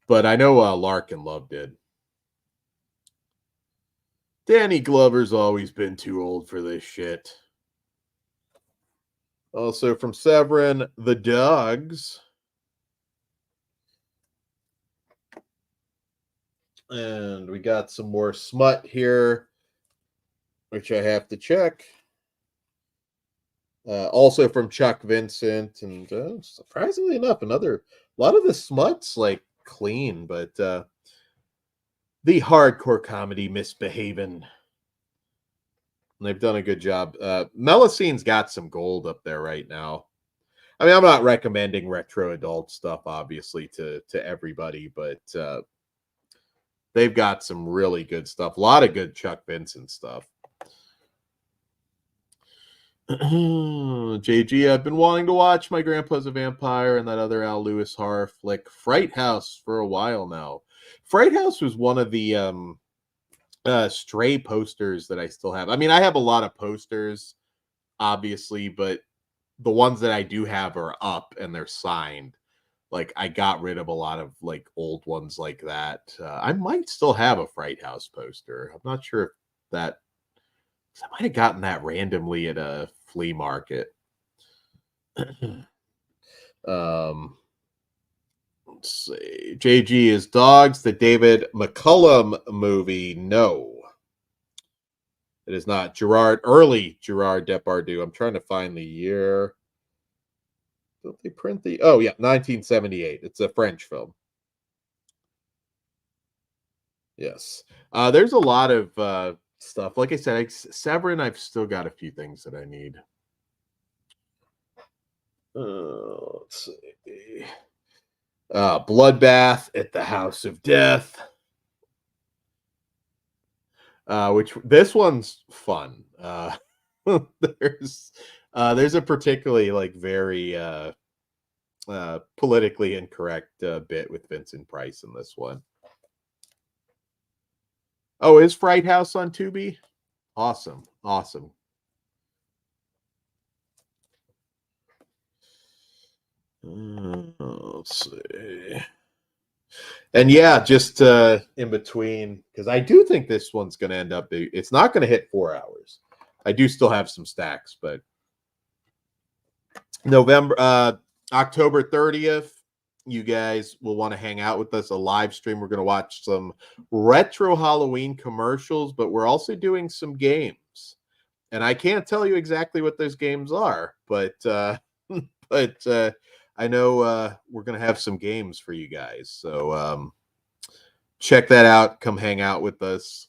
but I know Larkin Love did. Danny Glover's always been too old for this shit. Also from Severin, The Dogs. And we got some more smut here, which I have to check. Also from Chuck Vincent, and surprisingly enough, a lot of the smut's like clean, but the hardcore comedy Misbehaving. They've done a good job. Melicine's got some gold up there right now. I mean, I'm not recommending retro adult stuff, obviously, to everybody, but they've got some really good stuff. A lot of good Chuck Vincent stuff. JG, I've been wanting to watch My Grandpa's a Vampire and that other Al Lewis horror flick, Fright House, for a while now. Fright House was one of the stray posters that I still have. I mean, I have a lot of posters, obviously, but the ones that I do have are up and they're signed. Like, I got rid of a lot of like old ones like that. I might still have a Fright House poster. I'm not sure if that. I might have gotten that randomly at a flea market. Let's see. JG is Dogs, the David McCullum movie. No, it is not. Early Gerard Depardieu. I'm trying to find the year. Don't they print the? Oh yeah, 1978. It's a French film. Yes. There's a lot of stuff. Like I said, Severin, I've still got a few things that I need. Let's see. Bloodbath at the House of Death. Which this one's fun. There's a particularly like very politically incorrect bit with Vincent Price in this one. Oh, is Fright House on Tubi? Awesome. Let's see. And yeah, just in between, because I do think this one's going to end up, it's not going to hit 4 hours. I do still have some stacks, but October 30th, you guys will want to hang out with us, a live stream. We're going to watch some retro Halloween commercials, but we're also doing some games. And I can't tell you exactly what those games are, but I know we're going to have some games for you guys. So check that out. Come hang out with us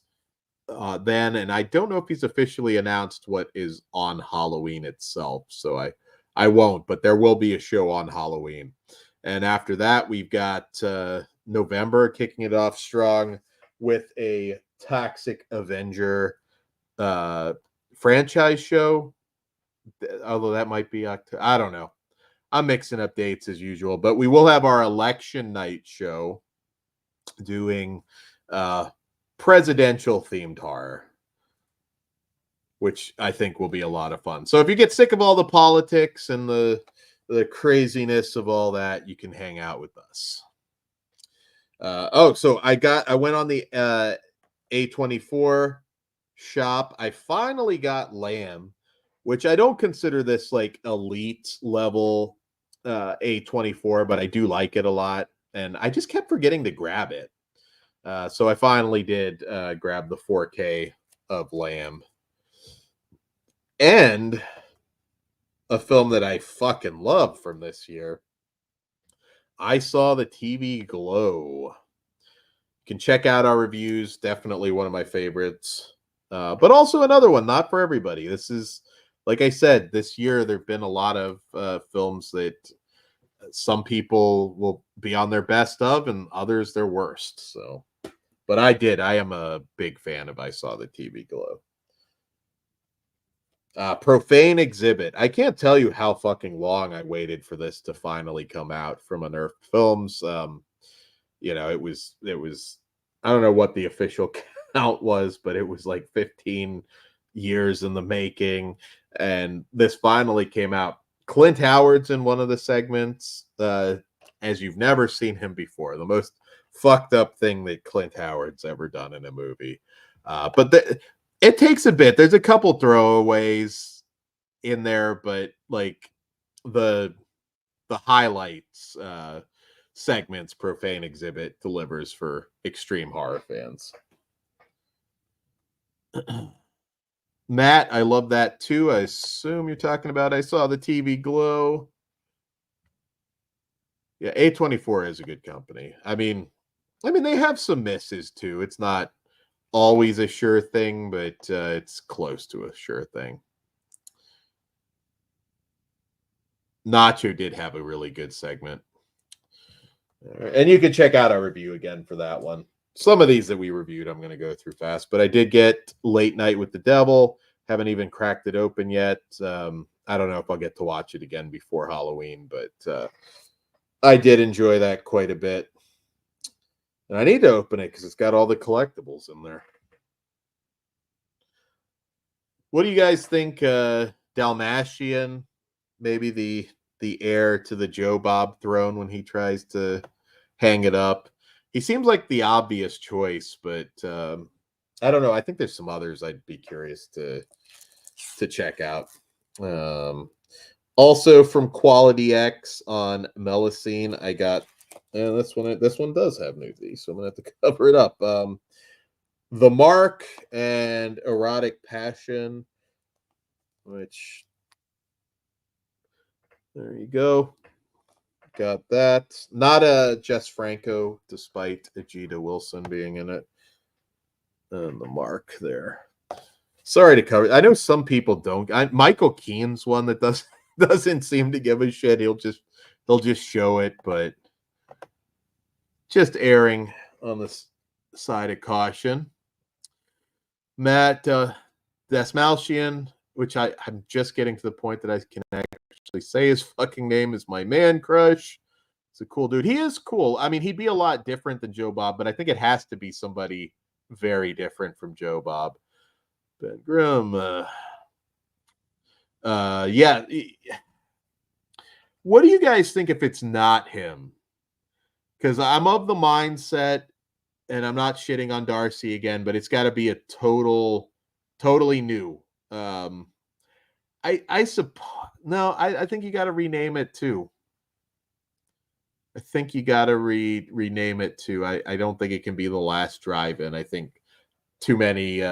then. And I don't know if he's officially announced what is on Halloween itself. So I won't, but there will be a show on Halloween. And after that, we've got November kicking it off strong with a Toxic Avenger franchise show. Although that might be October. I don't know. I'm mixing up dates as usual, but we will have our election night show doing presidential themed horror, which I think will be a lot of fun. So if you get sick of all the politics and the craziness of all that, you can hang out with us. So I went on the A24 shop. I finally got Lamb, which I don't consider this like elite level A24, but I do like it a lot. And I just kept forgetting to grab it. So I finally did grab the 4K of Lamb. And a film that I fucking love from this year. I Saw the TV Glow. You can check out our reviews. Definitely one of my favorites. But also another one, not for everybody. This is, like I said, this year there have been a lot of films that some people will be on their best of and others their worst. So, but I am a big fan of I Saw the TV Glow. Profane Exhibit. I can't tell you how fucking long I waited for this to finally come out from Unearthed Films. It was I don't know what the official count was, but it was like 15 years in the making, and this finally came out. Clint Howard's in one of the segments, as you've never seen him before. The most fucked up thing that Clint Howard's ever done in a movie. But it takes a bit. There's a couple throwaways in there, but like the highlights segments Profane Exhibit delivers for extreme horror fans. Matt, I love that too. I assume you're talking about I saw the TV glow. Yeah, A24 is a good company. I mean they have some misses too. It's not always a sure thing, but it's close to a sure thing. Nacho did have a really good segment. And you can check out our review again for that one. Some of these that we reviewed, I'm going to go through fast, but I did get Late Night with the Devil. Haven't even cracked it open yet. I don't know if I'll get to watch it again before Halloween, but I did enjoy that quite a bit. And I need to open it because it's got all the collectibles in there. What do you guys think? Dalmatian, maybe the heir to the Joe Bob throne when he tries to hang it up. He seems like the obvious choice, but I don't know. I think there's some others I'd be curious to check out. Also from Quality X on Melusine, I got this one. This one does have nudity, so I'm gonna have to cover it up. The Mark and Erotic Passion, which there you go. Got that. Not a Jess Franco, despite Ajita Wilson being in it. And the Mark there. Sorry to cover. I know some people don't. Michael Keane's one that doesn't seem to give a shit. He'll just show it, but just erring on the side of caution. Matt Dasmalchian, which I'm just getting to the point that I can actually say his fucking name, is my man crush. He's a cool dude. He is cool. I mean, he'd be a lot different than Joe Bob, but I think it has to be somebody very different from Joe Bob. Ben Grimm. Yeah. What do you guys think if it's not him? Because I'm of the mindset, and I'm not shitting on Darcy again, but it's got to be a totally new. I suppose no. I think you got to rename it too. I think you got to rename it too. I don't think it can be The Last Drive-In. I think too many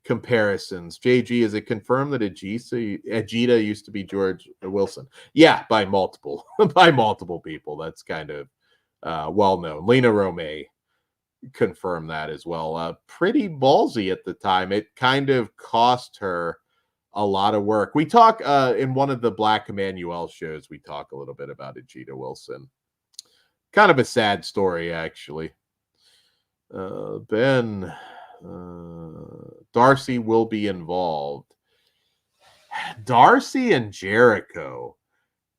comparisons. JG, is it confirmed that Ajita used to be George Wilson? Yeah, by multiple people. That's kind of well known. Lena Romay confirmed that as well. Pretty ballsy at the time. It kind of cost her a lot of work. We talk in one of the Black Emmanuel shows, we talk a little bit about Ajita Wilson. Kind of a sad story, actually. Ben, Darcy will be involved. Darcy and Jericho.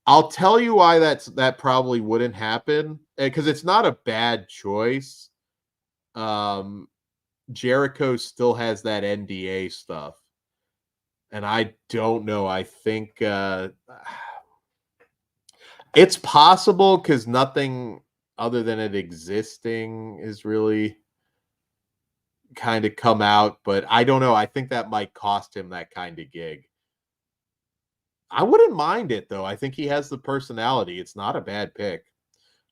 I'll tell you why that probably wouldn't happen, because it's not a bad choice. Jericho still has that NDA stuff, and I don't know. I think it's possible because nothing other than it existing is really kind of come out, but I don't know. I think that might cost him that kind of gig. I wouldn't mind it though. I think he has the personality. It's not a bad pick.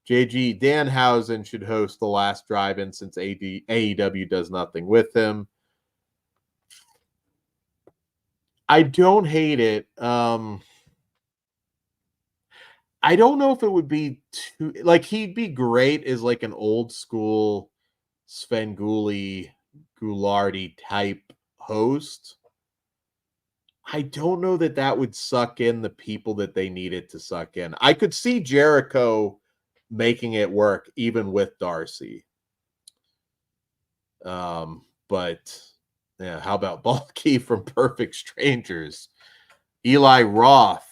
JG, Danhausen should host The Last Drive-In since AEW does nothing with him. I don't hate it. I don't know if it would be too, like, he'd be great as like an old school Svengoolie Goulardi type host. I don't know that would suck in the people that they needed to suck in. I could see Jericho making it work even with Darcy. But yeah, how about Balky from Perfect Strangers? Eli Roth.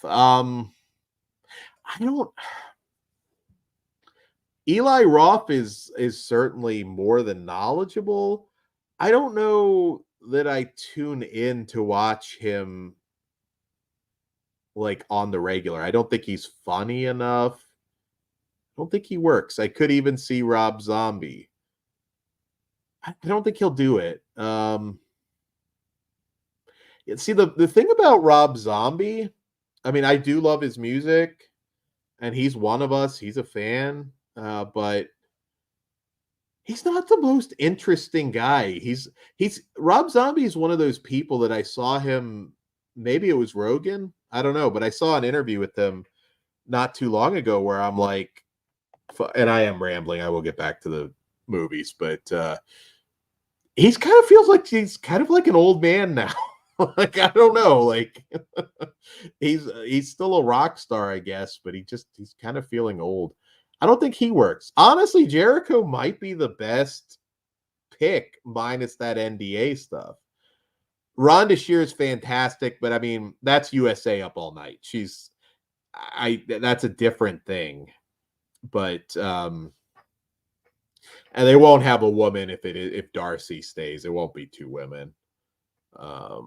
Eli Roth is certainly more than knowledgeable. I don't know that I tune in to watch him like on the regular. I don't think he's funny enough. I don't think he works. I could even see Rob Zombie. I don't think he'll do it. See, the thing about Rob Zombie, I mean, I do love his music, and he's one of us. He's a fan, but he's not the most interesting guy. He's Rob Zombie is one of those people that I saw him. Maybe it was Rogan. I don't know, but I saw an interview with him not too long ago where I'm like, and I am rambling. I will get back to the movies, but he's kind of feels like he's kind of like an old man now. Like I don't know, like he's still a rock star, I guess, but he's kind of feeling old. I don't think he works. Honestly, Jericho might be the best pick, minus that NDA stuff. Rhonda Shear is fantastic, but I mean that's USA Up All Night. That's a different thing, but and they won't have a woman if Darcy stays. It won't be two women. I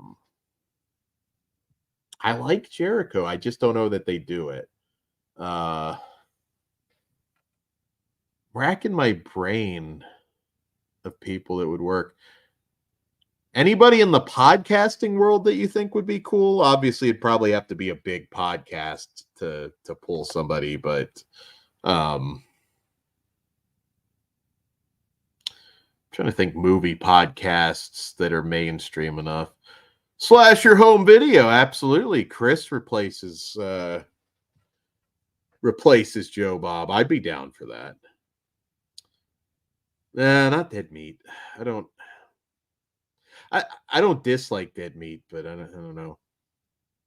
like Jericho. I just don't know that they do it. Racking my brain of people that would work. Anybody in the podcasting world that you think would be cool? Obviously, it'd probably have to be a big podcast to pull somebody, but trying to think movie podcasts that are mainstream enough. Slasher Home Video, absolutely. Chris replaces Joe Bob. I'd be down for that. Nah, not Dead Meat. I don't dislike Dead Meat, but I don't know.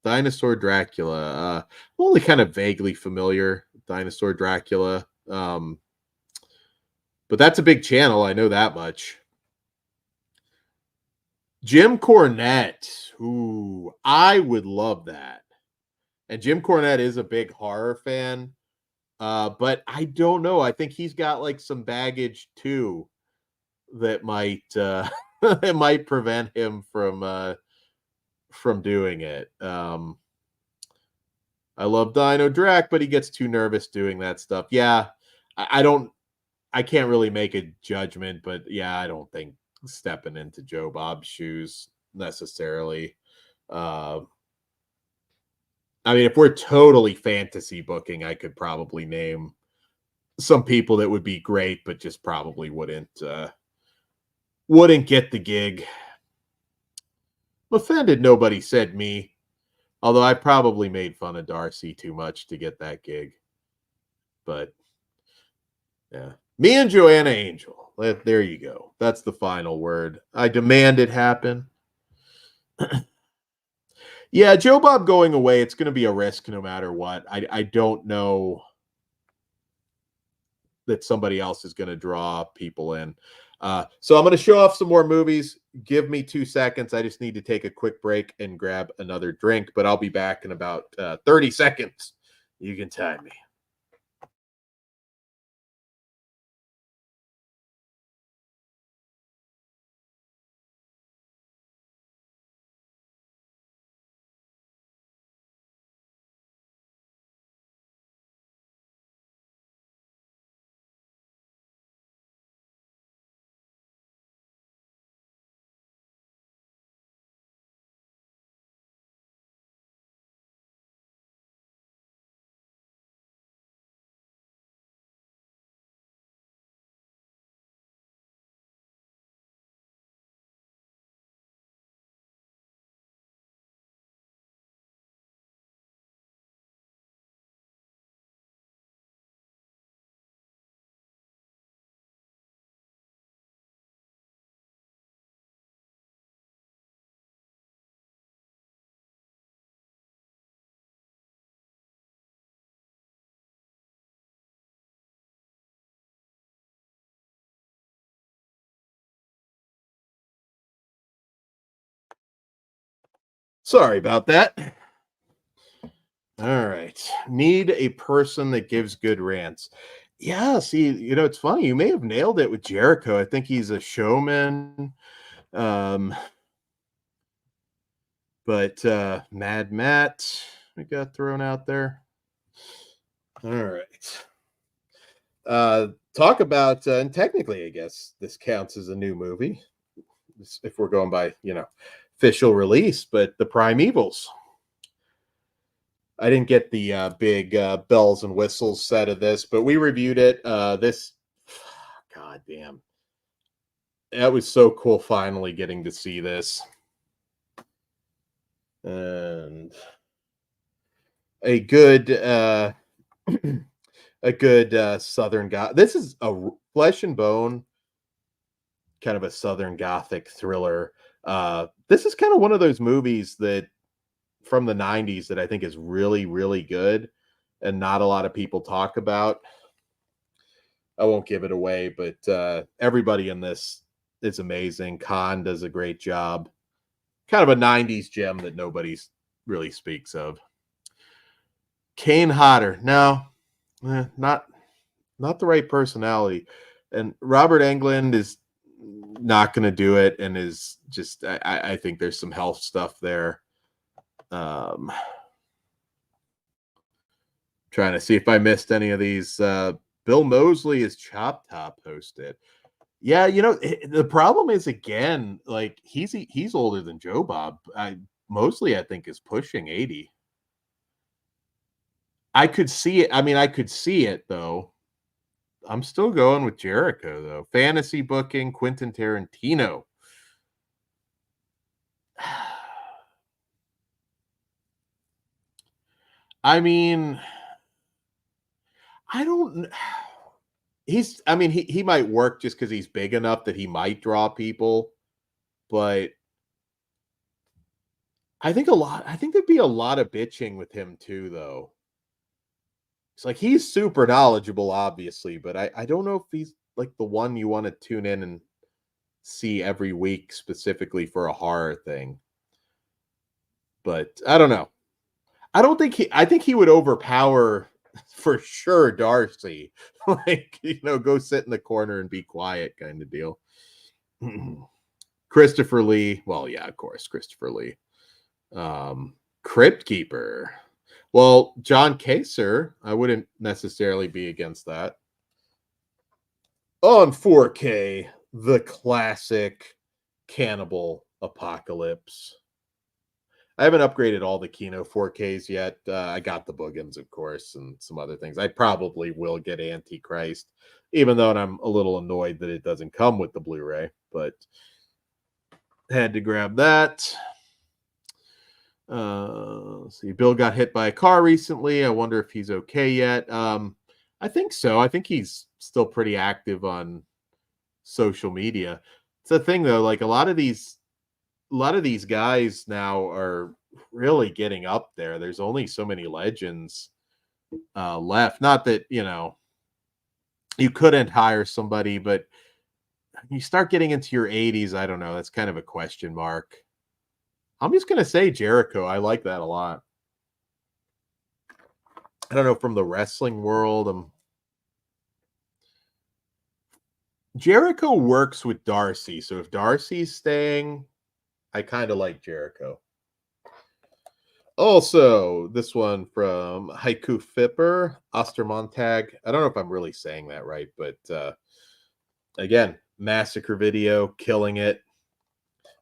Dinosaur Dracula. I'm only kind of vaguely familiar with Dinosaur Dracula. But that's a big channel. I know that much. Jim Cornette. Ooh, I would love that. And Jim Cornette is a big horror fan. But I don't know. I think he's got like some baggage too that might it might prevent him from doing it. I love Dino Drac, but he gets too nervous doing that stuff. Yeah, I can't really make a judgment, but yeah, I don't think stepping into Joe Bob's shoes necessarily. I mean, if we're totally fantasy booking, I could probably name some people that would be great, but just probably wouldn't get the gig. I'm offended nobody said me, although I probably made fun of Darcy too much to get that gig. But yeah, me and Joanna Angel. There you go. That's the final word. I demand it happen. Yeah, Joe Bob going away, it's going to be a risk no matter what. I don't know that somebody else is going to draw people in. So I'm going to show off some more movies. Give me 2 seconds. I just need to take a quick break and grab another drink, but I'll be back in about 30 seconds. You can time me. Sorry about that. All right. Need a person that gives good rants. Yeah, see, it's funny. You may have nailed it with Jericho. I think he's a showman. Um, But Mad Matt, we got thrown out there. All right. Talk about, and technically, I guess this counts as a new movie if we're going by, official release, but The Primevals. I didn't get the big bells and whistles set of this, but we reviewed it. This, god damn, that was so cool finally getting to see this. And a good a good Southern Gothic. This is a flesh and bone, kind of a Southern Gothic thriller. This is kind of one of those movies that from the 90s that I think is really, really good and not a lot of people talk about. I won't give it away, but everybody in this is amazing. Khan does a great job. Kind of a 90s gem that nobody really speaks of. Kane Hodder. No, not the right personality. And Robert Englund is not going to do it and is just, I think there's some health stuff there. Trying to see if I missed any of these. Bill Moseley is Chop Top hosted. Yeah, the problem is, again, like he's older than Joe Bob. Moseley, I think, is pushing 80. I could see it. I mean, I could see it though. I'm still going with Jericho though. Fantasy booking, Quentin Tarantino. I mean, I don't. He might work just because he's big enough that he might draw people, but I think there'd be a lot of bitching with him too, though. It's like he's super knowledgeable, obviously, but I don't know if he's like the one you want to tune in and see every week specifically for a horror thing. But I don't know. I think he would overpower for sure Darcy. Like, go sit in the corner and be quiet kind of deal. Christopher Lee. Well, yeah, of course, Christopher Lee. Crypt Keeper. Well, John Kaser, I wouldn't necessarily be against that. On 4K, the classic Cannibal Apocalypse. I haven't upgraded all the Kino 4Ks yet. I got the Boogans, of course, and some other things. I probably will get Antichrist, even though I'm a little annoyed that it doesn't come with the Blu-ray, but had to grab that. Let's see. Bill got hit by a car recently. I wonder if he's okay yet. I think so. I think he's still pretty active on social media. It's the thing though, like a lot of these guys now are really getting up there. There's only so many legends left. Not that, you couldn't hire somebody, but you start getting into your 80s, I don't know. That's kind of a question mark. I'm just going to say Jericho. I like that a lot. I don't know, from the wrestling world, Jericho works with Darcy. So if Darcy's staying, I kind of like Jericho. Also, this one from Haiku Fipper, Ostermontag. I don't know if I'm really saying that right, but again, Massacre video, killing it.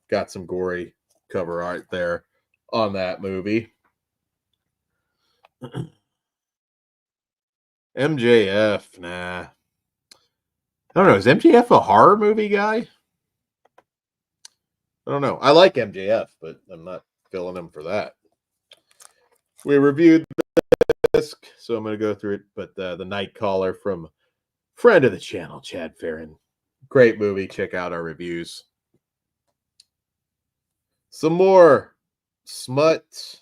Got some gory cover art there on that movie. MJF, nah. I don't know. Is MJF a horror movie guy? I don't know. I like MJF, but I'm not filling him for that. We reviewed this, so I'm going to go through it. But the Night Caller from friend of the channel, Chad Farron. Great movie. Check out our reviews. Some more smut.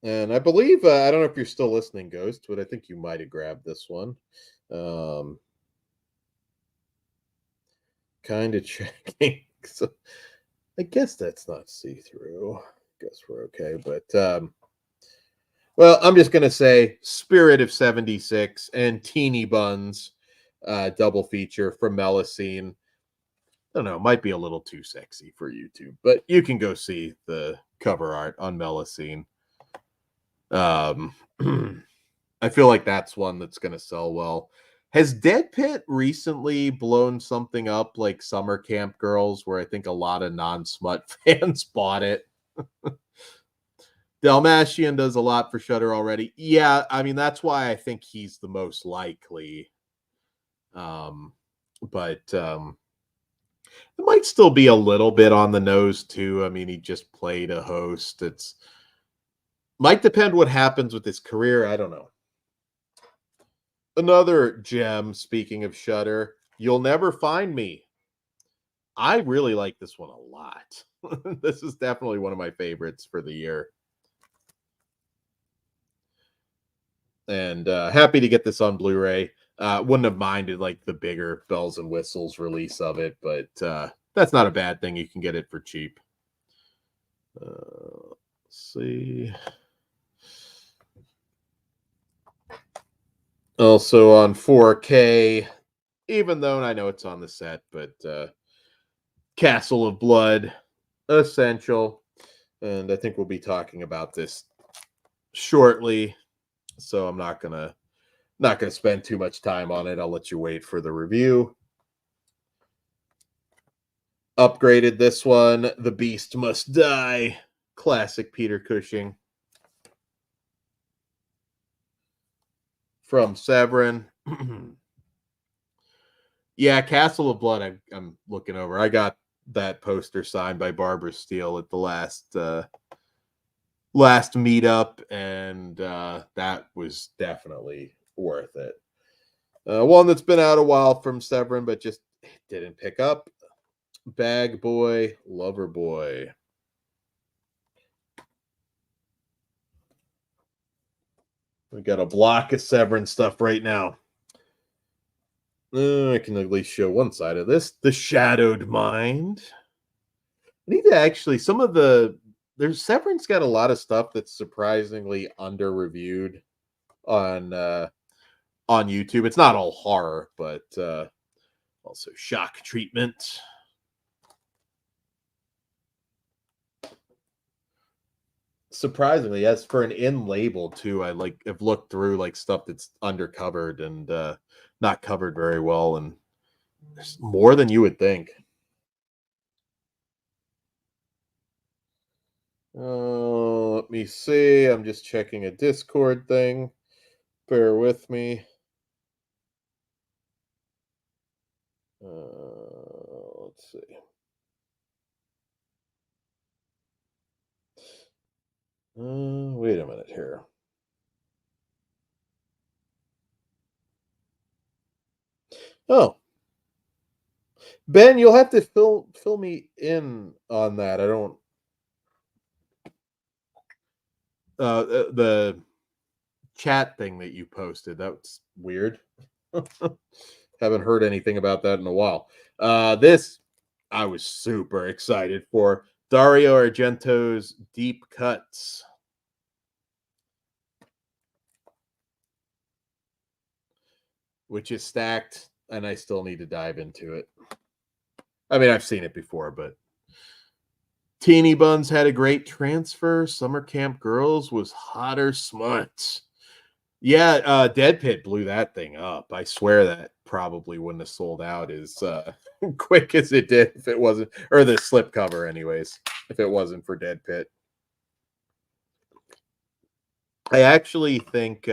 And I believe, I don't know if you're still listening, Ghost, but I think you might have grabbed this one. Kind of checking. So I guess that's not see-through. I guess we're okay. But, well, I'm just going to say Spirit of 76 and Teeny Buns double feature from Melusine. don't know, might be a little too sexy for YouTube, but you can go see the cover art on Melusine. Um, I feel like that's one that's going to sell well. Has Dead Pit recently blown something up like Summer Camp Girls, where I think a lot of non-smut fans bought it? Dalmatian does a lot for Shudder already. Yeah, I mean that's why I think he's the most likely. But it might still be a little bit on the nose too. I mean, he just played a host. It's might depend what happens with his career. I don't know. Another gem, speaking of Shudder, You'll Never Find Me. I really like this one a lot. This is definitely one of my favorites for the year. And happy to get this on Blu-ray. Wouldn't have minded like the bigger bells and whistles release of it, but that's not a bad thing. You can get it for cheap. Let's see. Also on 4K, even though I know it's on the set, but Castle of Blood, essential. And I think we'll be talking about this shortly. So I'm not gonna spend too much time on it. I'll let you wait for the review. Upgraded this one, The Beast Must Die. Classic Peter Cushing. From Severin. Yeah, Castle of Blood, I'm looking over. I got that poster signed by Barbara Steele at the last meetup, and that was definitely worth it. One that's been out a while from Severin, but just didn't pick up. Bag Boy, Lover Boy. We got a block of Severin stuff right now. I can at least show one side of this. The Shadowed Mind. I need to actually, there's Severin's got a lot of stuff that's surprisingly under reviewed on YouTube. It's not all horror, but also Shock Treatment. Surprisingly, as for an in label too, I've looked through like stuff that's undercovered and not covered very well, and there's more than you would think. Let me see. I'm just checking a Discord thing. Bear with me. Let's see. Wait a minute here. Oh, Ben, you'll have to fill me in on that. I don't. The chat thing that you posted, that's weird. Haven't heard anything about that in a while. This I was super excited for. Dario Argento's Deep Cuts. Which is stacked, and I still need to dive into it. I mean, I've seen it before, but Teeny Buns had a great transfer. Summer Camp Girls was hotter smut. Yeah, Dead Pit blew that thing up. I swear that probably wouldn't have sold out as quick as it did if it wasn't, or the slipcover, anyways, if it wasn't for Dead Pit. I actually think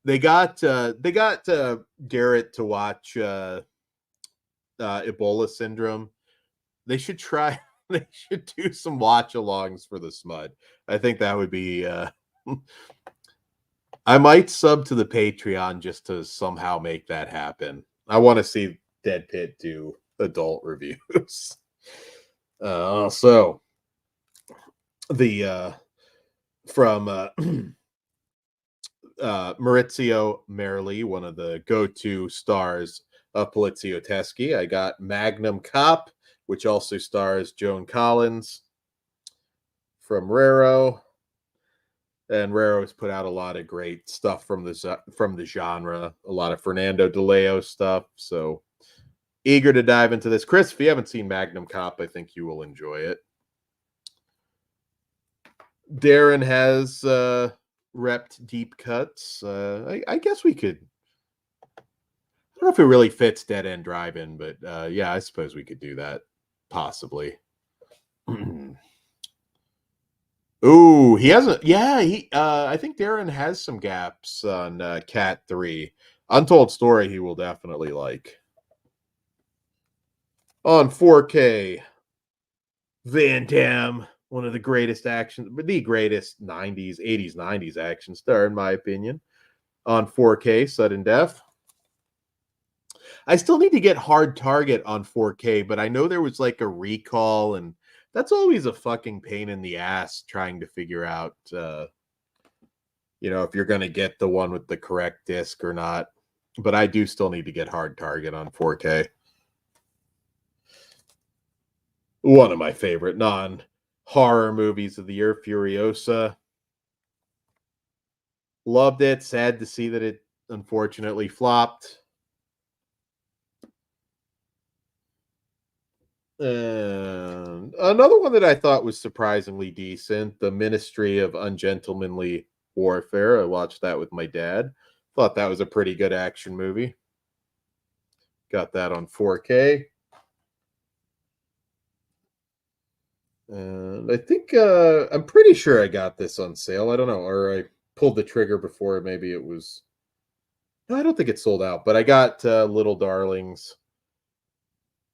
they got Garrett to watch Ebola Syndrome. They should try. They should do some watch-alongs for the Smud. I think that would be. I might sub to the Patreon just to somehow make that happen. I want to see Dead Pit do adult reviews. So the from Maurizio Merli, one of the go-to stars of Polizio Teschi. I got Magnum Cop, which also stars Joan Collins from Raro. And Raro has put out a lot of great stuff from the genre, a lot of Fernando De Leo stuff. So Eager to dive into this. Chris, if you haven't seen Magnum Cop, I think you will enjoy it. Darren has repped deep cuts. I guess we could. I don't know if it really fits Dead End Drive-In, but yeah, I suppose we could do that. Possibly. Ooh, he hasn't. Yeah, he. I think Darren has some gaps on Cat 3. Untold Story, he will definitely like. On 4K, Van Damme, one of the greatest action, the greatest 90s, 80s, 90s action star, in my opinion. On 4K, sudden death. I still need to get Hard Target on 4K, but I know there was like a recall, and that's always a fucking pain in the ass trying to figure out, if you're going to get the one with the correct disc or not. But I do still need to get Hard Target on 4K. One of my favorite non-horror movies of the year, Furiosa. Loved it. Sad to see that it unfortunately flopped. And another one that I thought was surprisingly decent, The Ministry of Ungentlemanly Warfare. I watched that with my dad. Thought that was a pretty good action movie. Got that on 4K. And I think I'm pretty sure I got this on sale. I don't know, or I pulled the trigger before. Maybe it was. No, I don't think it sold out, but I got Little Darlings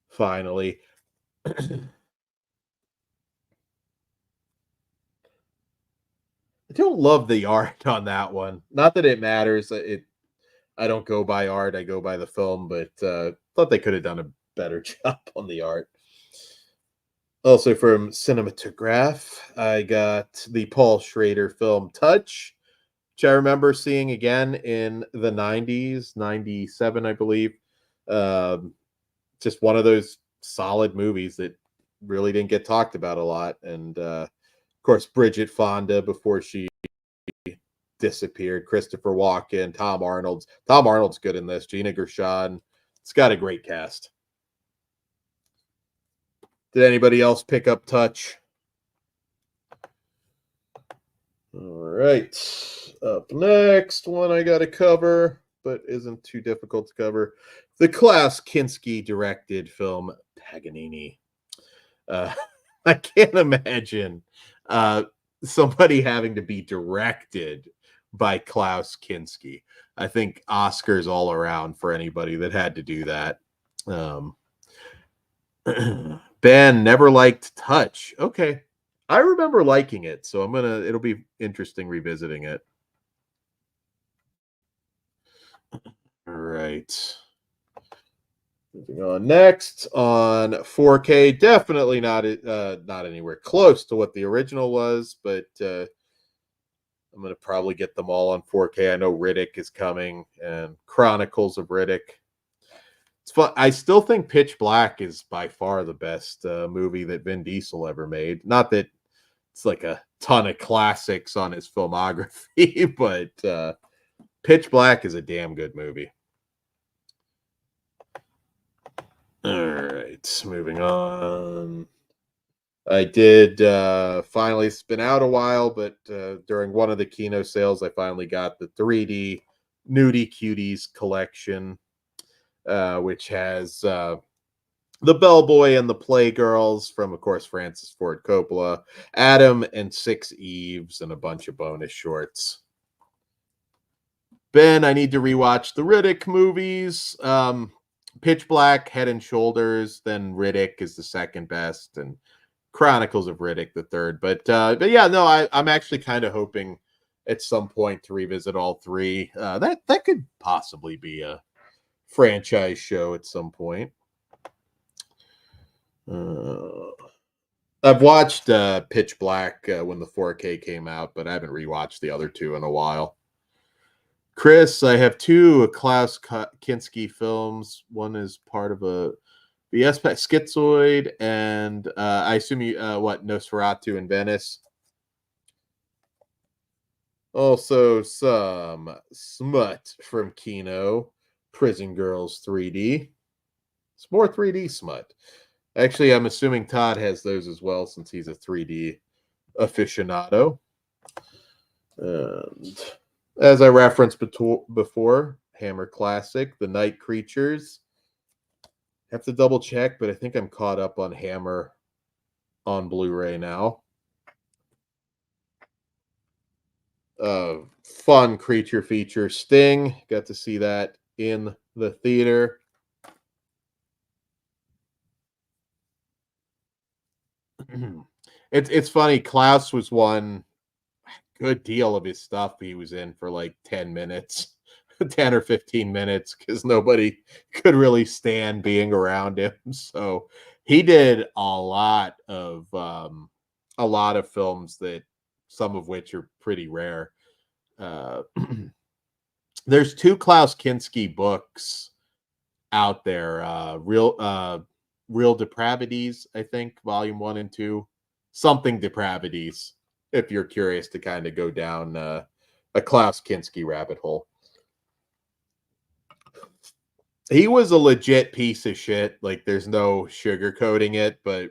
finally. I don't love the art on that one. Not that it matters. I don't go by art. I go by the film, but thought they could have done a better job on the art. Also from Cinematograph, I got the Paul Schrader film Touch, which I remember seeing again in the 90s, 97, I believe. Just one of those solid movies that really didn't get talked about a lot. And of course, Bridget Fonda before she disappeared, Christopher Walken, Tom Arnold's. Tom Arnold's good in this. Gina Gershon. It's got a great cast. Did anybody else pick up Touch? All right. Up next, one I got to cover, but isn't too difficult to cover. The Klaus Kinski directed film Paganini. I can't imagine somebody having to be directed by Klaus Kinski. I think Oscars all around for anybody that had to do that. Ben never liked Touch. Okay. I remember liking it, so it'll be interesting revisiting it. All right. Moving on next on 4K, definitely not anywhere close to what the original was, but I'm gonna probably get them all on 4K. I know Riddick is coming and Chronicles of Riddick. It's fun. I still think Pitch Black is by far the best movie that Vin Diesel ever made. Not that it's like a ton of classics on his filmography, but Pitch Black is a damn good movie. All right, moving on. I did finally, it's been out a while, but during one of the Kino sales, I finally got the 3D Nudie Cuties collection, which has the Bellboy and the Playgirls from, of course, Francis Ford Coppola, Adam and Six Eves, and a bunch of bonus shorts. Ben, I need to rewatch the Riddick movies. Pitch Black, Head and Shoulders, then Riddick is the second best, and Chronicles of Riddick the third. But yeah, no, I'm actually kind of hoping at some point to revisit all three. That could possibly be a franchise show at some point. I've watched Pitch Black when the 4K came out, but I haven't rewatched the other two in a while. Chris, I have two Klaus Kinski films. One is part of a BS Pack Schizoid, and I assume you Nosferatu in Venice. Also some smut from Kino, Prison Girls 3D. It's more 3D smut. Actually, I'm assuming Todd has those as well since he's a 3D aficionado. And as I referenced before, Hammer Classic, the Night Creatures. Have to double check, but I think I'm caught up on Hammer on Blu-ray now. Fun creature feature, Sting. Got to see that in the theater. It's funny. Klaus was one good deal of his stuff he was in for like 10 minutes, 10 or 15 minutes, because nobody could really stand being around him. So he did a lot of films that some of which are pretty rare. There's two Klaus Kinski books out there, real depravities, I think, volume 1 and 2, something depravities, if you're curious to kind of go down a Klaus Kinski rabbit hole. He was a legit piece of shit, like there's no sugarcoating it, but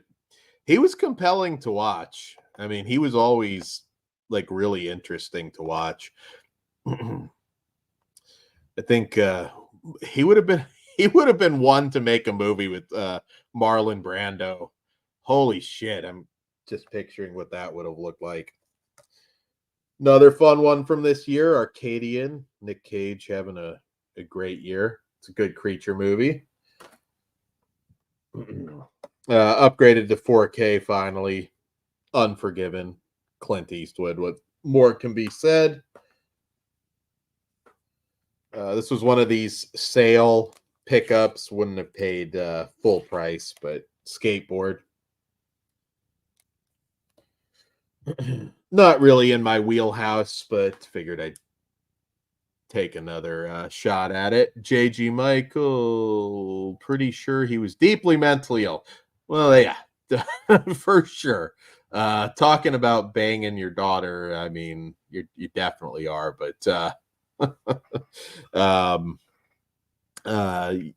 he was compelling to watch. I mean, he was always like really interesting to watch. I think he would have been one to make a movie with Marlon Brando. Holy shit, I'm just picturing what that would have looked like. Another fun one from this year, Arcadian. Nick Cage having a great year. It's a good creature movie. Upgraded to 4K finally. Unforgiven. Clint Eastwood. What more can be said? This was one of these sale pickups. Wouldn't have paid full price, but Skateboard. Not really in my wheelhouse, but figured I'd take another shot at it. J.G. Michael, pretty sure he was deeply mentally ill. Well, yeah, for sure. Talking about banging your daughter, I mean, you definitely are, but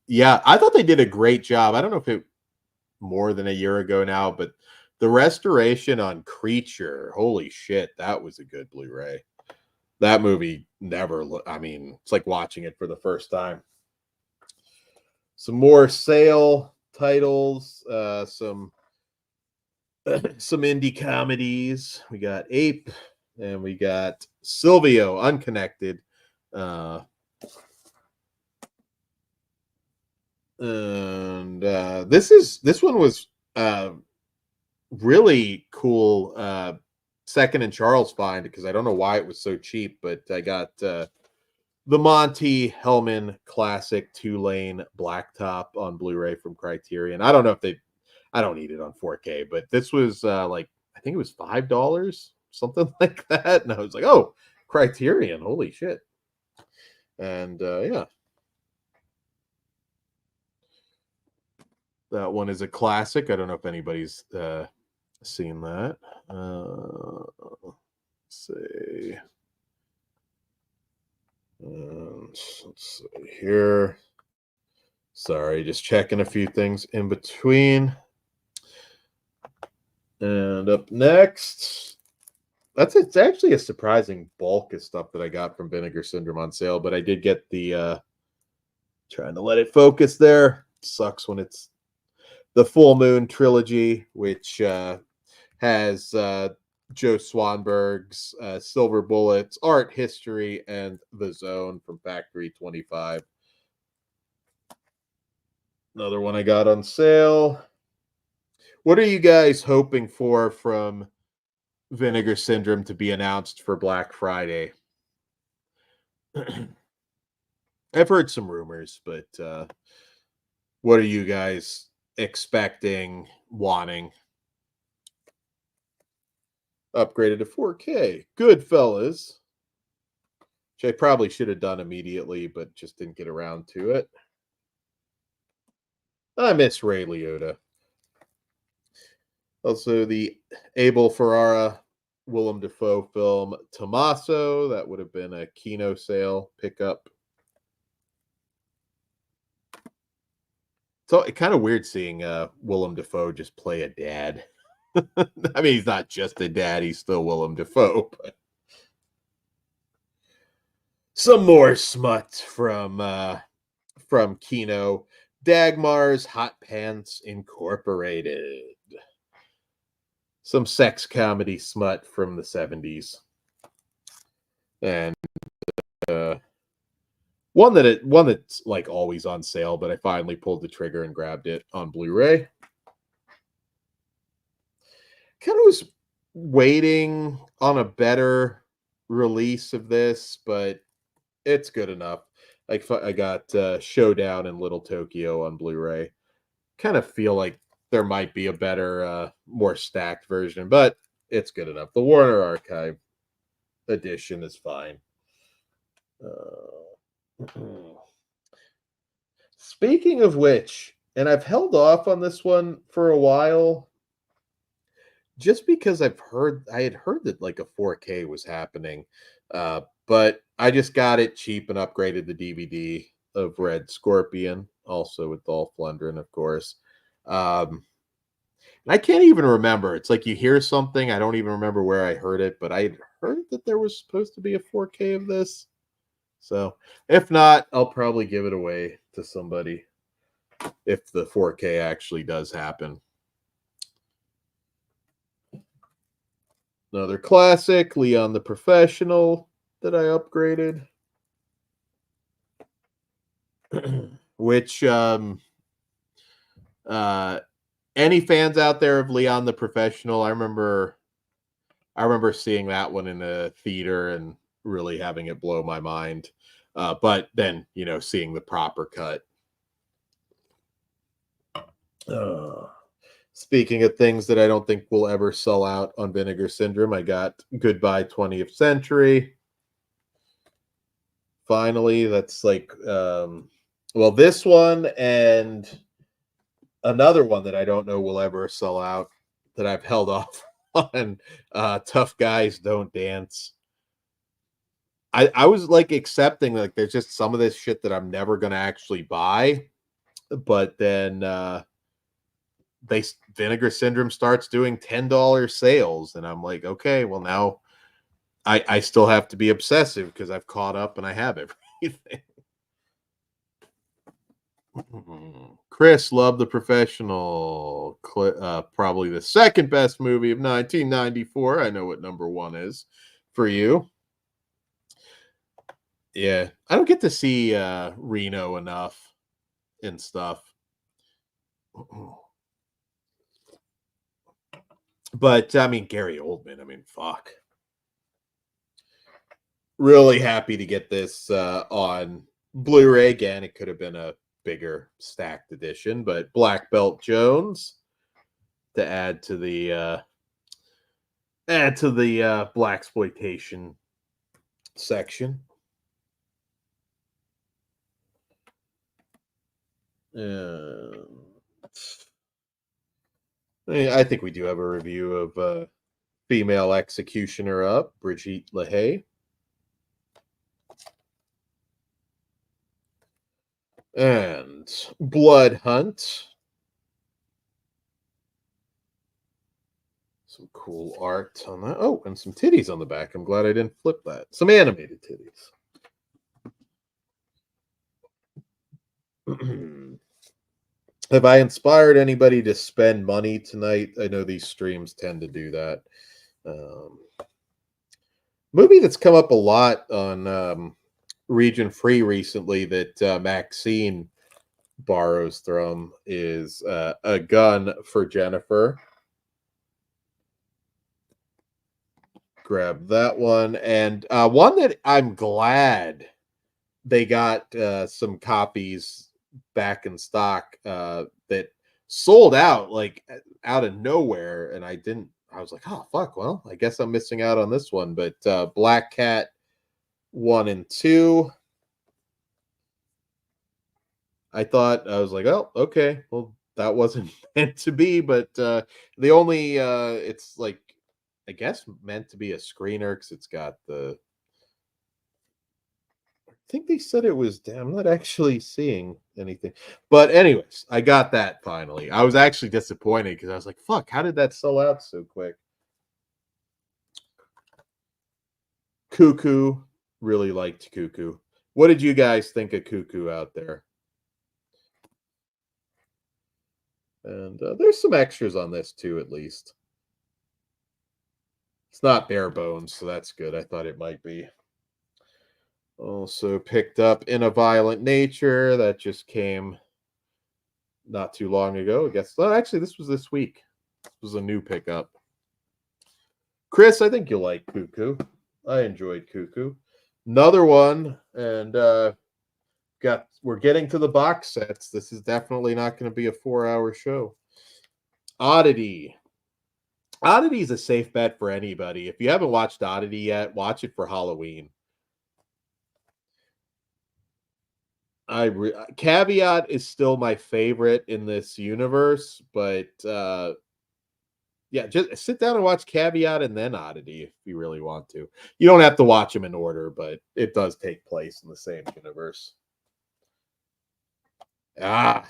yeah, I thought they did a great job. I don't know if it more than a year ago now, but the restoration on Creature, holy shit, that was a good Blu-ray. That movie never I mean, it's like watching it for the first time. Some more sale titles, some indie comedies. We got Ape and we got Silvio Unconnected. And this one was really cool. Second and Charles find, because I don't know why it was so cheap, but I got the Monty Hellman classic 2-lane blacktop on Blu-ray from Criterion. I don't know if I don't need it on 4K, but this was like, I think it was $5, something like that. And I was like, oh, Criterion, holy shit. And yeah. That one is a classic. I don't know if anybody's seen that. Let's see. Let's see here. Sorry, just checking a few things in between. And up next, it's actually a surprising bulk of stuff that I got from Vinegar Syndrome on sale, but I did get the trying to let it focus there. Sucks when it's the Full Moon trilogy, which has Joe Swanberg's Silver Bullets, Art History, and The Zone from Factory 25. Another one I got on sale. What are you guys hoping for from Vinegar Syndrome to be announced for Black Friday? I've heard some rumors, but what are you guys expecting, wanting? Upgraded to 4K. Goodfellas, which I probably should have done immediately, but just didn't get around to it. I miss Ray Liotta. Also, the Abel Ferrara, Willem Dafoe film Tommaso. That would have been a Kino sale pickup. So it kind of weird seeing Willem Dafoe just play a dad. I mean, he's not just a dad; he's still Willem Dafoe. But some more smut from Kino. Dagmar's Hot Pants Incorporated. Some sex comedy smut from the 70s. And one that's like always on sale, but I finally pulled the trigger and grabbed it on Blu-ray. Kind of was waiting on a better release of this, but it's good enough. Like I got Showdown in Little Tokyo on Blu-ray. Kind of feel like there might be a better, more stacked version, but it's good enough. The Warner Archive edition is fine. Speaking of which, and I've held off on this one for a while, just because I had heard that like a 4K was happening, but I just got it cheap and upgraded the DVD of Red Scorpion, also with Dolph Lundgren, of course. And I can't even remember. It's like you hear something, I don't even remember where I heard it, but I heard that there was supposed to be a 4K of this. So if not, I'll probably give it away to somebody if the 4K actually does happen. Another classic, Leon the Professional, that I upgraded. Which any fans out there of Leon the Professional, I remember seeing that one in a theater and really having it blow my mind. But then, seeing the proper cut. Speaking of things that I don't think will ever sell out on Vinegar Syndrome, I got Goodbye 20th Century. Finally, that's like, this one and another one that I don't know will ever sell out that I've held off on, Tough Guys Don't Dance. I was like accepting like there's just some of this shit that I'm never going to actually buy, but then Vinegar Syndrome starts doing $10 sales, and I'm like, okay, well now I still have to be obsessive because I've caught up and I have everything. Chris, Love the Professional, probably the second best movie of 1994. I know what number one is for you. Yeah, I don't get to see Reno enough and stuff. But I mean, Gary Oldman, I mean, fuck. Really happy to get this on Blu-ray again. It could have been a bigger stacked edition, but Black Belt Jones to add to the blaxploitation section. I think we do have a review of Female Executioner up, Brigitte LaHaye. And Blood Hunt. Some cool art on that. Oh, and some titties on the back. I'm glad I didn't flip that. Some animated titties. Have I inspired anybody to spend money tonight? I know these streams tend to do that. Movie that's come up a lot on Region Free recently that Maxine borrows from is A Gun for Jennifer. Grab that one. And one that I'm glad they got some copies back in stock that sold out like out of nowhere, and I was like, oh fuck, well I guess I'm missing out on this one. But Black Cat 1 and 2, I was like, oh okay, well that wasn't meant to be. But the only it's like I guess meant to be a screener because it's got I think they said it was, I'm not actually seeing anything. But anyways, I got that finally. I was actually disappointed because I was like, fuck, how did that sell out so quick? Cuckoo, really liked Cuckoo. What did you guys think of Cuckoo out there? And there's some extras on this too, at least. It's not bare bones, so that's good. I thought it might be. Also picked up In a Violent Nature. That just came not too long ago. I guess. Well, actually, this was this week. This was a new pickup. Chris, I think you'll like Cuckoo. I enjoyed Cuckoo. Another one, and we're getting to the box sets. This is definitely not going to be a 4-hour show. Oddity. Oddity is a safe bet for anybody. If you haven't watched Oddity yet, watch it for Halloween. Caveat is still my favorite in this universe, but yeah, just sit down and watch Caveat and then Oddity if you really want to. You don't have to watch them in order, but it does take place in the same universe. Now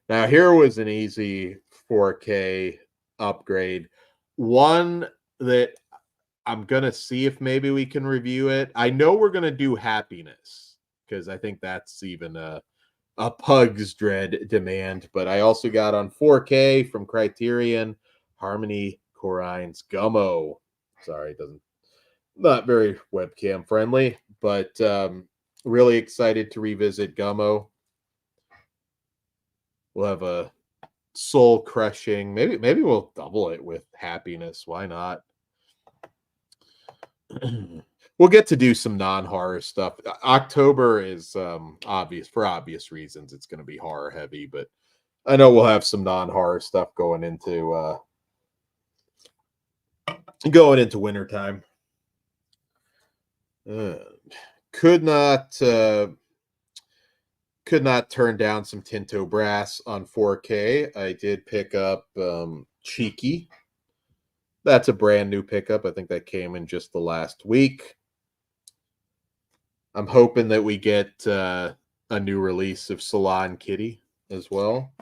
here was an easy 4K upgrade. One that I'm gonna see if maybe we can review it. I know we're gonna do Happiness because I think that's even a Pug's Dread demand. But I also got on 4K from Criterion Harmony Corine's Gummo. Sorry, it doesn't not very webcam friendly, but really excited to revisit Gummo. We'll have a soul crushing. Maybe we'll double it with Happiness. Why not? We'll get to do some non-horror stuff. October is obvious for obvious reasons. It's going to be horror heavy, but I know we'll have some non-horror stuff going into wintertime. Could not turn down some Tinto Brass on 4K. I did pick up Cheeky. That's a brand new pickup. I think that came in just the last week. I'm hoping that we get a new release of Salon Kitty as well.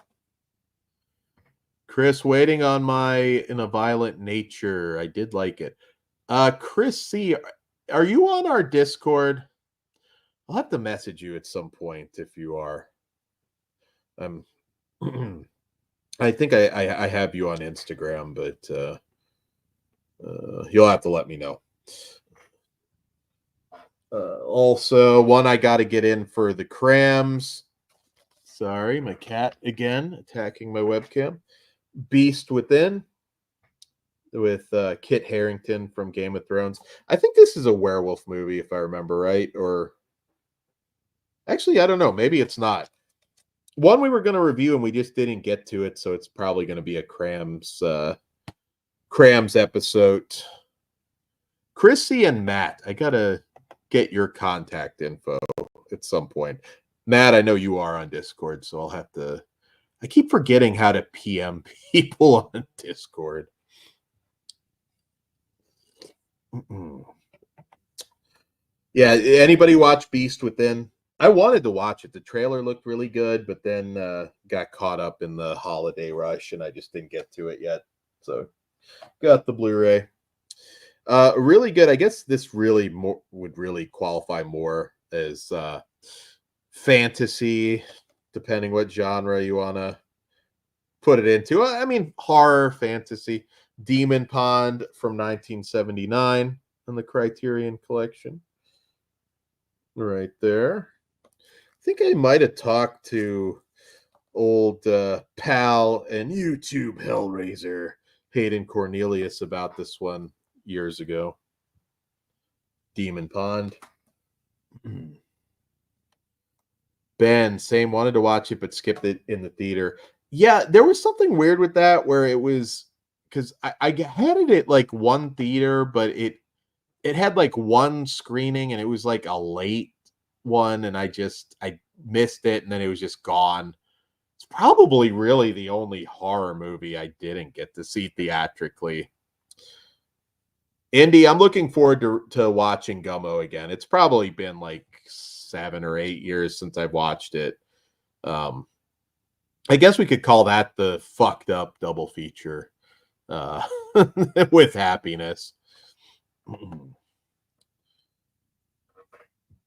Chris, waiting on my In a Violent Nature. I did like it. Chris C, are you on our Discord? I'll have to message you at some point if you are. I think I have you on Instagram, but you'll have to let me know. Also, one I got to get in for the crams. Sorry, my cat again attacking my webcam. Beast Within with Kit Harington from Game of Thrones. I think this is a werewolf movie, if I remember right. Or actually, I don't know. Maybe it's not. One we were going to review and we just didn't get to it, so it's probably going to be a crams episode. Chrissy and Matt, I gotta get your contact info at some point. Matt, I know you are on Discord, so I'll have to. I keep forgetting how to PM people on Discord. Yeah, anybody watch Beast Within? I wanted to watch it. The trailer looked really good, but then got caught up in the holiday rush, and I just didn't get to it yet. So got the Blu-ray. Really good. I guess this really would really qualify more as fantasy, depending what genre you want to put it into. I mean, horror, fantasy. Demon Pond from 1979 in the Criterion Collection. Right there. I think I might have talked to old pal and YouTube Hellraiser Hayden Cornelius about this one years ago. Demon Pond. Ben, same, wanted to watch it but skipped it in the theater. Yeah, there was something weird with that where it was because I had it at like one theater, but it had like one screening and it was like a late one, and I missed it, and then it was just gone. It's probably really the only horror movie I didn't get to see theatrically. Indy, I'm looking forward to watching Gummo again. It's probably been like 7 or 8 years since I've watched it. I guess we could call that the fucked up double feature uh, with happiness.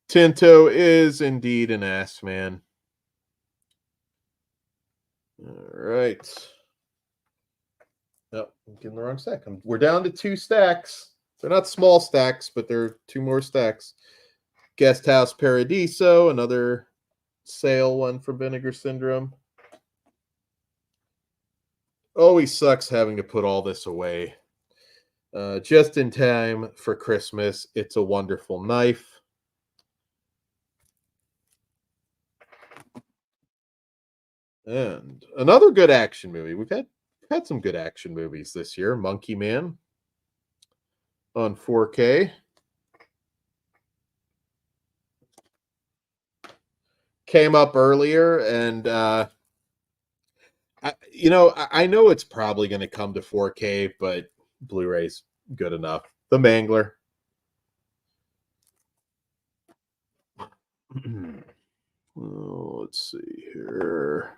Tinto is indeed an ass man. All right. Oh, I'm getting the wrong stack. We're down to 2 stacks. They're not small stacks, but they're 2 more stacks. Guest House Paradiso, another sale one from Vinegar Syndrome. Always sucks having to put all this away. Just in time for Christmas. It's a Wonderful Knife. And another good action movie. We've had some good action movies this year. Monkey Man on 4K. Came up earlier, and I know it's probably going to come to 4K, but Blu-ray's good enough. The Mangler. Let's see here.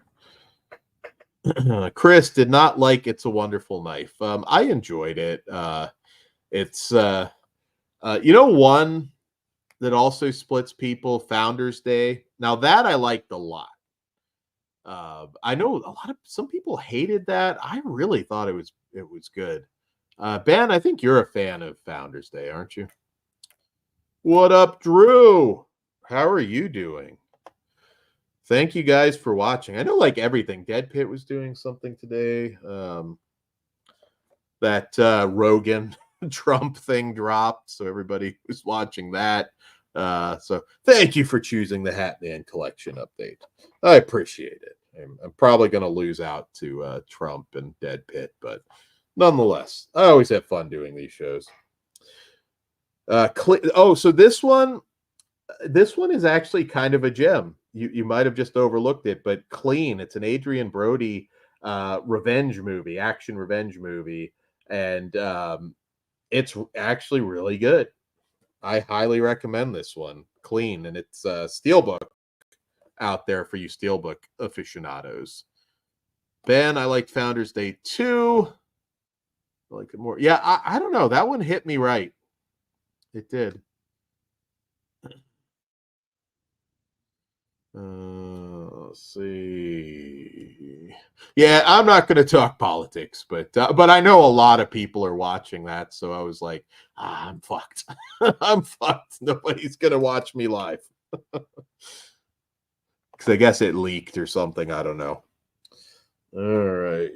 Chris did not like It's a Wonderful Knife. I enjoyed it. It's one that also splits people, Founders Day. Now that I liked a lot. I know some people hated that. I really thought it was good. Ben, I think you're a fan of Founders Day, aren't you? What up, Drew? How are you doing? Thank you guys for watching. I know like everything. Dead Pit was doing something today. That Rogan Trump thing dropped, so everybody was watching that. So thank you for choosing the Hatman Collection update. I appreciate it. I'm probably going to lose out to Trump and Dead Pit, but nonetheless, I always have fun doing these shows. So this one is actually kind of a gem. You might have just overlooked it, but Clean. It's an Adrian Brody revenge movie, action revenge movie, and it's actually really good. I highly recommend this one. Clean, and it's Steelbook out there for you Steelbook aficionados. Ben, I liked Founders Day 2. I like it more. Yeah, I don't know. That one hit me right. It did. Let's see. Yeah, I'm not going to talk politics, but I know a lot of people are watching that, so I was like, I'm fucked. I'm fucked. Nobody's going to watch me live. Because I guess it leaked or something. I don't know. All right.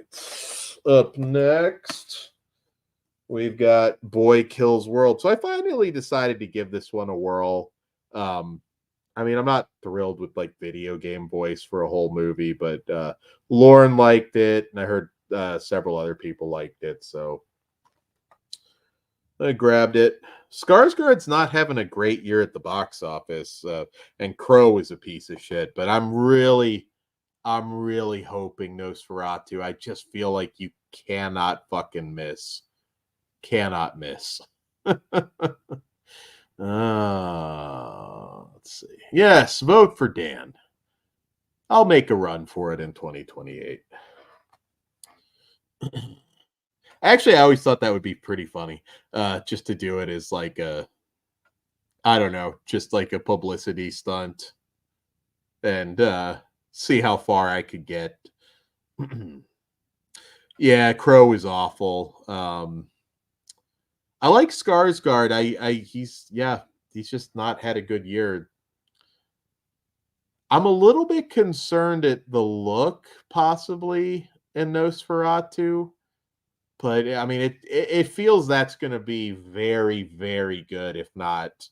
Up next, we've got Boy Kills World. So I finally decided to give this one a whirl. I mean, I'm not thrilled with like video game voice for a whole movie, but Lauren liked it, and I heard several other people liked it, so I grabbed it. Skarsgård's not having a great year at the box office, and Crow is a piece of shit. But I'm really hoping Nosferatu. I just feel like you cannot fucking miss. Cannot miss. Let's see. Yes, vote for Dan. I'll make a run for it in 2028. Actually, I always thought that would be pretty funny. Just to do it as like I don't know, just like a publicity stunt, and see how far I could get. Yeah, Crow is awful. I like Skarsgård. He's just not had a good year. I'm a little bit concerned at the look, possibly in Nosferatu, but I mean, it feels that's going to be very, very good, if not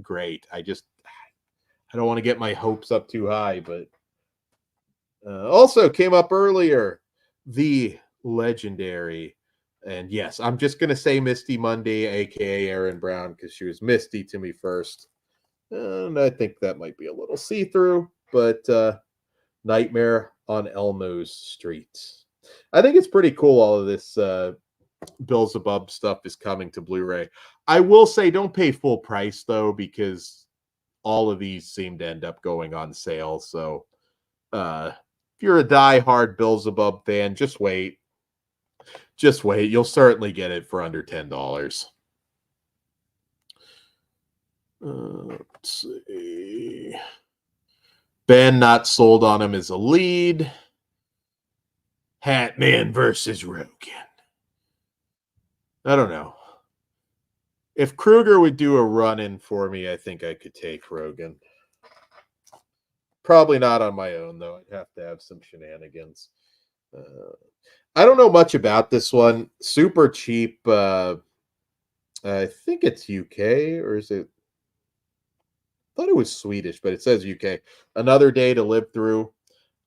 great. I don't want to get my hopes up too high, but also came up earlier, the legendary. And yes, I'm just going to say Misty Monday, aka Erin Brown, because she was Misty to me first. And I think that might be a little see-through, but Nightmare on Elmo's Street. I think it's pretty cool all of this Beelzebub stuff is coming to Blu-ray. I will say don't pay full price, though, because all of these seem to end up going on sale. So If you're a die-hard Beelzebub fan, just wait. Just wait. You'll certainly get it for under $10. Let's see. Ben not sold on him as a lead. Hatman versus Rogan. I don't know. If Kruger would do a run-in for me, I think I could take Rogan. Probably not on my own, though. I'd have to have some shenanigans. I don't know much about this one. Super cheap. I think it's UK, or is it? I thought it was Swedish, but it says UK. Another Day to Live Through.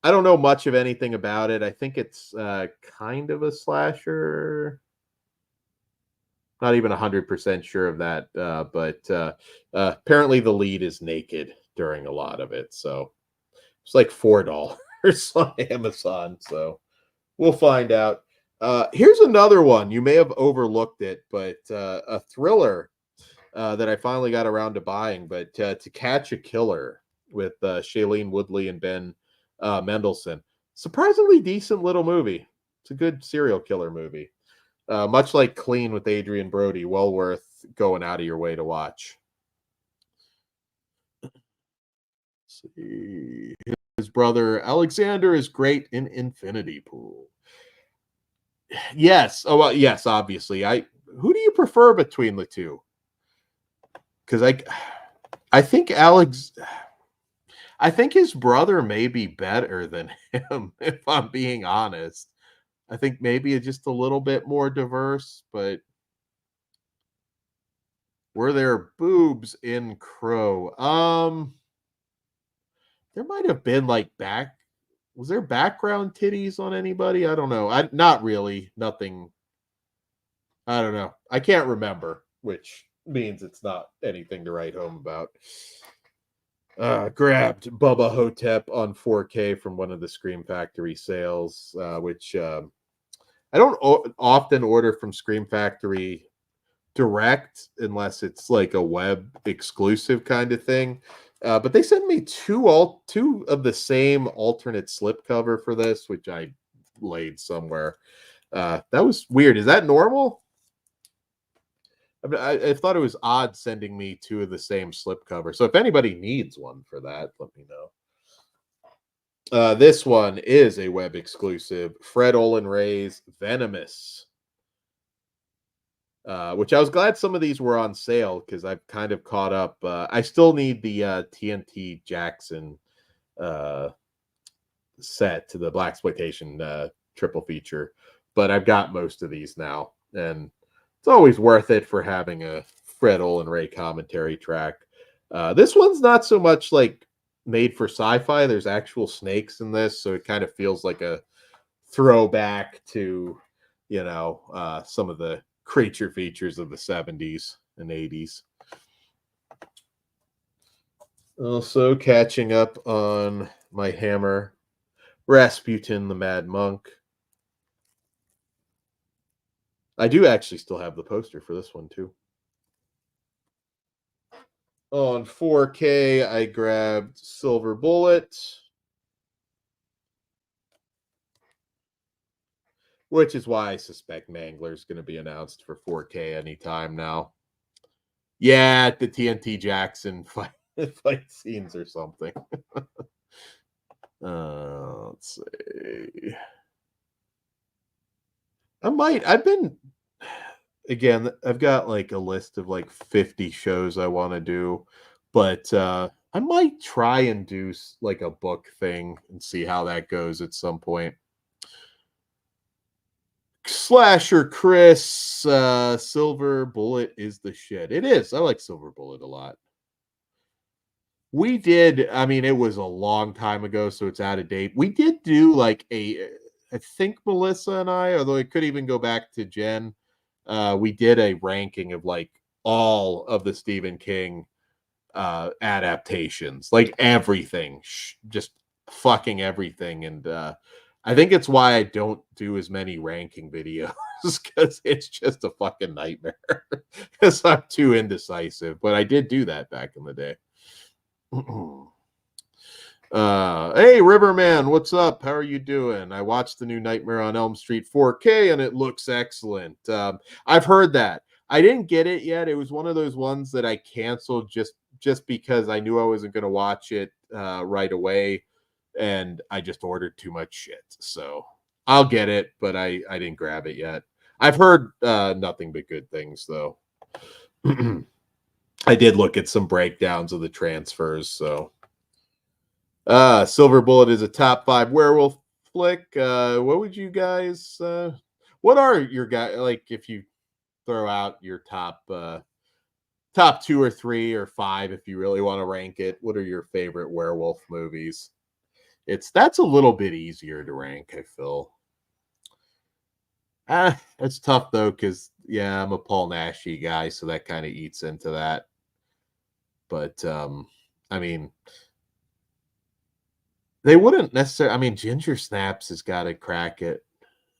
I don't know much of anything about it. I think it's kind of a slasher. Not even 100% sure of that, but apparently the lead is naked during a lot of it. So it's like $4 on Amazon. So we'll find out. Here's another one. You may have overlooked it, but a thriller that I finally got around to buying. But To Catch a Killer with Shailene Woodley and Ben Mendelsohn. Surprisingly decent little movie. It's a good serial killer movie. Much like Clean with Adrian Brody, well worth going out of your way to watch. Let's see. His brother Alexander is great in Infinity Pool. Yes. Oh, well, yes, obviously. Who do you prefer between the two? Because I think I think his brother may be better than him, if I'm being honest. I think maybe it's just a little bit more diverse, but were there boobs in Crow? There might have been like was there background titties on anybody? I don't know. Not really. Nothing. I don't know. I can't remember, which means it's not anything to write home about. Grabbed Bubba Hotep on 4K from one of the Scream Factory sales, which I don't often order from Scream Factory direct unless it's like a web exclusive kind of thing. But they sent me two of the same alternate slipcover for this, which I laid somewhere. That was weird. Is that normal? I thought it was odd sending me two of the same slipcover. So if anybody needs one for that, let me know. This one is a web exclusive. Fred Olin Ray's Venomous. Which I was glad some of these were on sale because I've kind of caught up. I still need the TNT Jackson set to the Blaxploitation triple feature, but I've got most of these now, and it's always worth it for having a Fred Olin Ray commentary track. This one's not so much like made for sci-fi. There's actual snakes in this, so it kind of feels like a throwback to, some of the creature features of the 70s and 80s. Also catching up on my Hammer, Rasputin the Mad Monk. I do actually still have the poster for this one too. On 4K, I grabbed Silver Bullet, which is why I suspect Mangler is going to be announced for 4K anytime now. Yeah, the TNT Jackson fight scenes or something. Let's see. I've got like a list of like 50 shows I want to do, but I might try and do like a book thing and see how that goes at some point. Slasher Chris, Silver Bullet is the shit. It is. I like Silver Bullet a lot. We did, it was a long time ago, so it's out of date. We did do like I think Melissa and I, although it could even go back to Jen, we did a ranking of like all of the Stephen King adaptations, like everything, just fucking everything. And I think it's why I don't do as many ranking videos, because it's just a fucking nightmare because I'm too indecisive. But I did do that back in the day. Hey Riverman, what's up? How are you doing? I watched the new Nightmare on Elm Street 4K and it looks excellent. I've heard that. I didn't get it yet. It was one of those ones that I canceled just because I knew I wasn't going to watch it right away, and I just ordered too much shit. So I'll get it, but I didn't grab it yet. I've heard nothing but good things though. I did look at some breakdowns of the transfers, so Silver Bullet is a top 5 werewolf flick. What would you guys what are your guys, like, if you throw out your top 2 or 3 or 5 if you really want to rank it, what are your favorite werewolf movies? That's a little bit easier to rank, I feel. It's tough though, because yeah, I'm a Paul Nashy guy, so that kind of eats into that. But I mean, they wouldn't necessarily. I mean, Ginger Snaps has got to crack it.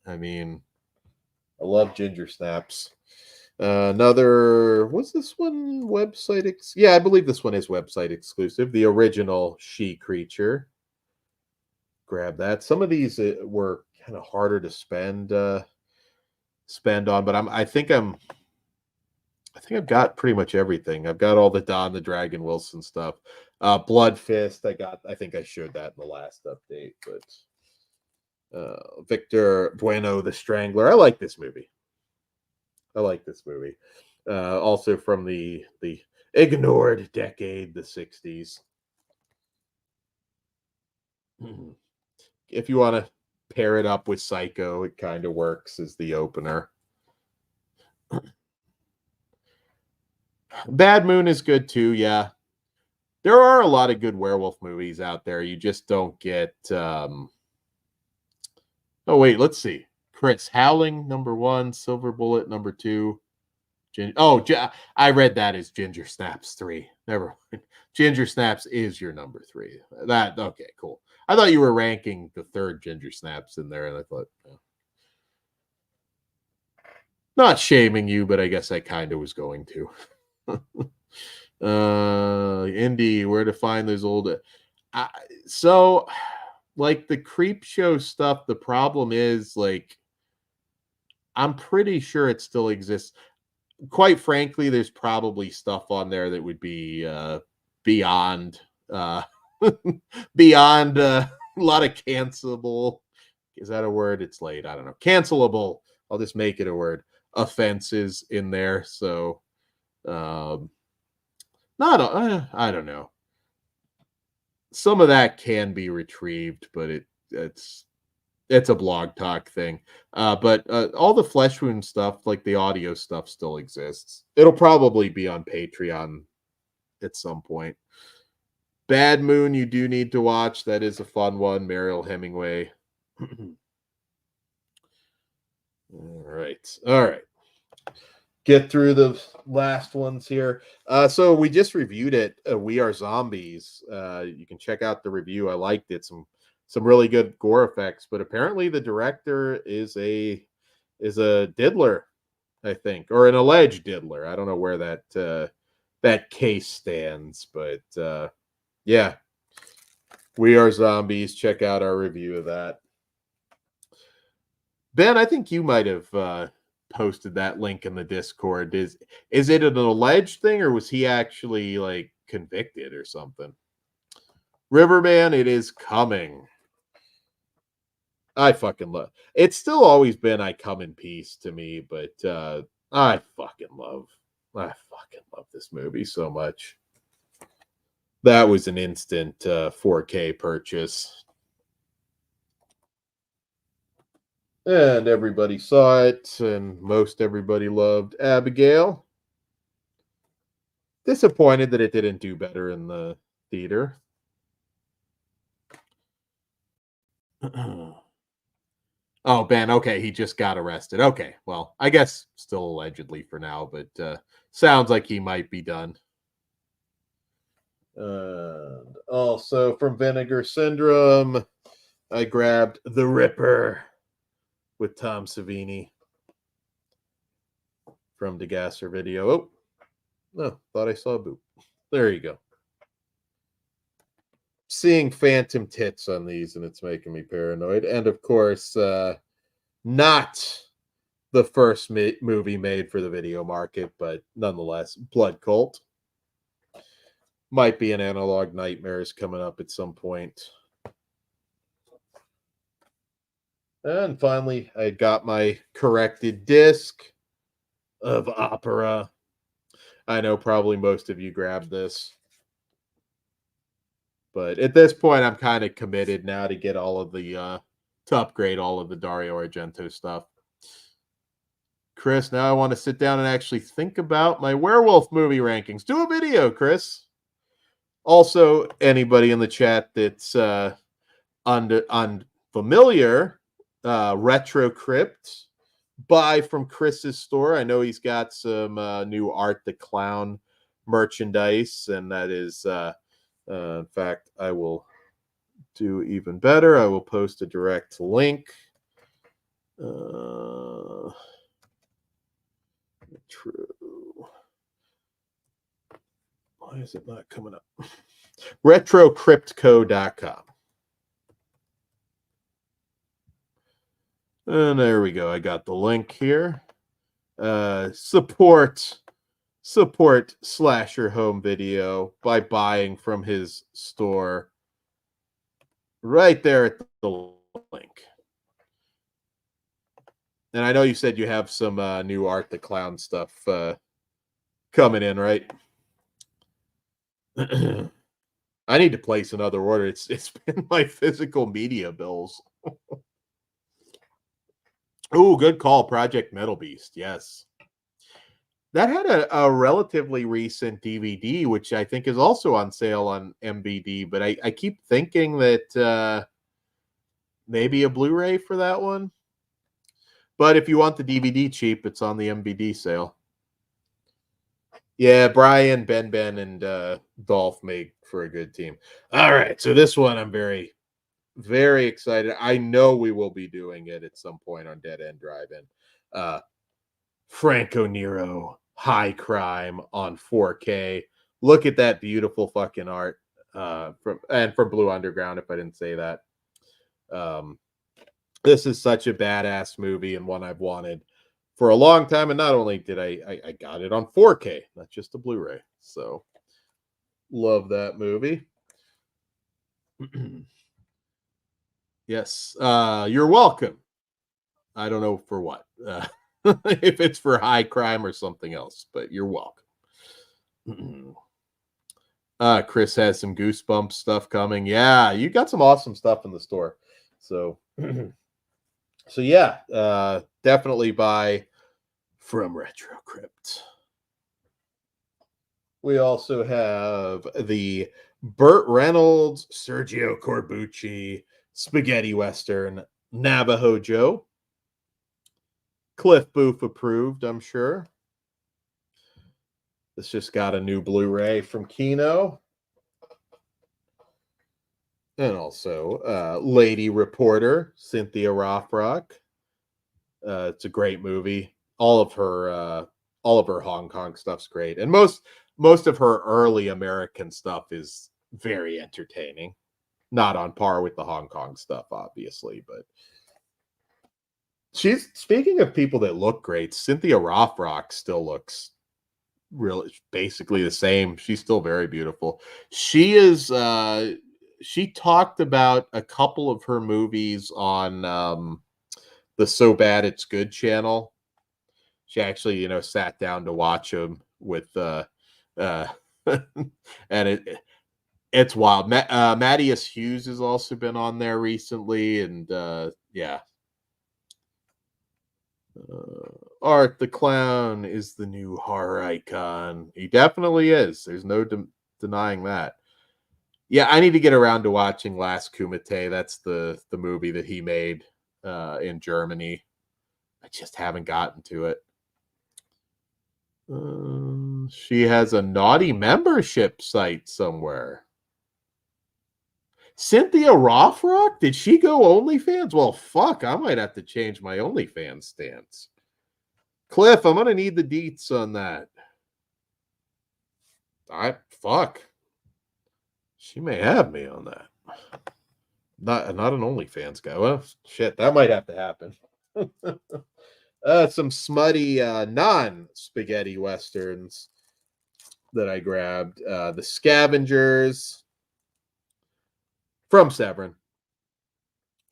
I mean, I love Ginger Snaps. Another, what's this one? Website? Yeah, I believe this one is website exclusive. The original She Creature. Grab that. Some of these were kind of harder to spend on, but I think I've got pretty much everything. I've got all the Don the Dragon Wilson stuff. Blood Fist. I think I showed that in the last update, but Victor Bueno the Strangler. I like this movie. Also from the ignored decade, the 60s. If you want to pair it up with Psycho, it kind of works as the opener. Bad Moon is good too, yeah. There are a lot of good werewolf movies out there. You just don't get oh wait, let's see. Chris Howling number 1, Silver Bullet number 2. I read that as Ginger Snaps 3. Never mind. Ginger Snaps is your number 3. That okay, cool. I thought you were ranking the third Ginger Snaps in there, and I thought, not shaming you, but I guess I kind of was going to. Indy, where to find those old? So, like the creep show stuff. The problem is, like, I'm pretty sure it still exists. Quite frankly, there's probably stuff on there that would be beyond uh, beyond a lot of cancelable. Is that a word? It's late. I don't know. Cancelable. I'll just make it a word. Offenses in there. So, not. I don't know. Some of that can be retrieved, but it's a blog talk thing. But all the flesh wound stuff, like the audio stuff, still exists. It'll probably be on Patreon at some point. Bad Moon, you do need to watch. That is a fun one. Mariel Hemingway. All right. Get through the last ones here. So we just reviewed it. We Are Zombies. You can check out the review. I liked it. Some really good gore effects, but apparently the director is a diddler, I think, or an alleged diddler. I don't know where that case stands, but yeah, We Are Zombies. Check out our review of that. Ben, I think you might have posted that link in the Discord. Is it an alleged thing, or was he actually like convicted or something? Riverman, it is coming. I fucking love. It's still always been I Come in Peace to me, but I fucking love this movie so much. That was an instant 4K purchase. And everybody saw it, and most everybody loved Abigail. Disappointed that it didn't do better in the theater. Oh, Ben, okay, he just got arrested. Okay, well, I guess still allegedly for now, but sounds like he might be done. And also from Vinegar Syndrome, I grabbed The Ripper with Tom Savini from DeGasser Video. Oh, no, thought I saw a boop. There you go. seeing phantom tits on these, and it's making me paranoid. And of course, not the first movie made for the video market, but nonetheless, Blood Cult. Might be an Analog Nightmares coming up at some point. And finally, I got my corrected disc of Opera. I know probably most of you grabbed this. But at this point, I'm kind of committed now to get all of the, to upgrade all of the Dario Argento stuff. Chris, now I want to sit down and actually think about my werewolf movie rankings. Do a video, Chris. Also, anybody in the chat that's unfamiliar, Retro Crypt, buy from Chris's store. I know he's got some new Art the Clown merchandise, and that is, in fact, I will do even better. I will post a direct link. True. Why is it not coming up? RetroCryptCo.com. And there we go. I got the link here. Support Slasher Home Video by buying from his store. Right there at the link. And I know you said you have some new Art the Clown stuff coming in, right? I need to place another order. It's been my physical media bills. Oh, good call. Project Metal Beast. Yes. That had a relatively recent DVD, which I think is also on sale on MBD, but I keep thinking that maybe a Blu-ray for that one. But if you want the DVD cheap, it's on the MBD sale. Yeah, Brian, Ben, and Dolph make for a good team. All right, so this one I'm very, very excited. I know we will be doing it at some point on Dead End Drive-In. Franco Nero, High Crime on 4K. Look at that beautiful fucking art from Blue Underground, if I didn't say that. This is such a badass movie and one I've wanted for a long time. And not only did I got it on 4K, not just a Blu-ray. So love that movie. Yes, you're welcome. I don't know for what. If it's for High Crime or something else, but you're welcome. Chris has some Goosebumps stuff coming. Yeah, you got some awesome stuff in the store. So so yeah, definitely buy from Retro Crypt. We also have the Burt Reynolds, Sergio Corbucci, Spaghetti Western, Navajo Joe. Cliff Booth approved, I'm sure. This just got a new Blu-ray from Kino. And also Lady Reporter, Cynthia Rothrock. It's a great movie. All of her Hong Kong stuff's great. And most of her early American stuff is very entertaining. Not on par with the Hong Kong stuff, obviously, but she's, speaking of people that look great, Cynthia Rothrock still looks really basically the same. She's still very beautiful. She is she talked about a couple of her movies on the So Bad It's Good channel. She actually, sat down to watch them with and it's wild. Mattias Hughes has also been on there recently, and yeah. Art the Clown is the new horror icon. He definitely is. There's no denying that. Yeah, I need to get around to watching Last Kumite. That's the movie that he made in Germany. I just haven't gotten to it. She has a naughty membership site somewhere. Cynthia Rothrock? Did she go OnlyFans? Well, fuck, I might have to change my OnlyFans stance. Cliff, I'm going to need the deets on that. Fuck. She may have me on that. Not an OnlyFans guy. Well, shit, that might have to happen. Some smutty non-spaghetti westerns that I grabbed. The Scavengers from Severin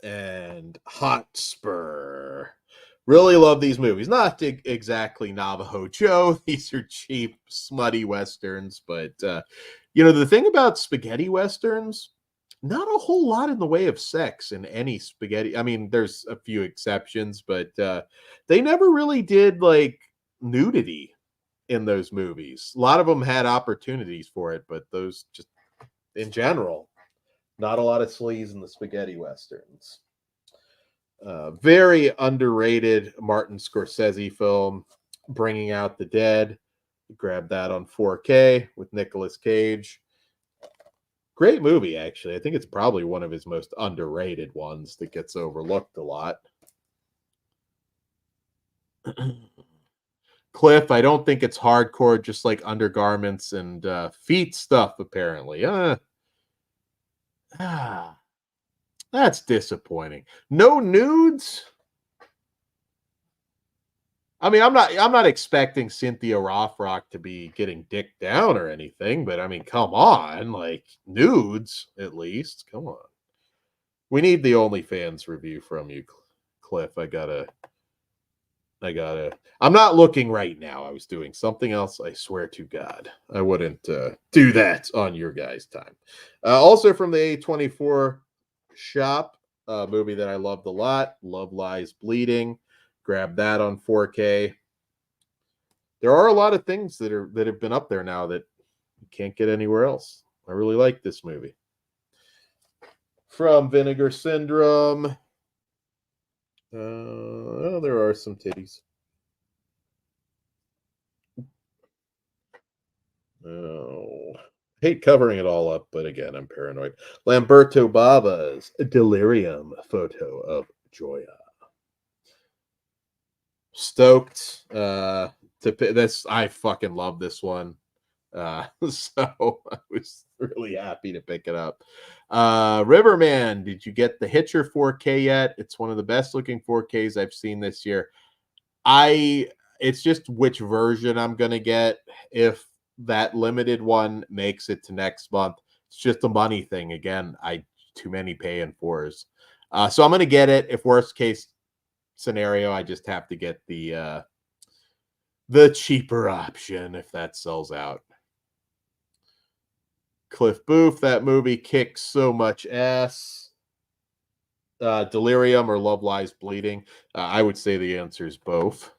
and Hotspur. Really love these movies. Not exactly Navajo Joe. These are cheap, smutty westerns. But, the thing about spaghetti westerns, not a whole lot in the way of sex in any spaghetti. I mean, there's a few exceptions, but they never really did like nudity in those movies. A lot of them had opportunities for it, but those just in general, not a lot of sleaze in the spaghetti westerns. Very underrated Martin Scorsese film, Bringing Out the Dead. Grab that on 4K with Nicolas Cage. Great movie, actually. I think it's probably one of his most underrated ones that gets overlooked a lot. Cliff, I don't think it's hardcore, just like undergarments and feet stuff, apparently. That's disappointing. No nudes? I mean, I'm not expecting Cynthia Rothrock to be getting dick down or anything, but I mean, come on, like nudes at least. Come on. We need the OnlyFans review from you, Cliff. I'm not looking right now. I was doing something else. I swear to God, I wouldn't do that on your guys' time. Also from the A24 shop, a movie that I loved a lot, Love Lies Bleeding. Grab that on 4K. There are a lot of things that have been up there now that you can't get anywhere else. I really like this movie. From Vinegar Syndrome. There are some titties. Oh, hate covering it all up, but again, I'm paranoid. Lamberto Bava's Delirium photo of Joya. Stoked to this. I fucking love this one. So I was really happy to pick it up. Riverman, did you get the Hitcher 4K yet? It's one of the best looking 4Ks I've seen this year. It's just which version I'm gonna get. If that limited one makes it to next month, it's just a money thing. Again, too many paying fours. So I'm gonna get it. If worst case scenario, I just have to get the cheaper option if that sells out. Cliff Booth, that movie kicks so much ass. Delirium or Love Lies Bleeding? I would say the answer is both.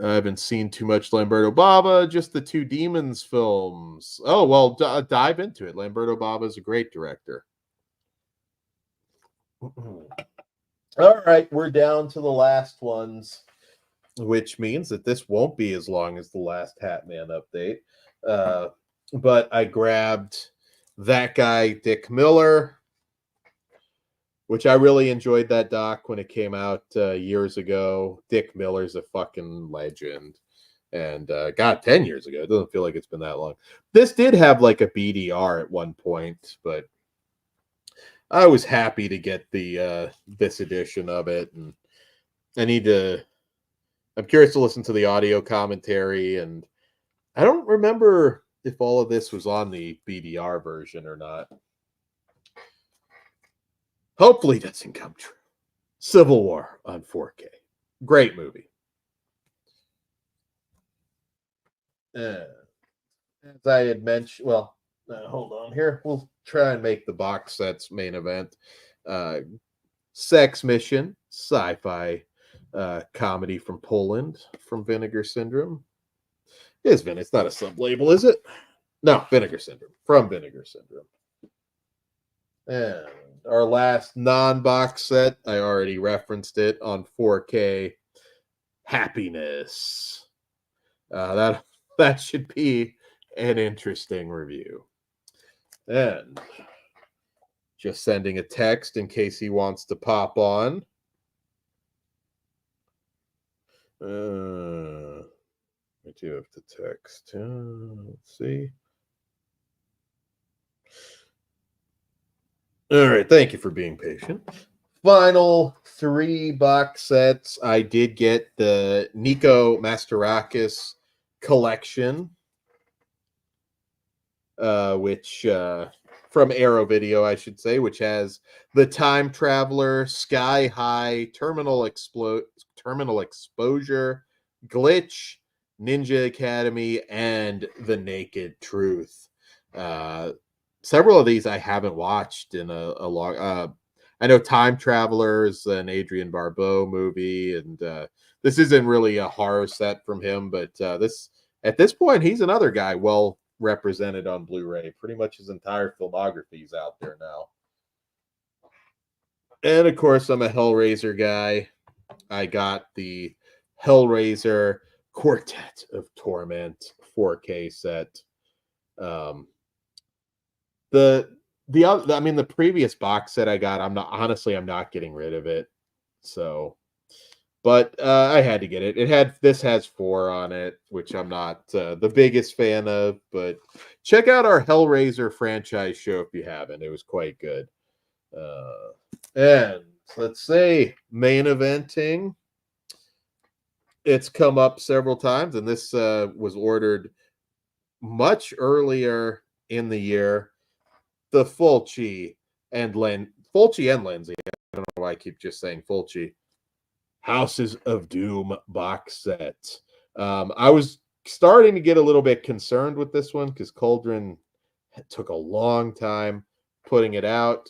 I haven't seen too much Lamberto Bava, just the Two Demons films. Oh, well, dive into it. Lamberto Bava is a great director. All right, we're down to the last ones, which means that this won't be as long as the last Hatman update. But I grabbed That Guy, Dick Miller, which I really enjoyed that doc when it came out years ago. Dick Miller's a fucking legend. And God, 10 years ago. It doesn't feel like it's been that long. This did have like a BDR at one point, but I was happy to get the this edition of it. And I'm curious to listen to the audio commentary. And I don't remember if all of this was on the BDR version or not. Hopefully it doesn't come true. Civil War on 4K. Great movie. As I had mentioned, hold on here. We'll try and make the box sets main event. Sex Mission, sci-fi comedy from Poland, from Vinegar Syndrome. It's not a sub-label, is it? No, Vinegar Syndrome, from Vinegar Syndrome. And our last non-box set, I already referenced it on 4K, Happiness. That should be an interesting review. And just sending a text in case he wants to pop on. I do have to text. Let's see. All right, thank you for being patient. Final 3 box sets. I did get the Nico Masterakis collection, which from Arrow Video, I should say, which has the Time Traveler, Sky High, Terminal Exposure, Glitch, Ninja Academy, and The Naked Truth. Several of these I haven't watched in a long. I know Time Travelers, an Adrian Barbeau movie, and this isn't really a horror set from him, but this at this point he's another guy well represented on Blu-ray. Pretty much his entire filmography is out there now. And of course, I'm a Hellraiser guy. I got the Hellraiser Quartet of Torment 4K set. The previous box set I got, I'm not getting rid of it. So, but I had to get it. This has 4 on it, which I'm not the biggest fan of, but check out our Hellraiser franchise show if you haven't. It was quite good. And let's say main eventing. It's come up several times, and this was ordered much earlier in the year. The Fulci and Lindsay. I don't know why I keep just saying Fulci. Houses of Doom box set. I was starting to get a little bit concerned with this one because Cauldron took a long time putting it out.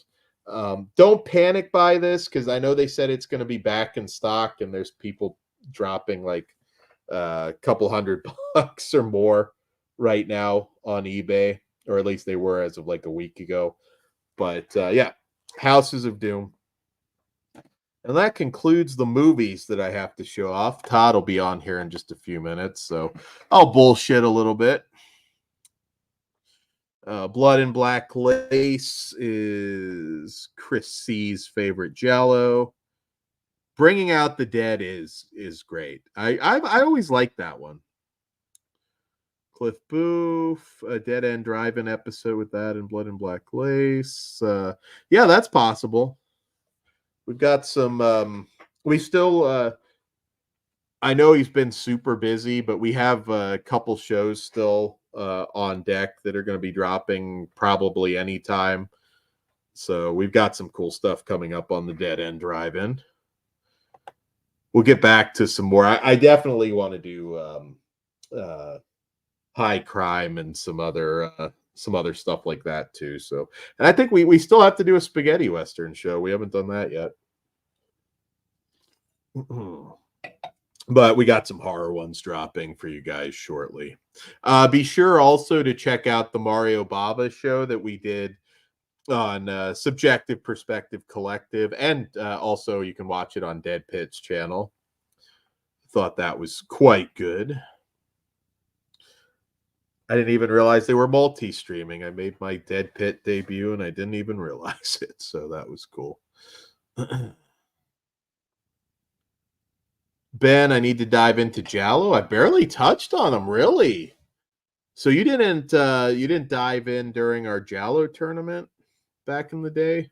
Don't panic by this because I know they said it's going to be back in stock, and there's people dropping like a couple $100 or more right now on eBay, or at least they were as of like a week ago. But yeah, Houses of Doom. And that concludes the movies that I have to show off. Todd will be on here in just a few minutes, so I'll bullshit a little bit. Blood and Black Lace is Chris C's favorite Jello. Bringing Out the Dead is great. I always liked that one. Cliff Booth, a Dead End Drive-In episode with that and Blood and Black Lace. Yeah, that's possible. We've got some. We still. I know he's been super busy, but we have a couple shows still on deck that are going to be dropping probably anytime. So we've got some cool stuff coming up on the Dead End Drive-In. We'll get back to some more. I definitely want to do High Crime and some other stuff like that too. So, and I think we still have to do a spaghetti western show. We haven't done that yet. But we got some horror ones dropping for you guys shortly. Be sure also to check out the Mario Bava show that we did on Subjective Perspective Collective, and also you can watch it on Dead Pit's channel. Thought that was quite good. I didn't even realize they were multi-streaming. I made my Dead Pit debut and I didn't even realize it, so that was cool. Ben, I need to dive into Giallo. I barely touched on them, really. So you didn't dive in during our Giallo tournament back in the day?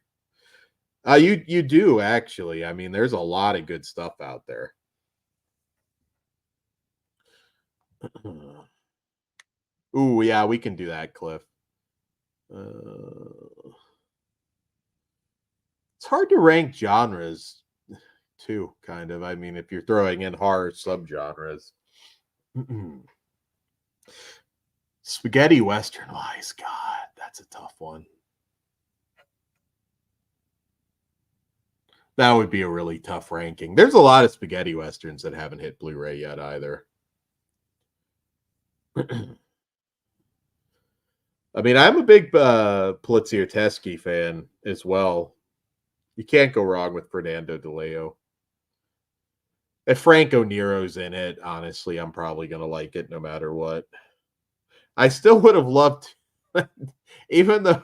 You do actually. I mean, there's a lot of good stuff out there. Ooh, yeah, we can do that, Cliff. It's hard to rank genres too, kind of. I mean, if you're throwing in horror subgenres. Spaghetti Western wise, God, that's a tough one. That would be a really tough ranking. There's a lot of spaghetti westerns that haven't hit Blu-ray yet either. I mean, I'm a big Poliziotteschi fan as well. You can't go wrong with Fernando De Leo. If Franco Nero's in it, honestly, I'm probably going to like it no matter what. I still would have loved, even though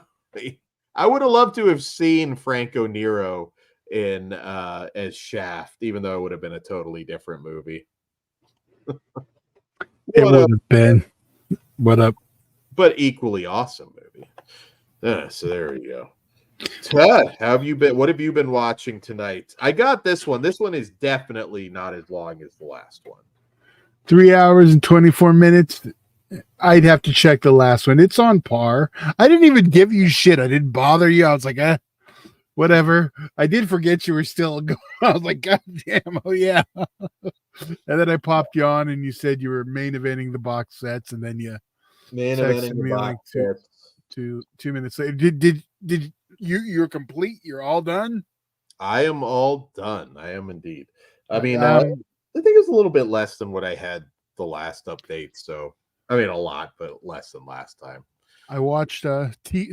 I would have loved to have seen Franco Nero in as Shaft, even though it would have been a totally different movie. It would have been. What up? But equally awesome movie. So there we go. Ted, how have you been? What have you been watching tonight? I got this one. This one is definitely not as long as the last one. 3 hours and 24 minutes. I'd have to check the last one. It's on par. I didn't even give you shit. I didn't bother you. I was like, whatever. I did forget you were still going. I was like, God damn, oh yeah. And then I popped you on and you said you were main eventing the box sets, and then you texted me like 2 minutes later. Did you're complete? You're all done? I am all done. I am indeed. I mean, I think it's a little bit less than what I had the last update. So, I mean, a lot, but less than last time. I watched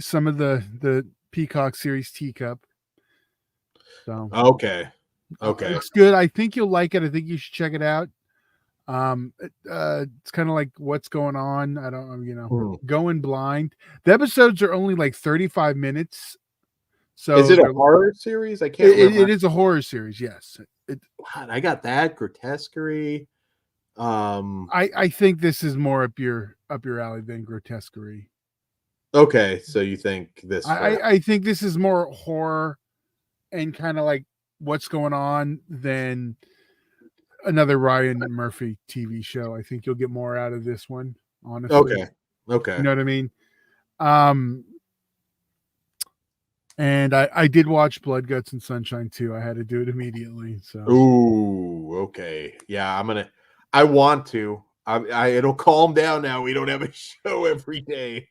some of the Peacock series Teacup. So okay, it's good. I think you'll like it. I think you should check it out. It's kind of like what's going on. I don't, going blind. The episodes are only like 35 minutes. So is it a horror series? I can't. It is a horror series. Yes. God, I got that grotesquerie. I think this is more up your alley than grotesquerie. Okay, so you think this? I think this is more horror and kind of like what's going on than another Ryan Murphy TV show. I think you'll get more out of this one, honestly. Okay. You know what I mean? And I did watch Blood, Guts, and Sunshine too. I had to do it immediately. So. Ooh, okay. Yeah, I want to. It'll calm down now. We don't have a show every day.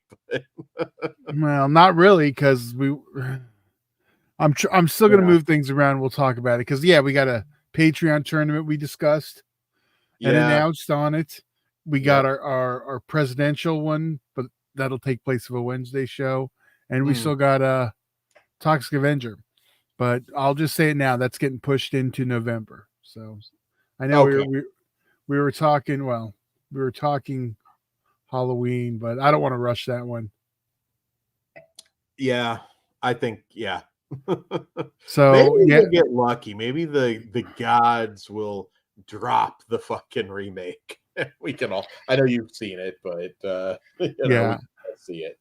Well, not really, because I'm still gonna move things around. We'll talk about it because we got a Patreon tournament we discussed and announced on it. We got our presidential one, but that'll take place of a Wednesday show, and we still got a Toxic Avenger. But I'll just say it now. That's getting pushed into November. So I know we were talking. Well, we were talking Halloween, but I don't want to rush that one. Yeah, I think So maybe we'll get lucky. Maybe the gods will drop the fucking remake. We can all. I know you've seen it, but we can see it.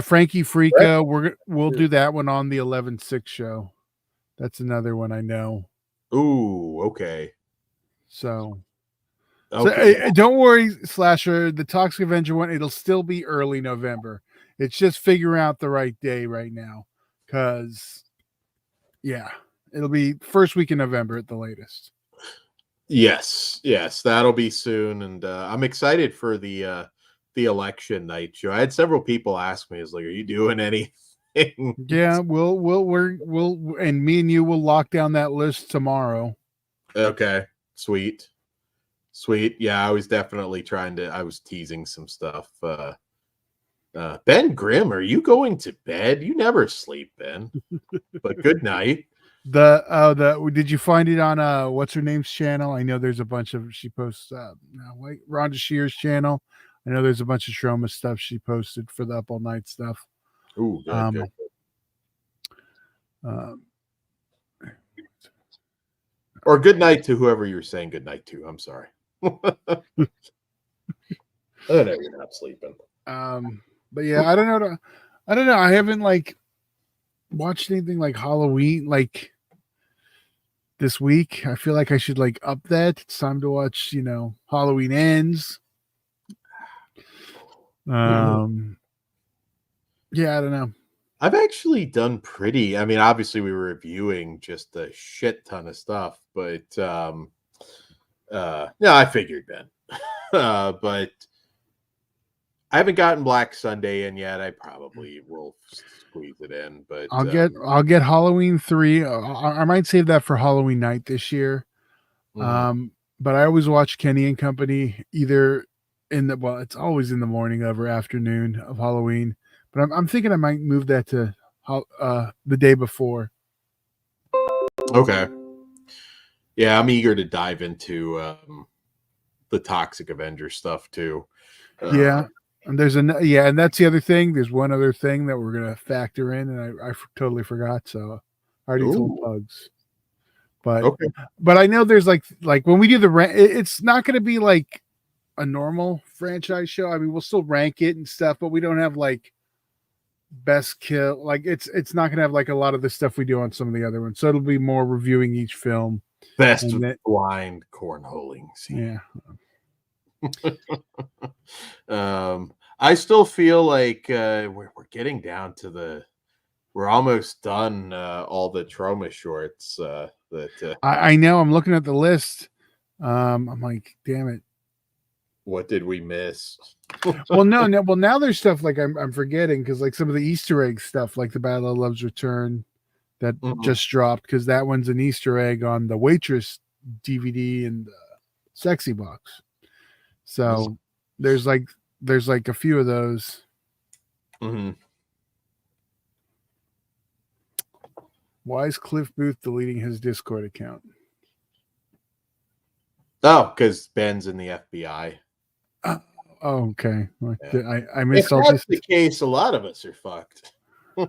Frankie Freaka. We'll do that one on the 11/6 show. That's another one I know. Ooh, okay. So don't worry, Slasher. The Toxic Avenger one, it'll still be early November. It's just figuring out the right day right now, because it'll be first week in November at the latest. Yes, that'll be soon, and I'm excited for the election night show. I had several people ask me, "Is like, are you doing anything?" Yeah, we'll and me and you will lock down that list tomorrow. Okay, sweet. Yeah, I was definitely I was teasing some stuff. Ben Grimm, are you going to bed? You never sleep, Ben. But good night. Did you find it on what's her name's channel? I know there's a bunch of she posts Rhonda Shear's channel. I know there's a bunch of Shroma stuff she posted for the Up All Night stuff. Ooh, good. Or good night to whoever you're saying good night to. I'm sorry. I know you're not sleeping. But yeah, I don't know. I haven't watched anything like Halloween this week. I feel like I should up that. It's time to watch, Halloween Ends. I don't know. I've actually done pretty. I mean, obviously we were reviewing just a shit ton of stuff, but I figured, Ben. But I haven't gotten Black Sunday in yet. I probably will squeeze it in, but I'll get Halloween 3. I might save that for Halloween night this year. But I always watch Kenny and Company either it's always in the morning of or afternoon of Halloween. But I'm thinking I might move that to the day before. Okay. Yeah, I'm eager to dive into the Toxic Avenger stuff too. And there's and that's the other thing. There's one other thing that we're gonna factor in, and I totally forgot. So I already told Pugs. But I know there's like when we do it's not gonna be like a normal franchise show. I mean, we'll still rank it and stuff, but we don't have best kill. Like it's not gonna have like a lot of the stuff we do on some of the other ones. So it'll be more reviewing each film. Best blind cornholing scene. Yeah. I still feel like we're getting down to we're almost done all the trauma shorts. I know. I'm looking at the list. I'm like, damn it. What did we miss? Well, no. Well, now there's stuff like I'm forgetting because like some of the Easter egg stuff, like the Battle of Love's Return, that just dropped because that one's an Easter egg on the Waitress DVD and Sexy Box. So there's like a few of those. Why is Cliff Booth deleting his Discord account? Oh, because Ben's in the FBI. Oh, okay. Yeah. I missed all that's this. The case, a lot of us are fucked. I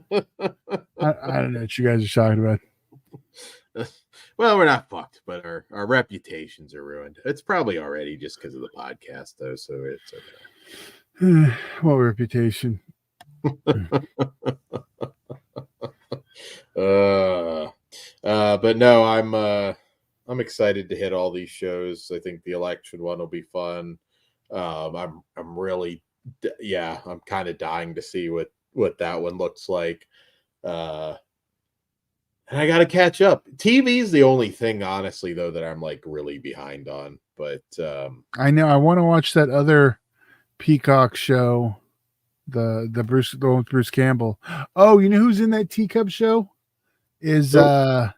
don't know what you guys are talking about. Well, we're not fucked, but our reputations are ruined. It's probably already just because of the podcast, though, so it's okay. What reputation? But no, I'm excited to hit all these shows. I think the election one will be fun. I'm really, I'm kind of dying to see what that one looks like. And I got to catch up. TV is the only thing, honestly, though, that I'm like really behind on. But I know I want to watch that other Peacock show, the one with Bruce Campbell. Oh, you know who's in that Teacup show? Is the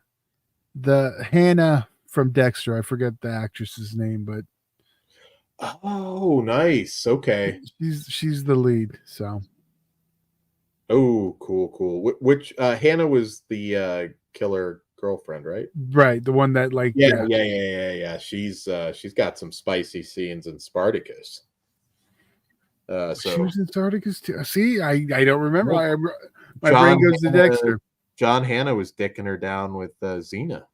Hannah from Dexter. I forget the actress's name, but oh, nice. Okay, she's the lead. So oh, cool. Which Hannah was the killer girlfriend, right? Right, the one that like yeah. She's got some spicy scenes in Spartacus. So she was in Spartacus too. See, I don't remember. My brain goes to Dexter. John Hannah was dicking her down with Xena.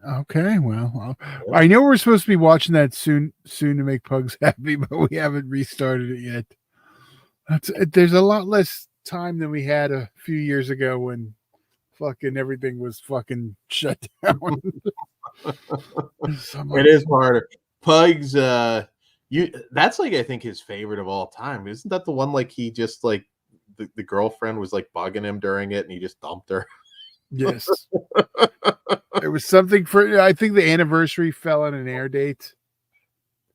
Okay, well, I know we're supposed to be watching that soon to make Pugs happy, but we haven't restarted it yet. There's a lot less time than we had a few years ago when fucking everything was fucking shut down. It is harder. Pugs, that's like I think his favorite of all time. Isn't that the one like he just like the girlfriend was like bugging him during it and he just dumped her? Yes. It was something for I think the anniversary fell on an air date.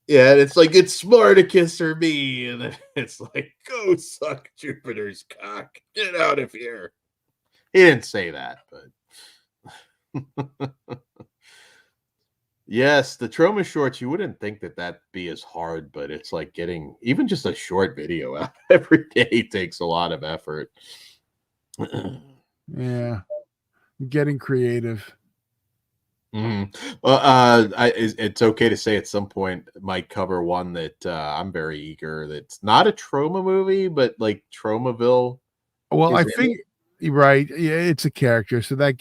Yeah, and it's like it's Spartacus or me, and then it's like go suck Jupiter's cock. Get out of here. He didn't say that, but yes, the trauma shorts, you wouldn't think that'd be as hard, but it's like getting even just a short video out every day takes a lot of effort. Yeah. Getting creative. Well, it's okay to say at some point might cover one that I'm very eager. That's not a trauma movie, but like Traumaville. Well, I think you're right. Yeah, it's a character, so that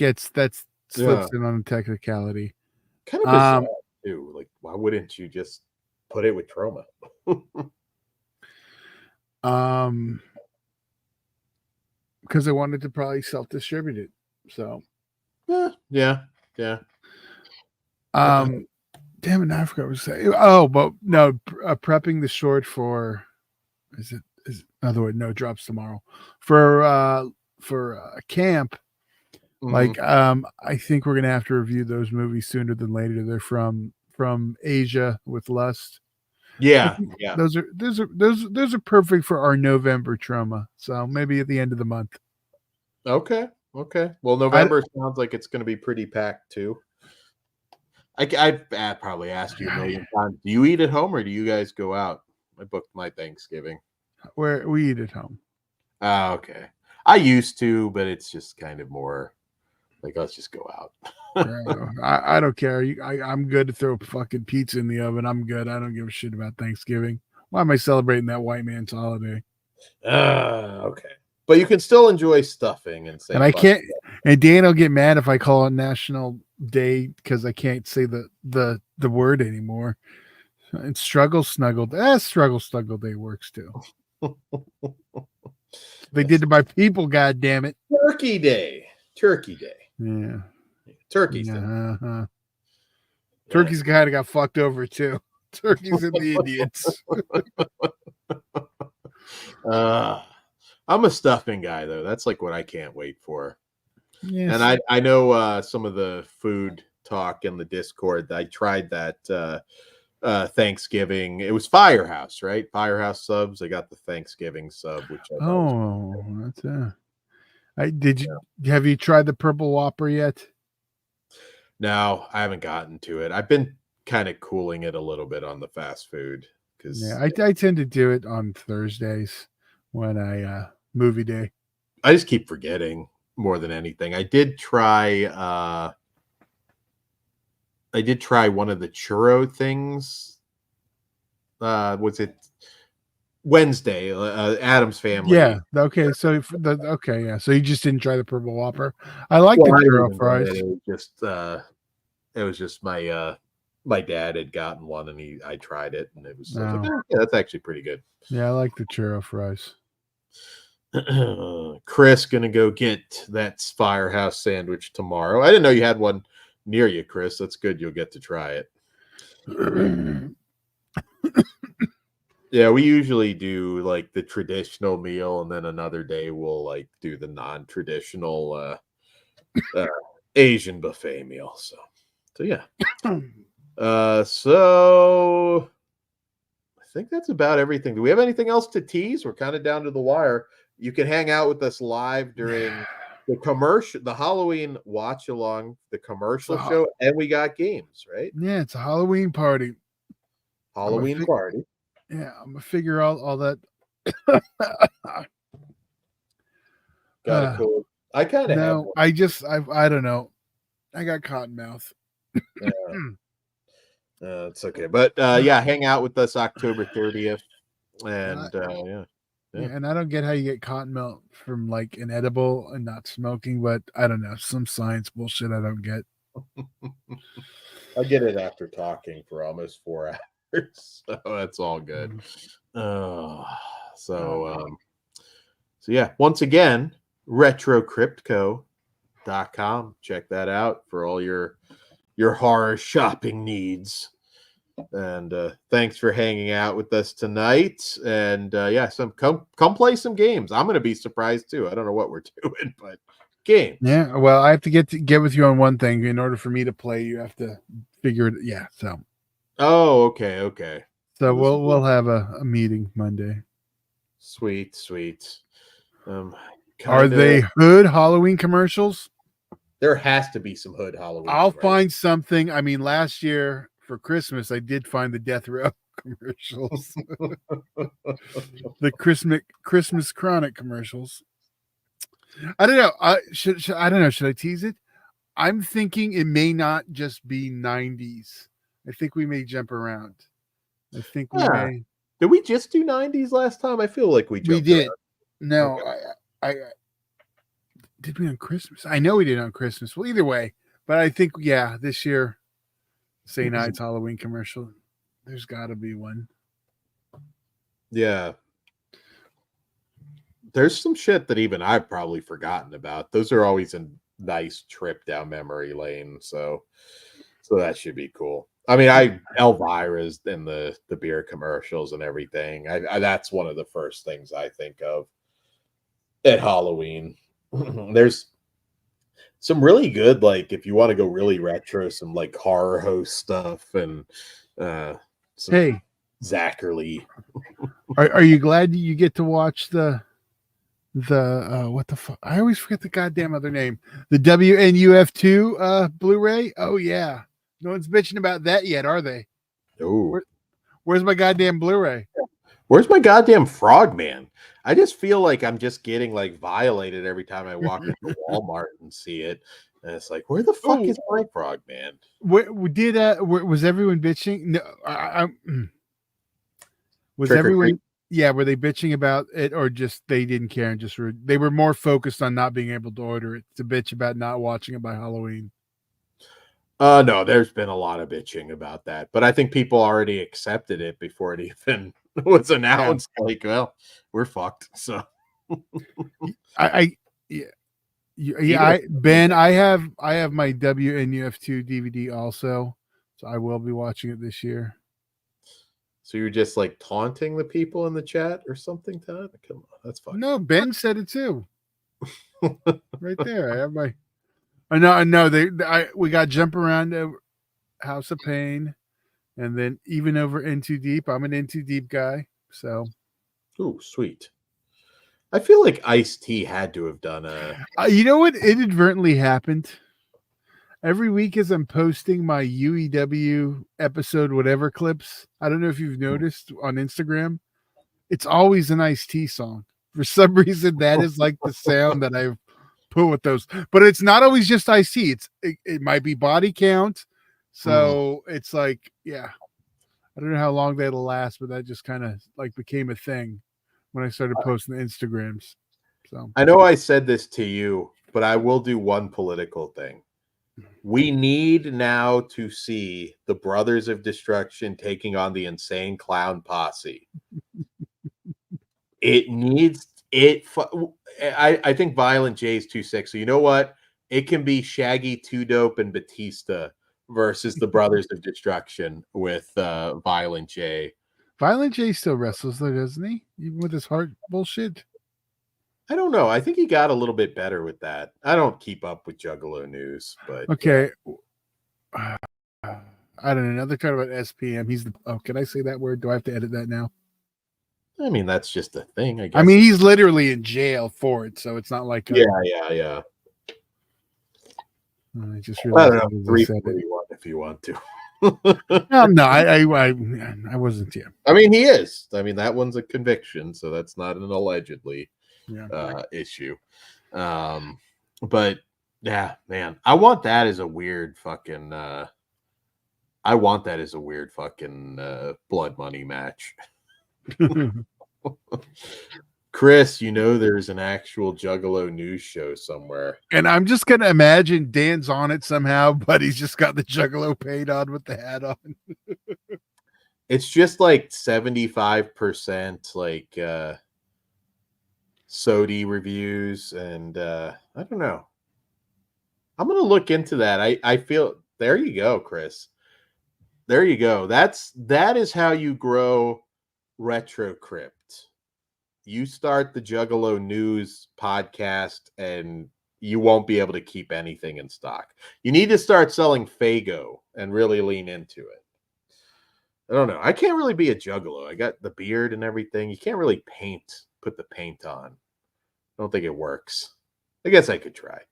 slips in on a technicality. Kind of bizarre too. Like, why wouldn't you just put it with trauma? Because they wanted to probably self-distribute it. So yeah. Damn it, now I forgot what I was saying. Oh, but no, prepping the short for is another way? No, drops tomorrow for camp. Like I think we're gonna have to review those movies sooner than later. They're from Asia with Lust. Yeah. Those are perfect for our November trauma. So maybe at the end of the month. Okay. Well, November sounds like it's going to be pretty packed too. I probably asked you a million times. Do you eat at home or do you guys go out? I booked my Thanksgiving. Where we eat at home. Oh, okay. I used to, but it's just kind of more like let's just go out. I don't care. I'm good to throw fucking pizza in the oven. I'm good. I don't give a shit about Thanksgiving. Why am I celebrating that white man's holiday? Okay. But you can still enjoy stuffing and say. And I can't. And Dan will get mad if I call it National Day because I can't say the word anymore. And Struggle Snuggle. Struggle Snuggle Day works too. They did to my people, god damn it. Turkey Day. Turkey Day. Yeah. Turkey's yeah, Turkey's kind of got fucked over too. Turkeys and the Indians. I'm a stuffing guy though. That's like what I can't wait for. Yes. And I know some of the food talk in the Discord. I tried that Thanksgiving. It was Firehouse, right? Firehouse subs. I got the Thanksgiving sub, which that's have you tried the Purple Whopper yet? No, I haven't gotten to it. I've been kind of cooling it a little bit on the fast food because I tend to do it on Thursdays when I movie day. I just keep forgetting more than anything. I did try one of the churro things. Was it Wednesday? Adam's Family. Yeah. Okay. So yeah. So you just didn't try the Purple Whopper. I like the churro fries. It was just my dad had gotten one and I tried it and it was, I was like, yeah, that's actually pretty good. Yeah, I like the churro fries. Chris gonna go get that Firehouse sandwich tomorrow. I didn't know you had one near you, Chris. That's good. You'll get to try it. Yeah, we usually do like the traditional meal, and then another day we'll like do the non-traditional Asian buffet meal. So yeah. So I think that's about everything. Do we have anything else to tease? We're kind of down to the wire. You can hang out with us live during the Halloween watch along, the commercial show, and we got games, right? Yeah, it's a Halloween party. Halloween party. Yeah, I'm gonna figure out all that. Got it cool. I kind of have. I don't know. I got cotton mouth. Yeah. It's okay, but yeah, hang out with us October 30th, and yeah. And I don't get how you get cotton mouth from like an edible and not smoking, but I don't know, some science bullshit I don't get. I get it after talking for almost 4 hours, so that's all good. So yeah, once again, retrocryptco.com. Check that out for all your horror shopping needs. And thanks for hanging out with us tonight. And yeah, come play some games. I'm going to be surprised too. I don't know what we're doing, but games. Yeah, well, I have to get with you on one thing. In order for me to play, you have to figure it. Yeah, so. Oh, okay. So we'll have a meeting Monday. Sweet. Are they hood Halloween commercials? There has to be some hood Halloween. I'll find something. I mean, last year for Christmas, I did find the Death Row commercials, the Christmas Chronic commercials. I don't know. I don't know. Should I tease it? I'm thinking it may not just be 90s. I think we may jump around. I think we may. Did we just do 90s last time? I feel like we did. Around. No, okay. I did we on Christmas? I know we did on Christmas. Well, either way, but I think this year, St. Night's Halloween commercial. There's got to be one. Yeah. There's some shit that even I've probably forgotten about. Those are always a nice trip down memory lane. So that should be cool. I mean, Elvira's in the beer commercials and everything. That's one of the first things I think of at Halloween. There's some really good, like if you want to go really retro, some like horror host stuff and some Zachary. Are you glad you get to watch the what the fuck? I always forget the goddamn other name. The WNUF2 Blu-ray. Oh yeah, no one's bitching about that yet, are they? Oh, where's my goddamn Blu-ray? Where's my goddamn Frogman? I just feel like I'm just getting like violated every time I walk into Walmart and see it. And it's like, where the fuck is my Frogman? Was everyone bitching? No, was everyone? Yeah, were they bitching about it or just they didn't care and just they were more focused on not being able to order it to bitch about not watching it by Halloween? No, there's been a lot of bitching about that, but I think people already accepted it before it even was announced. Yeah. Like, well, we're fucked. So Yeah. Yeah, Ben, I have my WNUF2 DVD also, so I will be watching it this year. So you're just like taunting the people in the chat or something, Todd? Come on, that's fine. No, Ben said it too. Right there, I have my. I know. We got Jump Around House of Pain, and then even over In Too Deep. I'm an In Too Deep guy, so. Ooh, sweet. I feel like Ice-T had to have done a. You know what inadvertently happened? Every week as I'm posting my UEW episode whatever clips, I don't know if you've noticed on Instagram, it's always an Ice-T song. For some reason, that is like the sound that I've put with those. But it's not always just Ice-T. It might be Body Count. So it's like, yeah. I don't know how long that'll last, but that just kind of like became a thing when I started posting the Instagrams. So I know I said this to you, but I will do one political thing. We need now to see the Brothers of Destruction taking on the Insane Clown Posse. It needs it. I think Violent J is too sick. So you know what? It can be Shaggy, Too Dope, and Batista versus the Brothers of Destruction with Violent J. Violent J still wrestles though, doesn't he? Even with his heart bullshit. I don't know. I think he got a little bit better with that. I don't keep up with Juggalo news, but okay. I don't know. They're talking about SPM. He's the. Oh, can I say that word? Do I have to edit that now? I mean, that's just a thing. I guess. I mean, he's literally in jail for it, so it's not like. Yeah. I just realized. I don't know. 341 if you want to. No, I wasn't here. I mean, he is. I mean, that one's a conviction, so that's not an allegedly issue. But yeah, man, I want that as a weird fucking. I want that as a weird fucking blood money match. Chris, you know there's an actual Juggalo news show somewhere. And I'm just going to imagine Dan's on it somehow, but he's just got the Juggalo paint on with the hat on. It's just like 75% like Sodi reviews. And I don't know. I'm going to look into that. I feel, there you go, Chris. There you go. That is how you grow Retro Crypt. You start the Juggalo News podcast and you won't be able to keep anything in stock. You need to start selling Faygo and really lean into it. I don't know. I can't really be a Juggalo. I got the beard and everything. You can't really put the paint on. I don't think it works. I guess I could try.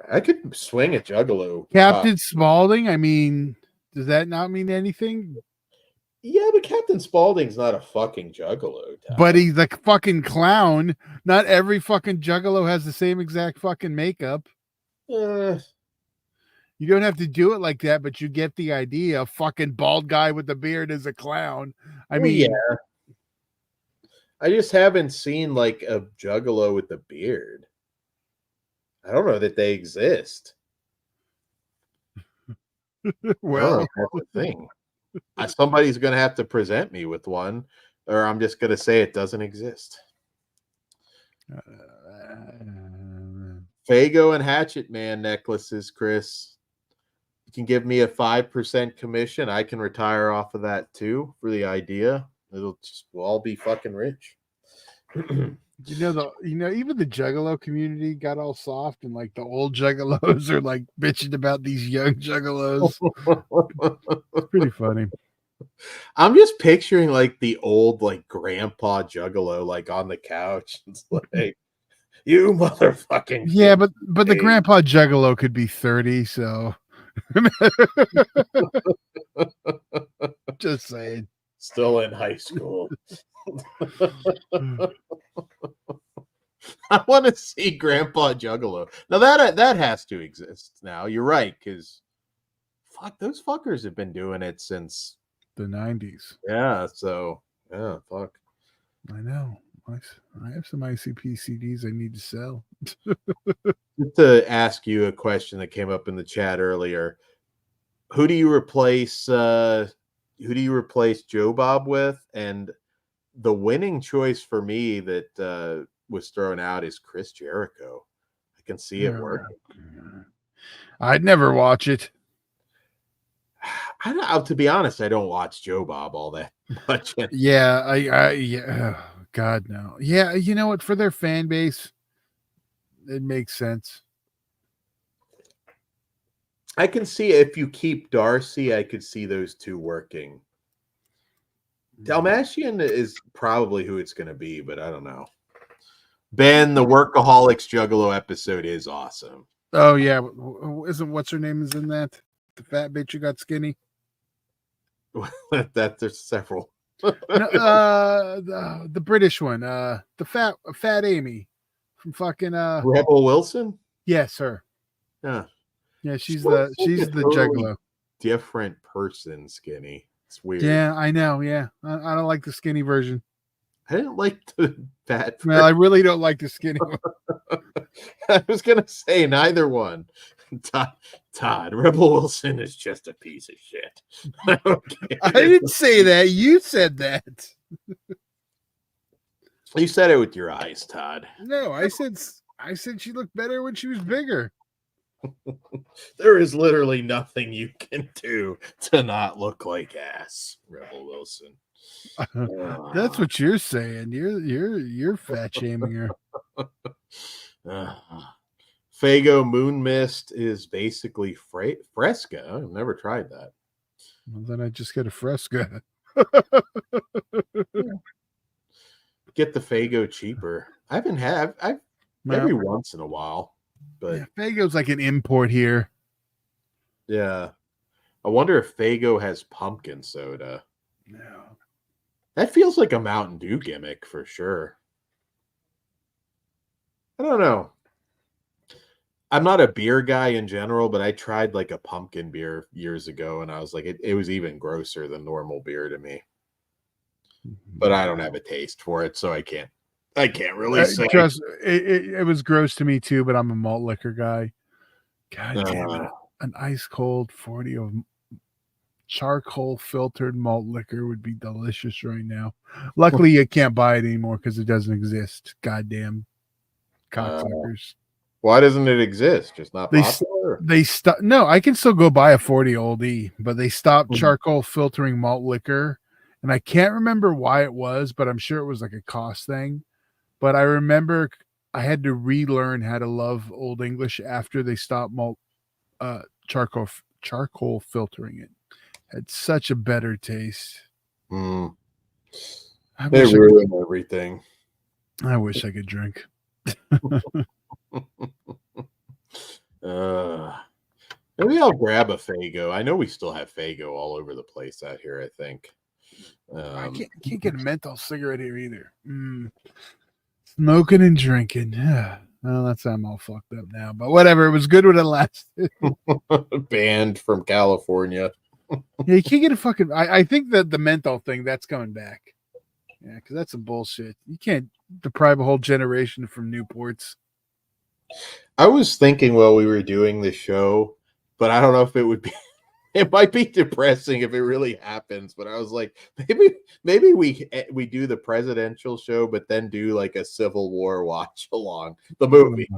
I could swing a Juggalo. Captain Spaulding, I mean, does that not mean anything? Yeah, but Captain Spaulding's not a fucking Juggalo. But he's a fucking clown. Not every fucking Juggalo has the same exact fucking makeup. You don't have to do it like that, but you get the idea. A fucking bald guy with the beard is a clown. I mean, yeah. I just haven't seen like a Juggalo with a beard. I don't know that they exist. Well, that's the thing. Somebody's going to have to present me with one, or I'm just going to say it doesn't exist. Faygo and Hatchet Man necklaces, Chris. You can give me a 5% commission. I can retire off of that too for the idea. We'll all be fucking rich. even the Juggalo community got all soft, and like the old Juggalos are like bitching about these young Juggalos. It's pretty funny. I'm just picturing like the old like grandpa Juggalo like on the couch. It's like, you motherfucking yeah, but the grandpa Juggalo could be 30, so just saying. Still in high school. I want to see Grandpa Juggalo. Now that has to exist now. You're right, because fuck, those fuckers have been doing it since the 90s. Yeah, so yeah, fuck. I know. I have some ICP CDs I need to sell. Just to ask you a question that came up in the chat earlier. Who do you replace Joe Bob with? And the winning choice for me that was thrown out is Chris Jericho. I can see it working. I'd never watch it. I don't, to be honest, I don't watch Joe Bob all that much. Yeah, yeah. Oh, God, no. Yeah, you know what? For their fan base, it makes sense. I can see if you keep Darcy, I could see those two working. Dalmatian is probably who it's going to be, but I don't know. Ben, the Workaholics Juggalo episode is awesome. Oh yeah, isn't what's her name is in that? The fat bitch who got skinny. That there's several. No, the British one, the fat Amy from fucking Rebel Wilson. Yes, her. Yeah, she's the totally Juggalo. Different person, skinny. It's weird. Yeah, I know. Yeah, I don't like the skinny version. I didn't like the fat. Well, I really don't like the skinny one. I was gonna say neither one. Todd, Rebel Wilson is just a piece of shit. I didn't say that. You said that. You said it with your eyes, Todd. No, I said she looked better when she was bigger. There is literally nothing you can do to not look like ass, Rebel Wilson. That's what you're saying. You're fat shaming her. Fago Moon Mist is basically Fresca. I've never tried that. Well, then I just get a Fresca. Get the Fago cheaper. I've every once in a while, but yeah, Fago's like an import here. Yeah, I wonder if Fago has pumpkin soda. No, that feels like a Mountain Dew gimmick for sure. I don't know. I'm not a beer guy in general, but I tried like a pumpkin beer years ago, and I was like, it was even grosser than normal beer to me. But I don't have a taste for it, so I can't really say. It was gross to me too, but I'm a malt liquor guy. God damn it. An ice cold 40 of charcoal filtered malt liquor would be delicious right now. Luckily, you can't buy it anymore because it doesn't exist. Goddamn cocksuckers. Why doesn't it exist? Just not popular? They stopped. No, I can still go buy a 40 oldie, but they stopped charcoal filtering malt liquor. And I can't remember why it was, but I'm sure it was like a cost thing. But I remember I had to relearn how to love Old English after they stopped charcoal filtering it. Had such a better taste. They ruin everything. I wish I could drink. Maybe I'll grab a Fago. I know we still have Fago all over the place out here, I think. I can't get a menthol cigarette here either. Smoking and drinking. Well, that's I'm all fucked up now, but whatever. It was good when it lasted. Banned from California. Yeah, you can't get a fucking. I think that the menthol thing that's coming back. Yeah, because that's some bullshit. You can't deprive a whole generation from Newports. I was thinking while we were doing the show, but I don't know if it would be. It might be depressing if it really happens, but I was like, maybe we do the presidential show, but then do like a Civil War watch along the movie.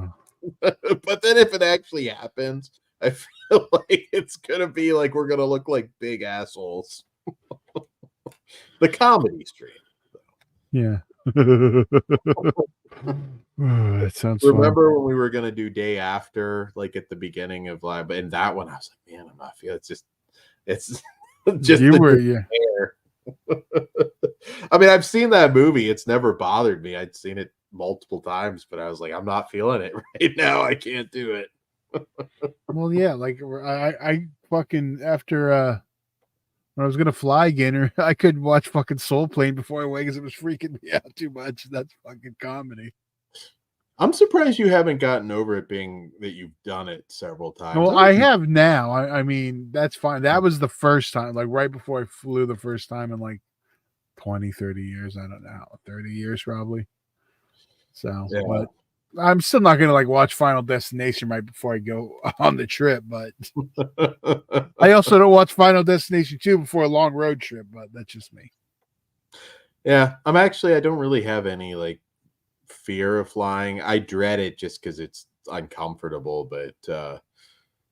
But then if it actually happens, I feel like it's gonna be like we're gonna look like big assholes. The comedy stream. Yeah. That sounds Remember fun. when we were gonna do Day After, like at the beginning of live, but in that one I was like, man, I'm not feeling it's just you were, yeah. I mean, I've seen that movie, it's never bothered me. I'd seen it multiple times, but I was like, I'm not feeling it right now. I can't do it. Well, yeah, like I fucking after when I was gonna fly again, I couldn't watch fucking Soul Plane before I went because it was freaking me out too much. That's fucking comedy. I'm surprised you haven't gotten over it being that you've done it several times. Well, I have now. I mean, that's fine. That was the first time, like right before I flew the first time in like 20, 30 years. I don't know, 30 years probably. So, yeah. But I'm still not going to like watch Final Destination right before I go on the trip. But I also don't watch Final Destination 2 before a long road trip, but that's just me. Yeah, I don't really have any like fear of flying. I dread it just because it's uncomfortable, but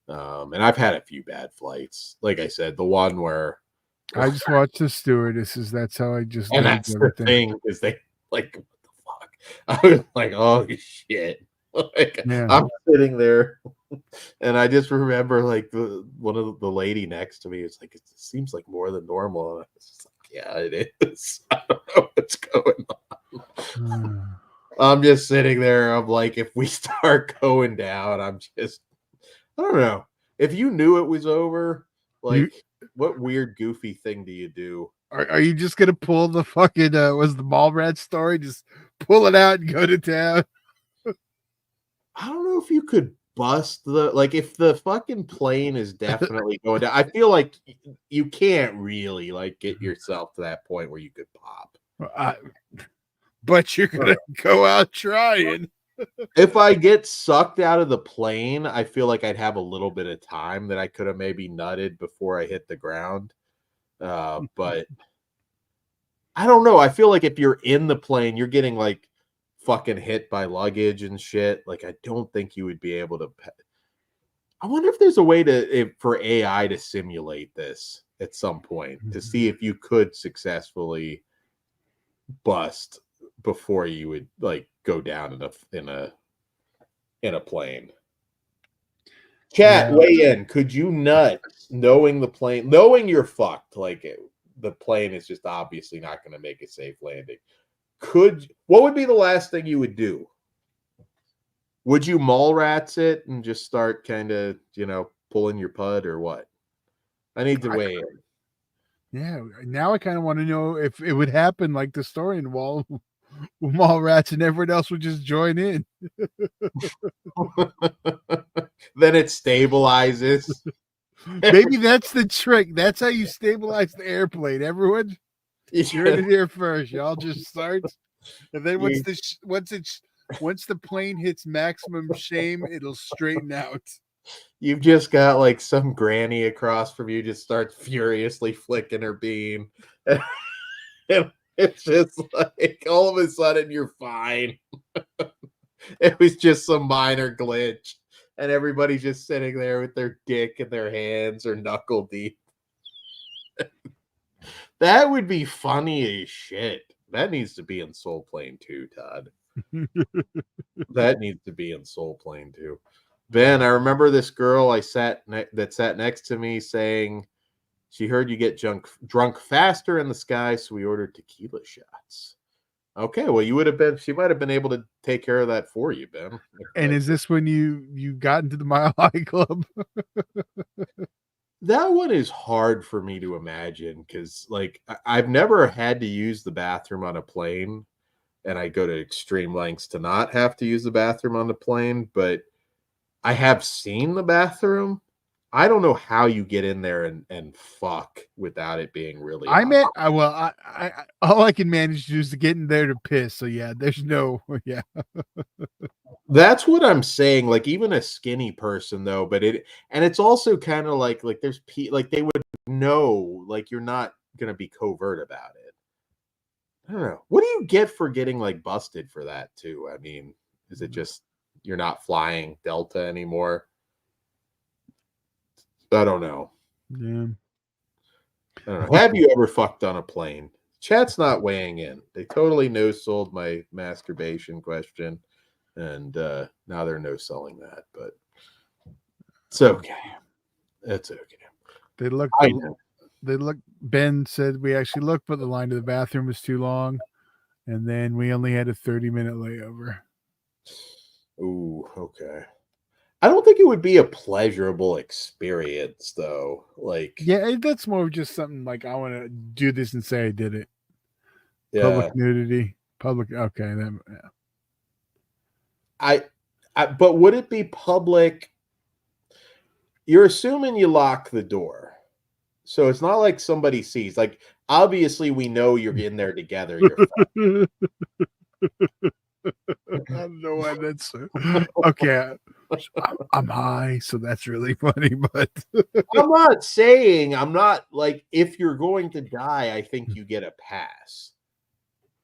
and I've had a few bad flights. Like I said, the one where I just watched the stewardesses. That's how I just and gauge that's the everything. thing is they like what the fuck? I was like, oh shit. Like Yeah. I'm sitting there and I just remember like one of the lady next to me is like, it seems like more than normal. And I was just like, yeah, it is. I don't know what's going on. I'm just sitting there. I'm like, if we start going down, I don't know. If you knew it was over, You like, what weird, goofy thing do you do? are you just gonna pull the fucking was the mall rat story? Just pull it out and go to town. I don't know if you could bust like if the fucking plane is definitely going down. I feel like you can't really like get yourself to that point where you could pop. But you're gonna go out trying. If I get sucked out of the plane, I feel like I'd have a little bit of time that I could have maybe nutted before I hit the ground. But I don't know. I feel like if you're in the plane, you're getting like fucking hit by luggage and shit. Like I don't think you would be able to. I wonder if there's a way for AI to simulate this at some point to see if you could successfully bust before you would like go down in a plane. Chat, Yeah. weigh in. Could you nut knowing you're fucked? Like the plane is just obviously not going to make a safe landing. What would be the last thing you would do? Would you mall rats it and just start kind of, pulling your pud or what? I need to weigh in. Yeah. Now I kind of want to know if it would happen like the story in Mall Rats and everyone else would just join in. Then it stabilizes. Maybe that's the trick. That's how you stabilize the airplane. Everyone, you're in here first. Y'all just start, and then once the plane hits maximum shame, it'll straighten out. You've just got like some granny across from you just starts furiously flicking her beam. And it's just like all of a sudden you're fine. It was just some minor glitch. And everybody's just sitting there with their dick in their hands or knuckle deep. That would be funny as shit. That needs to be in Soul Plane 2, Todd. That needs to be in Soul Plane 2. Ben, I remember this girl that sat next to me saying she heard you get drunk faster in the sky, so we ordered tequila shots. Okay, well, she might have been able to take care of that for you, Ben. And is this when you got into the Mile High Club? That one is hard for me to imagine because, like, I've never had to use the bathroom on a plane, and I go to extreme lengths to not have to use the bathroom on the plane, but I have seen the bathroom. I don't know how you get in there and fuck without it being really hot. I all I can manage to do is to get in there to piss. So yeah, there's no yeah. That's what I'm saying. Like even a skinny person though, but it's also kind of like there's like they would know like you're not gonna be covert about it. I don't know. What do you get for getting like busted for that too? I mean, is it just you're not flying Delta anymore? I don't know. Yeah. I don't know. Have you ever fucked on a plane? Chat's not weighing in. They totally no-sold my masturbation question, and now they're no-selling that. But it's okay. It's okay. They look. I know. They look. Ben said we actually looked, but the line to the bathroom was too long, and then we only had a 30-minute layover. Ooh, okay. I don't think it would be a pleasurable experience, though. Like, yeah, that's more of just something like I want to do this and say I did it. yeah, Public nudity, public. Okay, then. Yeah. But would it be public? You're assuming you lock the door, so it's not like somebody sees. Like, obviously, we know you're in there together. You're I don't know why that's okay. I'm high, so that's really funny. But I'm not like if you're going to die, I think you get a pass.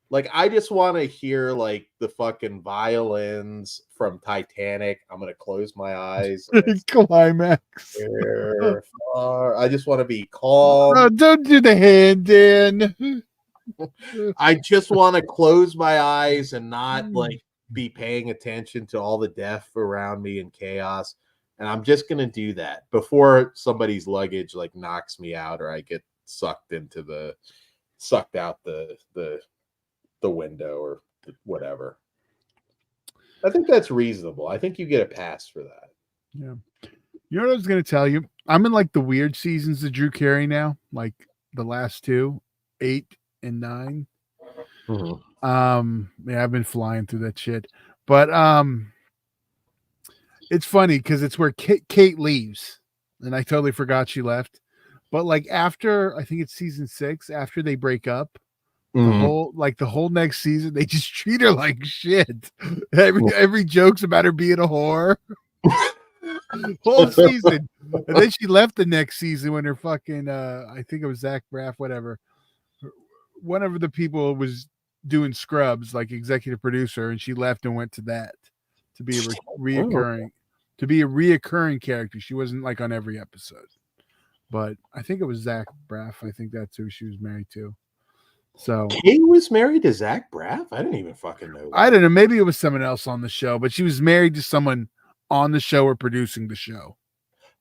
Like, I just want to hear like the fucking violins from Titanic. I'm gonna close my eyes. Climax. I just want to be calm. Oh, don't do the hand in. I just want to close my eyes and not like be paying attention to all the death around me and chaos. And I'm just gonna do that before somebody's luggage like knocks me out or I get sucked out the window or whatever. I think that's reasonable. I think you get a pass for that. Yeah. You know what I was going to tell you? I'm in like the weird seasons of Drew Carey now, like the last two, 8 and 9. Yeah, I've been flying through that shit. But it's funny because it's where Kate leaves, and I totally forgot she left. But like after, I think it's season 6, after they break up, the whole next season they just treat her like shit. Every joke's about her being a whore. Whole season. And then she left the next season when her fucking I think it was Zach Braff, whatever. One of the people was doing Scrubs, like executive producer, and she left and went to that to be a reoccurring character. She wasn't like on every episode. But I think it was Zach Braff. I think that's who she was married to. So Kate was married to Zach Braff? I didn't even fucking know that. I don't know. Maybe it was someone else on the show, but she was married to someone on the show or producing the show.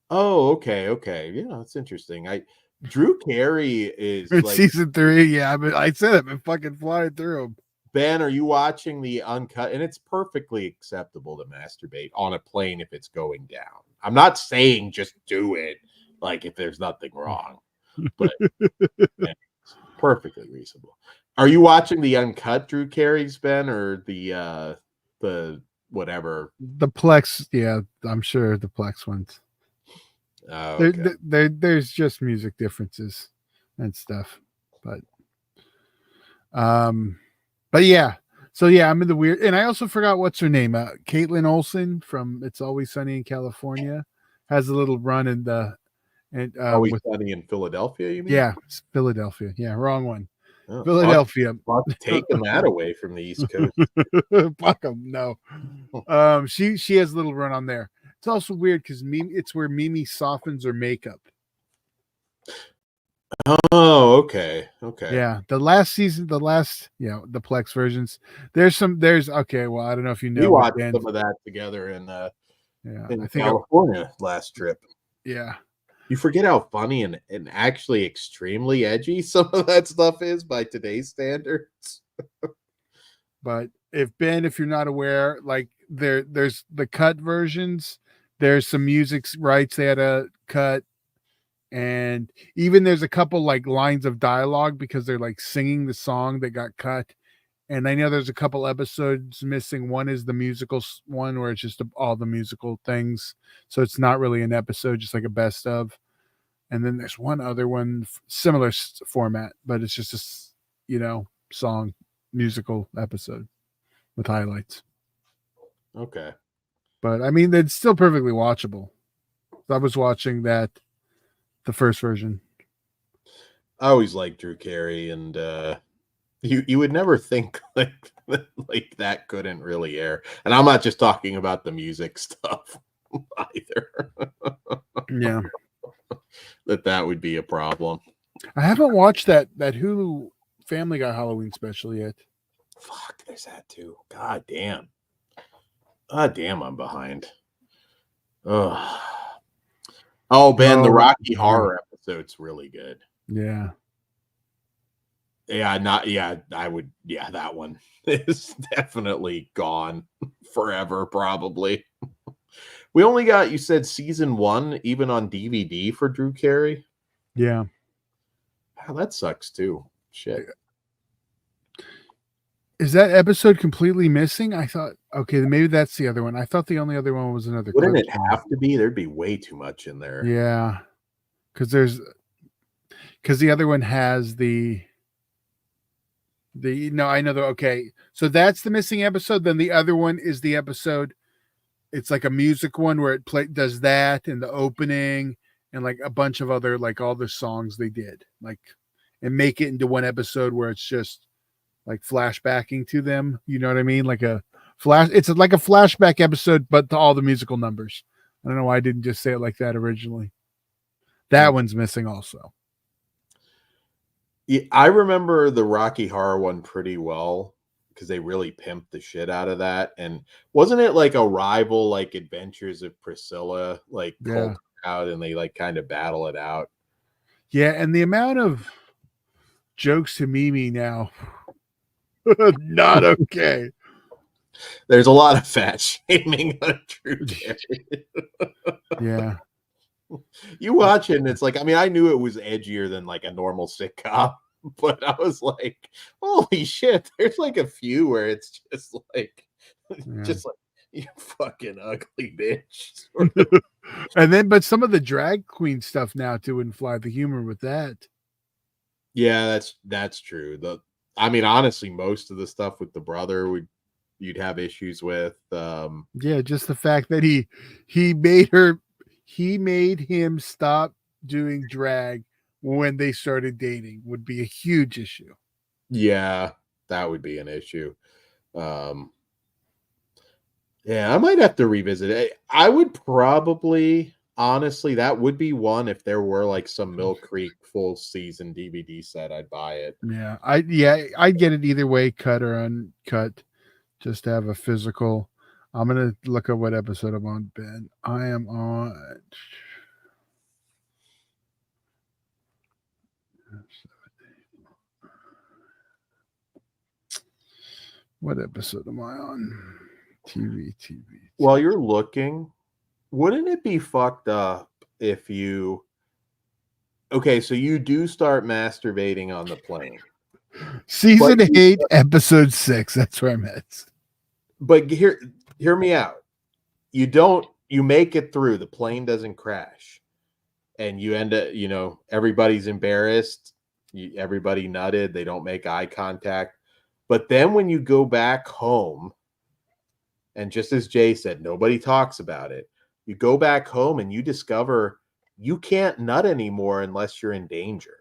Oh, okay. Yeah, that's interesting. Drew Carey is like season 3. Yeah, I said I've been fucking flying through them. Ben, are you watching the uncut? And it's perfectly acceptable to masturbate on a plane if it's going down. I'm not saying just do it, like if there's nothing wrong, but perfectly reasonable. Are you watching the uncut Drew Carey's, Ben, or the whatever? The Plex, yeah, I'm sure the Plex ones. Oh, okay. There's just music differences and stuff, but yeah. So yeah, I'm in the weird, and I also forgot what's her name. Caitlin Olsen from It's Always Sunny in California has a little run in the Always Sunny in Philadelphia. You mean? Yeah, Philadelphia. Yeah, wrong one. Oh, Philadelphia. Taking that away from the East Coast. Fuck them. No. She has a little run on there. It's also weird because it's where Mimi softens her makeup. Oh, okay. Yeah, the Plex versions. There's okay. Well, I don't know if you know. We watched some of that together in California last trip. Yeah. You forget how funny and actually extremely edgy some of that stuff is by today's standards. But if you're not aware, like there's the cut versions. There's some music rights they had to cut, and even there's a couple like lines of dialogue because they're like singing the song that got cut. And I know there's a couple episodes missing. One is the musical one where it's just all the musical things. So it's not really an episode, just like a best of. And then there's one other one, similar format, but it's just a, song musical episode with highlights. Okay. But I mean, it's still perfectly watchable. I was watching the first version. I always liked Drew Carey, and you would never think like that couldn't really air. And I'm not just talking about the music stuff either. Yeah. that would be a problem. I haven't watched that Hulu Family Guy Halloween special yet. Fuck, there's that too. God damn, I'm behind. Oh, Ben, the Rocky Horror episode's really good. Yeah. I would. Yeah, that one is definitely gone forever, probably. We only got, you said, season 1, even on DVD for Drew Carey. Yeah. Wow, that sucks too. Shit. Is that episode completely missing? I thought, okay, maybe that's the other one. I thought the only other one was another. Wouldn't it have to be? There'd be way too much in there. Yeah. Because the other one has I know okay. So that's the missing episode. Then the other one is the episode. It's like a music one where it does that and the opening and like a bunch of other, like all the songs they did, like, and make it into one episode where it's just like flashbacking to them. You know what I mean? Like a flash. It's like a flashback episode, but to all the musical numbers. I don't know why I didn't just say it like that originally. That one's missing also. Yeah, I remember the Rocky Horror one pretty well because they really pimped the shit out of that. And wasn't it like a rival, like Adventures of Priscilla, like cult out, and they like kind of battle it out? Yeah, and the amount of jokes to Mimi now, not okay. There's a lot of fat shaming on Drew Carey. Yeah. You watch it and it's like, I mean, I knew it was edgier than like a normal sitcom, but I was like, holy shit, there's like a few where it's just like you fucking ugly bitch. And then, but some of the drag queen stuff now too wouldn't fly, the humor with that. Yeah, that's true. I mean, honestly, most of the stuff with the brother you'd have issues with. Yeah, just the fact that he made him stop doing drag when they started dating would be a huge issue. Yeah, that would be an issue. Yeah, I might have to revisit it. I would probably, honestly, that would be one if there were like some Mill Creek full season DVD set, I'd buy it. Yeah, I'd get it either way, cut or uncut, just to have a physical. I'm gonna look at what episode I'm on, Ben. I am on. What episode am I on? TV. While you're looking, wouldn't it be fucked up if you... Okay, so you do start masturbating on the plane. Season 8, episode 6. That's where I'm at. But hear me out. You make it through. The plane doesn't crash. And you end up, everybody's embarrassed. Everybody nutted. They don't make eye contact. But then when you go back home, and just as Jay said, nobody talks about it. You go back home and you discover you can't nut anymore unless you're in danger.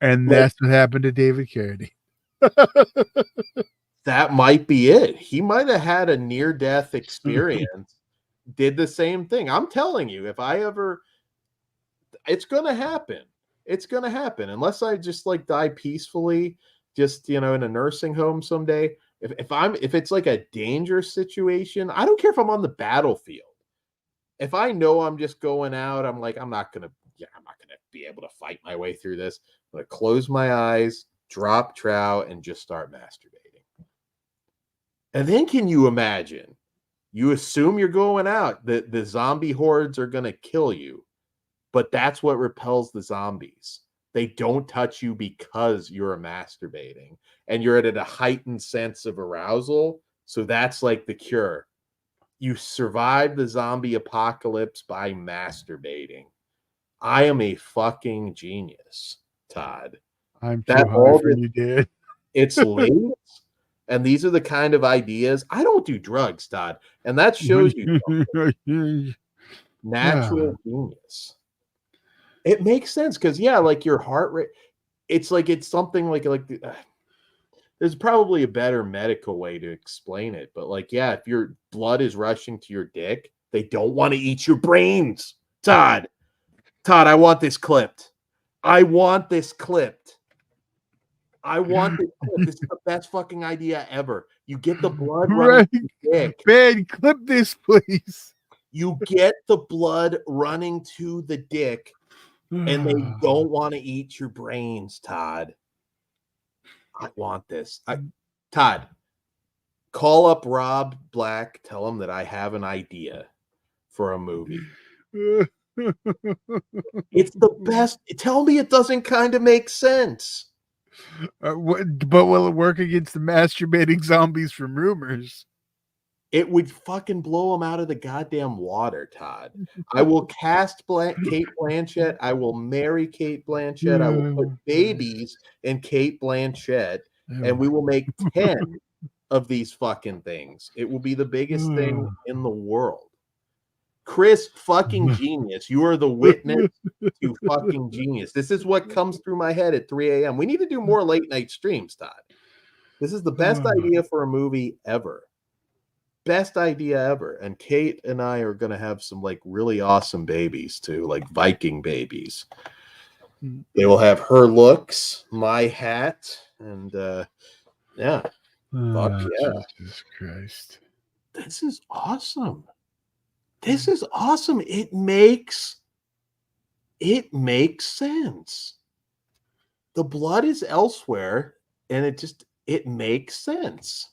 And that's what happened to David Carradine. That might be it. He might have had a near-death experience, did the same thing. I'm telling you, if I ever... It's going to happen. It's going to happen. Unless I just like die peacefully, just, in a nursing home someday. If it's like a dangerous situation, I don't care if I'm on the battlefield. If I know I'm just going out, I'm like, I'm not gonna be able to fight my way through this. I'm gonna close my eyes, drop trow, and just start masturbating. And then can you imagine? You assume you're going out, the zombie hordes are gonna kill you, but that's what repels the zombies. They don't touch you because you're masturbating, and you're at a heightened sense of arousal. So that's like the cure. You survive the zombie apocalypse by masturbating. I am a fucking genius, Todd. I'm too high for you, Dad. It's late, and these are the kind of ideas. I don't do drugs, Todd, and that shows you natural genius. It makes sense because, like your heart rate, it's something like there's probably a better medical way to explain it. But if your blood is rushing to your dick, they don't want to eat your brains. Todd, I want this clipped. I want this clipped. This is the best fucking idea ever. You get the blood running to your dick. Ben, clip this, please. You get the blood running to the dick. And they don't want to eat your brains, Todd. I want this. Todd, call up Rob Black. Tell him that I have an idea for a movie. It's the best. Tell me it doesn't kind of make sense. But will it work against the masturbating zombies from Rumors? It would fucking blow them out of the goddamn water, Todd. I will cast Kate Blanchett. I will marry Kate Blanchett. I will put babies in Kate Blanchett, and we will make 10 of these fucking things. It will be the biggest thing in the world. Chris fucking genius. You are the witness to fucking genius. This is what comes through my head at 3 a.m. We need to do more late night streams, Todd. This is the best idea for a movie ever. Best idea ever. And Kate and I are going to have some like really awesome babies too, like Viking babies. They will have her looks, my hat, and yeah. Fuck yeah. Jesus Christ. This is awesome. This is awesome. It makes sense. The blood is elsewhere, and it makes sense.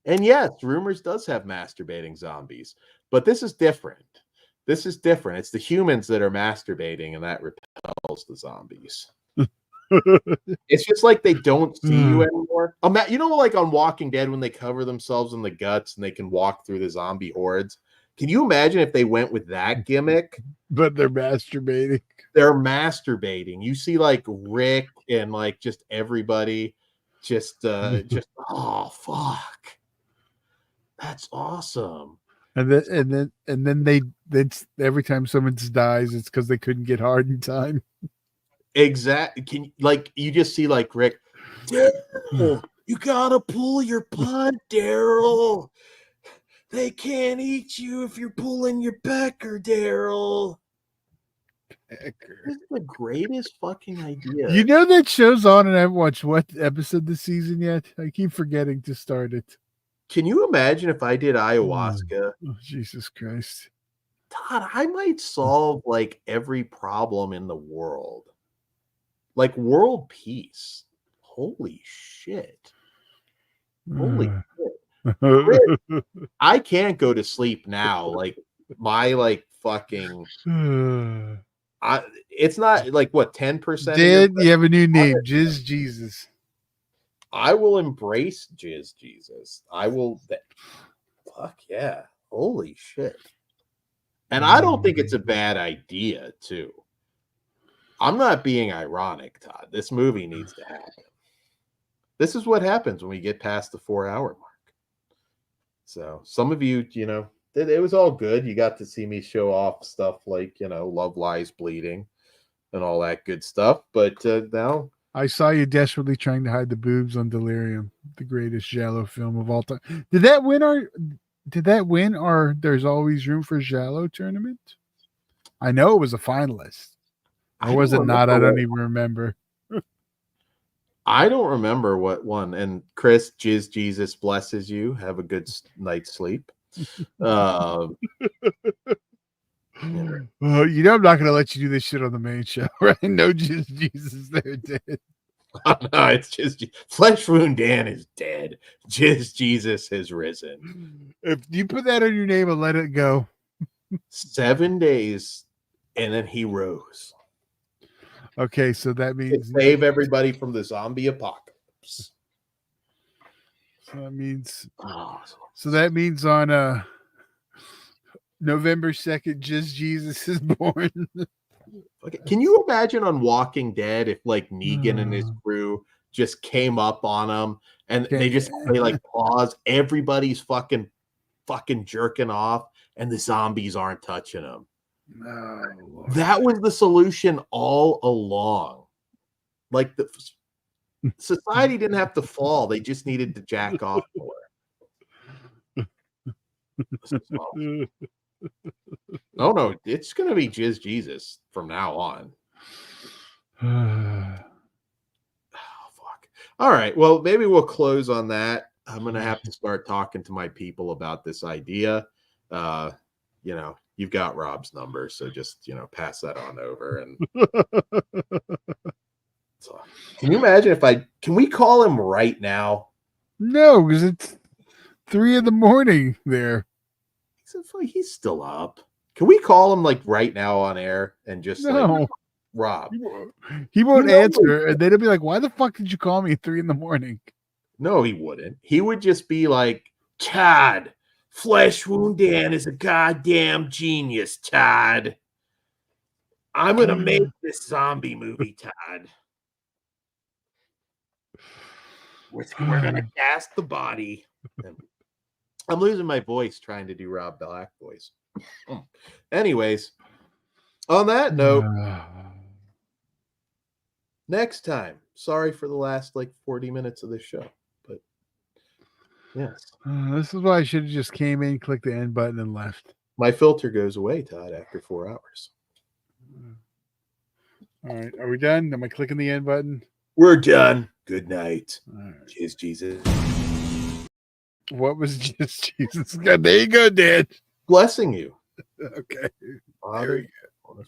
And yes, Rumors does have masturbating zombies, but this is different. This is different. It's the humans that are masturbating, and that repels the zombies. It's just like they don't see you anymore. You know, like on Walking Dead when they cover themselves in the guts and they can walk through the zombie hordes. Can you imagine if they went with that gimmick? But they're masturbating. They're masturbating. You see like Rick and like just everybody just oh fuck. That's awesome. And then they every time someone dies, it's because they couldn't get hard in time. Exactly. You just see like Rick, Daryl, you gotta pull your butt, Daryl. They can't eat you if you're pulling your pecker, Daryl. This is the greatest fucking idea. You know that show's on, and I haven't watched what episode this season yet. I keep forgetting to start it. Can you imagine if I did ayahuasca? Oh, Jesus Christ. Todd, I might solve like every problem in the world. Like world peace. Holy shit. Holy shit. Chris, I can't go to sleep now. Like my like fucking it's not like what 10%. Did you have a new name? Jizz Jesus. I will embrace Jizz Jesus. I will. Fuck yeah. Holy shit. And I don't think it's a bad idea, too. I'm not being ironic, Todd. This movie needs to happen. This is what happens when we get past the 4-hour mark. So some of you, you know, it was all good. You got to see me show off stuff like, you know, Love Lies Bleeding and all that good stuff. But now... I saw you desperately trying to hide the boobs on Delirium, the greatest giallo film of all time. Did that win our There's Always Room for Giallo tournament? I know it was a finalist. Or was it not? I don't even remember. I don't remember what won. And Chris, Jizz Jesus blesses you. Have a good night's sleep. Well, you know I'm not going to let you do this shit on the main show, right? No Jizz Jesus there, dead. No, it's just Flesh Wound Dan is dead. Jizz Jesus has risen. If you put that on your name and let it go. 7 days, and then he rose. Okay, so that means to save everybody from the zombie apocalypse. So that means on November 2nd, Jizz Jesus is born. Okay. Can you imagine on Walking Dead if like Negan and his crew just came up on him and they like pause, everybody's fucking jerking off and the zombies aren't touching them. No, that was the solution all along. Like the society didn't have to fall; they just needed to jack off more. Oh no, it's gonna be Jizz Jesus from now on. Oh fuck! All right, well maybe we'll close on that. I'm gonna have to start talking to my people about this idea. You know, you've got Rob's number, so just, you know, pass that on over. And so, can you imagine can we call him right now? No, because it's 3 a.m. there. He's still up. Can we call him like right now on air and just like Rob? He won't answer, and then he'll be like, "Why the fuck did you call me at 3 a.m?" No, he wouldn't. He would just be like, Todd, Flesh Wound Dan is a goddamn genius, Todd. I'm gonna make this zombie movie, Todd. We're gonna cast the body. I'm losing my voice trying to do Rob Black voice. Anyways, on that note, next time. Sorry for the last like 40 minutes of the show, but yes. This is why I should have just came in, clicked the end button, and left. My filter goes away, Todd, after 4 hours. All right, are we done? Am I clicking the end button? We're done. Good night. Right. Cheers, Jesus. What was just Jesus? God, there you go, Dad. Blessing you. Okay. Father, there we go.